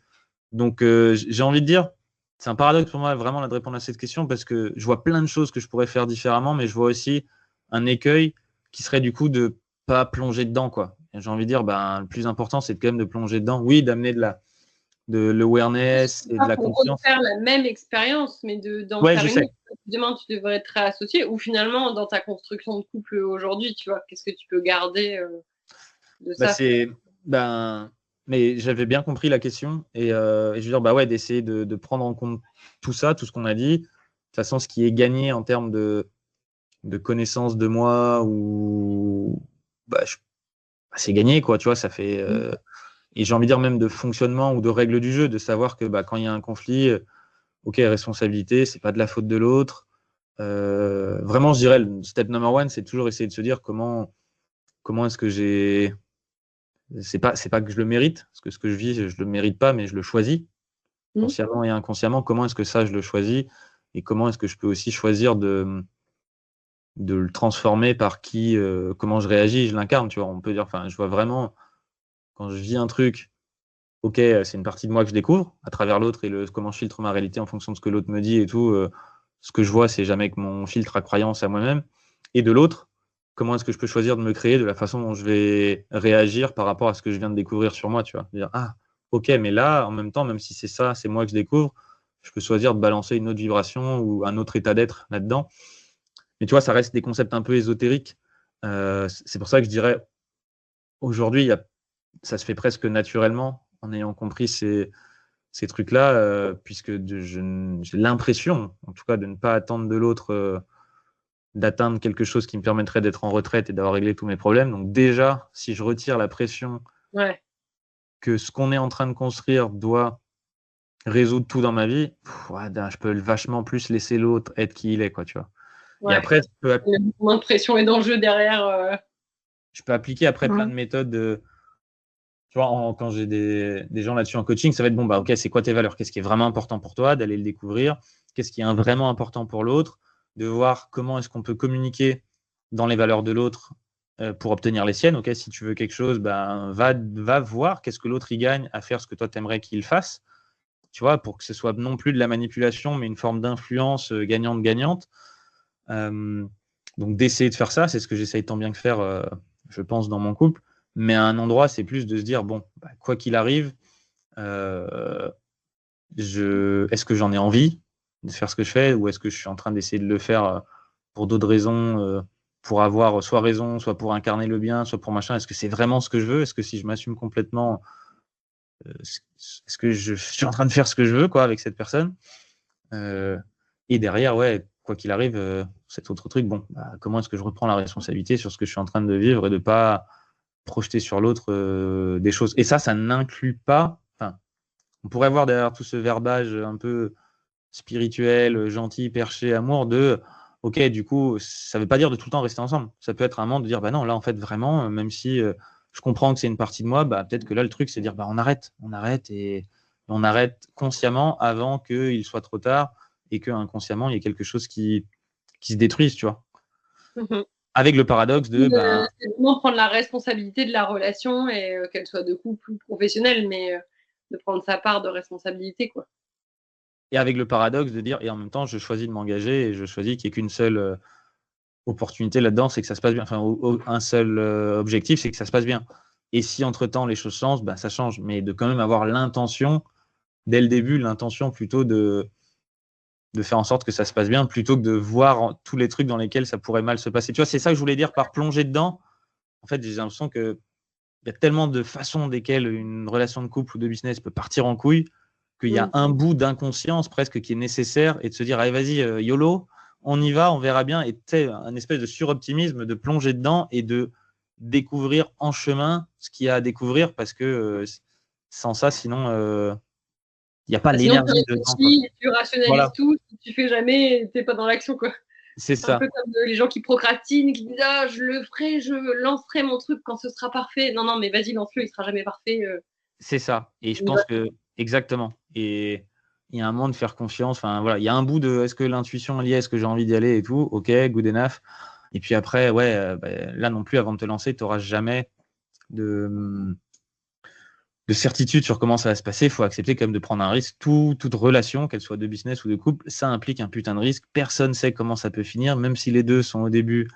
Donc, j'ai envie de dire, c'est un paradoxe pour moi vraiment là, de répondre à cette question parce que je vois plein de choses que je pourrais faire différemment, mais je vois aussi un écueil qui serait du coup de pas plonger dedans, quoi. Et j'ai envie de dire, ben, le plus important, c'est quand même de plonger dedans. Oui, d'amener de l'awareness et de Pas la pour conscience. refaire la même expérience, mais d'en Ouais, faire je une sais. autre. Demain, tu devrais être réassocié ou finalement, dans ta construction de couple aujourd'hui, tu vois, qu'est-ce que tu peux garder de Bah, ça? ben, mais j'avais bien compris la question et je veux dire, bah ouais, d'essayer de prendre en compte tout ça, tout ce qu'on a dit. De toute façon, ce qui est gagné en termes de connaissance de moi ou bah, bah, c'est gagné, quoi, tu vois, ça fait. Et j'ai envie de dire même de fonctionnement ou de règles du jeu, de savoir que bah, quand il y a un conflit, ok, responsabilité, c'est pas de la faute de l'autre. Vraiment, je dirais, le step number one, c'est toujours essayer de se dire comment est-ce que j'ai. C'est pas que je le mérite, parce que ce que je vis, je le mérite pas, mais je le choisis, Mmh. consciemment et inconsciemment. Comment est-ce que ça, je le choisis et comment est-ce que je peux aussi choisir de le transformer par comment je réagis, je l'incarne, tu vois. On peut dire, enfin, je vois vraiment, quand je vis un truc, ok, c'est une partie de moi que je découvre à travers l'autre et comment je filtre ma réalité en fonction de ce que l'autre me dit et tout. Ce que je vois, c'est jamais que mon filtre à croyance à moi-même. Et de l'autre, comment est-ce que je peux choisir de me créer de la façon dont je vais réagir par rapport à ce que je viens de découvrir sur moi, tu vois. Dire, ah, ok, mais là, en même temps, même si c'est ça, c'est moi que je découvre, je peux choisir de balancer une autre vibration ou un autre état d'être là-dedans. Mais tu vois, ça reste des concepts un peu ésotériques. C'est pour ça que je dirais, aujourd'hui, ça se fait presque naturellement en ayant compris ces trucs-là, puisque j'ai l'impression, en tout cas, de ne pas attendre de l'autre, d'atteindre quelque chose qui me permettrait d'être en retraite et d'avoir réglé tous mes problèmes. Donc déjà, si je retire la pression Ouais. que ce qu'on est en train de construire doit résoudre tout dans ma vie, ouais, je peux vachement plus laisser l'autre être qui il est, quoi, tu vois. Et Ouais. après, Il y a beaucoup moins de pression et d'enjeux derrière. je peux appliquer après plein de méthodes tu vois, quand j'ai des gens là-dessus en coaching, ça va être bon, bah, ok, c'est quoi tes valeurs? Qu'est-ce qui est vraiment important pour toi? D'aller le découvrir. Qu'est-ce qui est vraiment important pour l'autre? De voir comment est-ce qu'on peut communiquer dans les valeurs de l'autre pour obtenir les siennes. Ok, si tu veux quelque chose, ben, va voir qu'est-ce que l'autre y gagne à faire ce que toi t'aimerais qu'il fasse. Tu vois, pour que ce soit non plus de la manipulation, mais une forme d'influence gagnante-gagnante. Donc d'essayer de faire ça, c'est ce que j'essaye tant bien que faire, je pense, dans mon couple. Mais à un endroit, c'est plus de se dire, bon, bah, quoi qu'il arrive, est-ce que j'en ai envie de faire ce que je fais ou est-ce que je suis en train d'essayer de le faire pour d'autres raisons, pour avoir soit raison, soit pour incarner le bien, soit pour machin. Est-ce que c'est vraiment ce que je veux? Est-ce que si je m'assume complètement, est-ce que je suis en train de faire ce que je veux quoi, avec cette personne? Et derrière, ouais, quoi qu'il arrive, cet autre truc, bon, bah, comment est-ce que je reprends la responsabilité sur ce que je suis en train de vivre et de ne pas projeter sur l'autre des choses. Et ça n'inclut pas, enfin, on pourrait voir derrière tout ce verbage un peu spirituel, gentil, perché, amour, ok, du coup, ça ne veut pas dire de tout le temps rester ensemble. Ça peut être un moment de dire, bah non, là, en fait, vraiment, même si je comprends que c'est une partie de moi, bah peut-être que là, le truc, c'est de dire, bah on arrête et on arrête consciemment avant qu'il soit trop tard et que inconsciemment, il y ait quelque chose qui se détruise, tu vois. Mhm. Avec le paradoxe de, C'est vraiment prendre la responsabilité de la relation et qu'elle soit de couple ou professionnelle, mais de prendre sa part de responsabilité, quoi. Et avec le paradoxe de dire, et en même temps, je choisis de m'engager et je choisis qu'il n'y ait qu'une seule opportunité là-dedans, c'est que ça se passe bien. Enfin, un seul objectif, c'est que ça se passe bien. Et si entre-temps les choses changent, bah, ça change. Mais de quand même avoir l'intention, dès le début, l'intention plutôt de faire en sorte que ça se passe bien, plutôt que de voir tous les trucs dans lesquels ça pourrait mal se passer. Tu vois, c'est ça que je voulais dire par plonger dedans. En fait, j'ai l'impression qu'il y a tellement de façons desquelles une relation de couple ou de business peut partir en couille qu'il y a un bout d'inconscience presque qui est nécessaire et de se dire, allez, vas-y, YOLO, on y va, on verra bien. Et tu sais, un espèce de suroptimisme de plonger dedans et de découvrir en chemin ce qu'il y a à découvrir parce que sans ça, sinon, il n'y a pas Sinon, tu l'énergie dedans, quoi. réfléchis, tu rationalises Voilà, tout, si tu fais jamais, t'es pas dans l'action, quoi. c'est C'est un ça. peu comme les gens qui procrastinent, qui disent ah je le ferai, je lancerai mon truc quand ce sera parfait. Non non mais vas-y lance-le, il sera jamais parfait. C'est ça. Et je pense que exactement. Et il y a un moment de faire confiance. Enfin voilà, il y a un bout de est-ce que l'intuition est liée, est-ce que j'ai envie d'y aller et tout. Ok, good enough. Et puis après, ouais, là non plus, avant de te lancer, tu n'auras jamais de, de certitude sur comment ça va se passer. Il faut accepter quand même de prendre un risque. Toute relation, qu'elle soit de business ou de couple, ça implique un putain de risque. Personne ne sait comment ça peut finir, même si les deux sont au début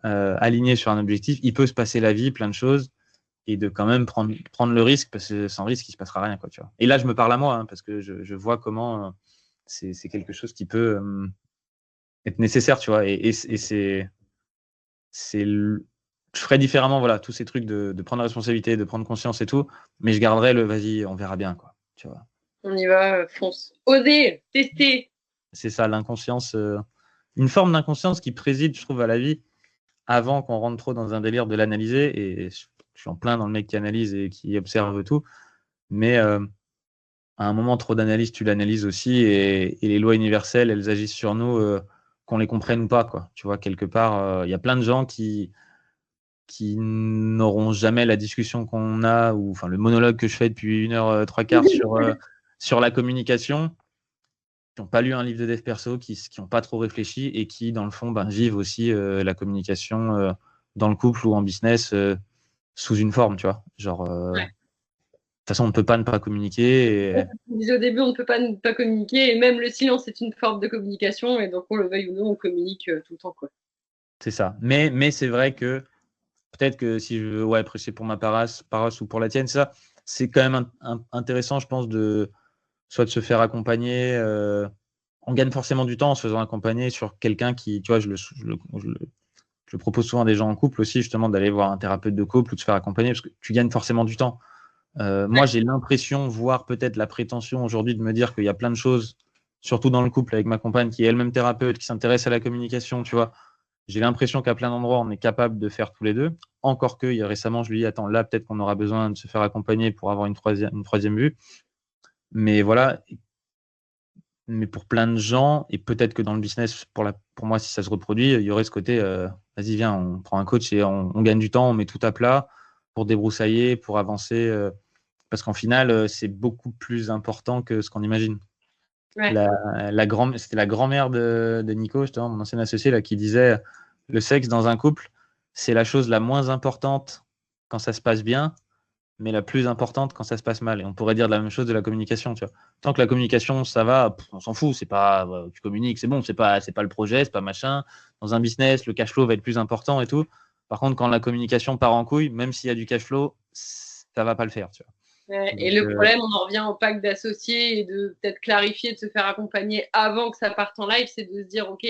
alignés sur un objectif. Il peut se passer la vie, plein de choses. Et de quand même prendre le risque, parce que sans risque, il ne se passera rien. Quoi, tu vois. Et là, je me parle à moi, hein, parce que je vois comment c'est quelque chose qui peut être nécessaire, tu vois. Et je ferais différemment, voilà, tous ces trucs de prendre la responsabilité, de prendre conscience et tout, mais je garderais le vas-y, on verra bien, quoi, tu vois. On y va, fonce. Oser, tester. C'est ça, l'inconscience, une forme d'inconscience qui préside, je trouve, à la vie, avant qu'on rentre trop dans un délire de l'analyser, et je suis en plein dans le mec qui analyse et qui observe tout, mais à un moment, trop d'analyse, tu l'analyses aussi, et les lois universelles, elles agissent sur nous, qu'on les comprenne ou pas, quoi. Tu vois, quelque part, il y a plein de gens qui n'auront jamais la discussion qu'on a, ou enfin le monologue que je fais depuis 1h trois quarts sur la communication, qui n'ont pas lu un livre de dev perso, qui n'ont pas trop réfléchi et qui, dans le fond, vivent aussi la communication dans le couple ou en business sous une forme, tu vois. Genre, Ouais. de toute façon, on ne peut pas ne pas communiquer. Et On disait au début, on ne peut pas ne pas communiquer, et même le silence est une forme de communication, et donc on le veuille ou non, on communique tout le temps, quoi. c'est ça. Mais c'est vrai que peut-être que si je veux prêcher pour ma paroisse ou pour la tienne, ça, c'est quand même intéressant, je pense, soit de se faire accompagner. On gagne forcément du temps en se faisant accompagner sur quelqu'un qui, tu vois, je le propose souvent à des gens en couple aussi, justement, d'aller voir un thérapeute de couple ou de se faire accompagner parce que tu gagnes forcément du temps. Moi, j'ai l'impression, voire peut-être la prétention aujourd'hui de me dire qu'il y a plein de choses, surtout dans le couple avec ma compagne qui est elle-même thérapeute, qui s'intéresse à la communication, tu vois. J'ai l'impression qu'à plein d'endroits, on est capable de faire tous les deux. Encore que récemment, je lui dis, attends, là, peut-être qu'on aura besoin de se faire accompagner pour avoir une troisième vue. Mais voilà, mais pour plein de gens, et peut-être que dans le business, pour moi, si ça se reproduit, il y aurait ce côté, vas-y, viens, on prend un coach et on gagne du temps, on met tout à plat pour débroussailler, pour avancer. Parce qu'en final, c'est beaucoup plus important que ce qu'on imagine. Ouais. C'était la grand-mère de Nico, justement, mon ancien associé, là, qui disait le sexe dans un couple, c'est la chose la moins importante quand ça se passe bien, mais la plus importante quand ça se passe mal. Et on pourrait dire la même chose de la communication, tu vois. Tant que la communication, ça va, on s'en fout, c'est pas, tu communiques, c'est bon, c'est pas le projet, c'est pas machin. Dans un business, le cash flow va être plus important et tout. Par contre, quand la communication part en couille, même s'il y a du cash flow, ça va pas le faire, tu vois. Ouais, et Donc, le problème, on en revient au pacte d'associés et de peut-être clarifier, de se faire accompagner avant que ça parte en live, c'est de se dire, OK,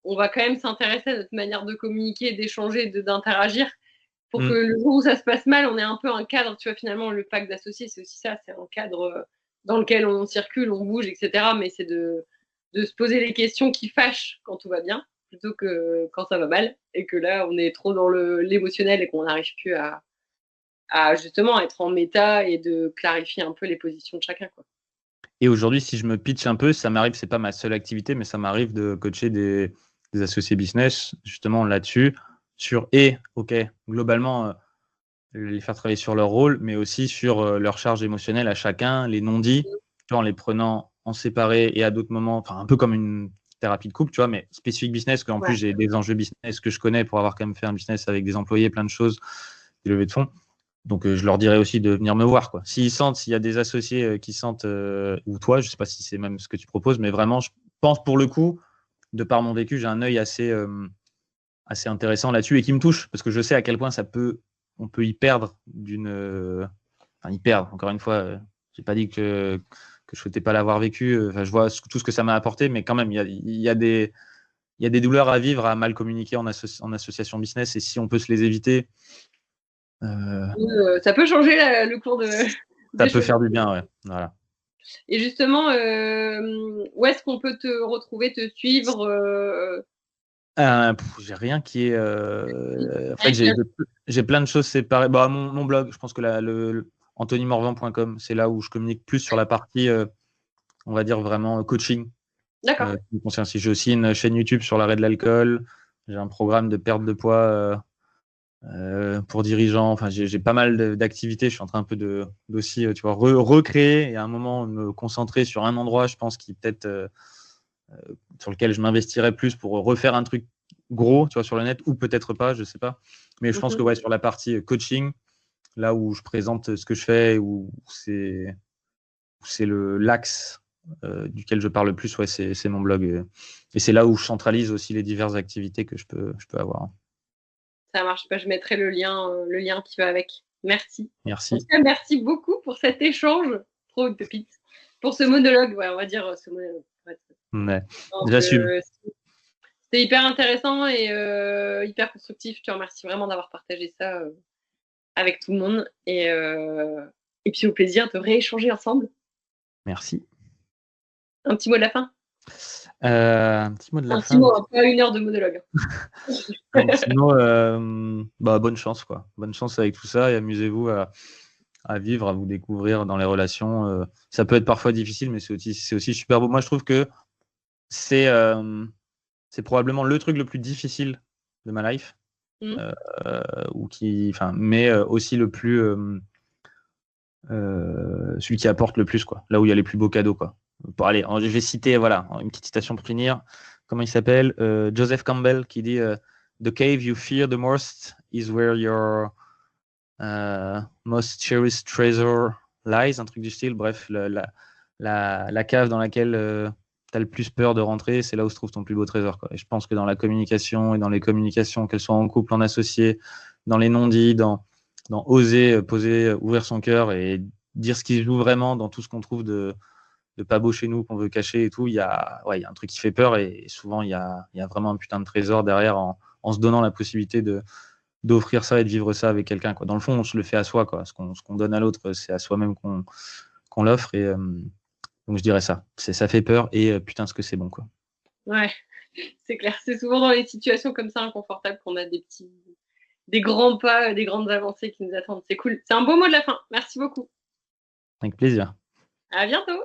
on va quand même s'intéresser à notre manière de communiquer, d'échanger, d'interagir pour que le jour où ça se passe mal, on ait un peu un cadre. Tu vois, finalement, le pacte d'associés, c'est aussi ça, c'est un cadre dans lequel on circule, on bouge, etc. Mais c'est de se poser les questions qui fâchent quand tout va bien, plutôt que quand ça va mal, et que là, on est trop dans l'émotionnel et qu'on n'arrive plus à justement être en méta et de clarifier un peu les positions de chacun, quoi. Et aujourd'hui, si je me pitch un peu, ça m'arrive, c'est pas ma seule activité, mais ça m'arrive de coacher des associés business justement là-dessus, ok, globalement, les faire travailler sur leur rôle, mais aussi sur leur charge émotionnelle à chacun, les non-dits, tu vois, en les prenant en séparé et à d'autres moments, enfin un peu comme une thérapie de couple, tu vois, mais spécifique business, qu'en plus j'ai des enjeux business que je connais pour avoir quand même fait un business avec des employés, plein de choses, des levées de fonds. Donc, je leur dirais aussi de venir me voir, quoi. S'il y a des associés qui sentent, ou toi, je ne sais pas si c'est même ce que tu proposes, mais vraiment, je pense pour le coup, de par mon vécu, j'ai un œil assez intéressant là-dessus et qui me touche, parce que je sais à quel point on peut y perdre enfin, y perdre. Encore une fois, j'ai pas dit que je souhaitais pas l'avoir vécu. Enfin, je vois tout ce que ça m'a apporté, mais quand même, il y a des douleurs à vivre à mal communiquer en association business, et si on peut se les éviter. Ça peut changer le cours Ça des peut choses. faire du bien, ouais. Voilà. Et justement, où est-ce qu'on peut te retrouver, te suivre J'ai rien qui est. En fait, j'ai plein de choses séparées. Bah, mon blog, je pense que anthonymorvan.com, c'est là où je communique plus sur la partie, on va dire vraiment coaching. D'accord. J'ai aussi une chaîne YouTube sur l'arrêt de l'alcool. J'ai un programme de perte de poids pour dirigeants. Enfin, j'ai pas mal d'activités. Je suis en train un peu d'aussi, tu vois, recréer et à un moment me concentrer sur un endroit, je pense, qui peut-être sur lequel je m'investirais plus pour refaire un truc gros, tu vois, sur le net, ou peut-être pas, je sais pas. Mais je pense que ouais, sur la partie coaching, là où je présente ce que je fais, où c'est l'axe duquel je parle le plus, ouais, c'est mon blog. Et c'est là où je centralise aussi les diverses activités que je peux avoir. Ça marche pas, je mettrai le lien qui va avec. Merci. Merci. En tout cas, merci beaucoup pour cet échange. Trop de pépites. Pour ce monologue, ouais, on va dire ce monologue. Ouais. J'assume. C'était hyper intéressant et hyper constructif. Je te remercie vraiment d'avoir partagé ça avec tout le monde. Et puis au plaisir de rééchanger ensemble. Merci. Un petit mot de la fin. Un petit mot de la fin. Un petit mot, pas 1 heure de monologue. Un petit mot, bonne chance, quoi. Bonne chance avec tout ça et amusez-vous à vivre, à vous découvrir dans les relations. Ça peut être parfois difficile, mais c'est aussi super beau. Moi, je trouve que c'est probablement le truc le plus difficile de ma life, mais aussi le plus celui qui apporte le plus, quoi. Là où il y a les plus beaux cadeaux, quoi. Allez, je vais citer, voilà, une petite citation pour finir. Comment il s'appelle? Joseph Campbell qui dit The cave you fear the most is where your most cherished treasure lies, un truc du style. Bref, la cave dans laquelle tu as le plus peur de rentrer, c'est là où se trouve ton plus beau trésor, quoi. Et je pense que dans la communication et dans les communications, qu'elles soient en couple, en associé, dans les non-dits, dans oser poser, ouvrir son cœur et dire ce qui se joue vraiment dans tout ce qu'on trouve de pas beau chez nous, qu'on veut cacher et tout, il y a un truc qui fait peur et souvent il y a vraiment un putain de trésor derrière en se donnant la possibilité d'offrir ça et de vivre ça avec quelqu'un, quoi. Dans le fond, on se le fait à soi, quoi. Ce qu'on donne à l'autre, c'est à soi-même qu'on l'offre et donc je dirais ça. Ça fait peur et putain ce que c'est bon, quoi. Ouais, c'est clair. C'est souvent dans les situations comme ça inconfortables qu'on a des grands pas, des grandes avancées qui nous attendent. C'est cool. C'est un beau mot de la fin. Merci beaucoup. Avec plaisir. À bientôt.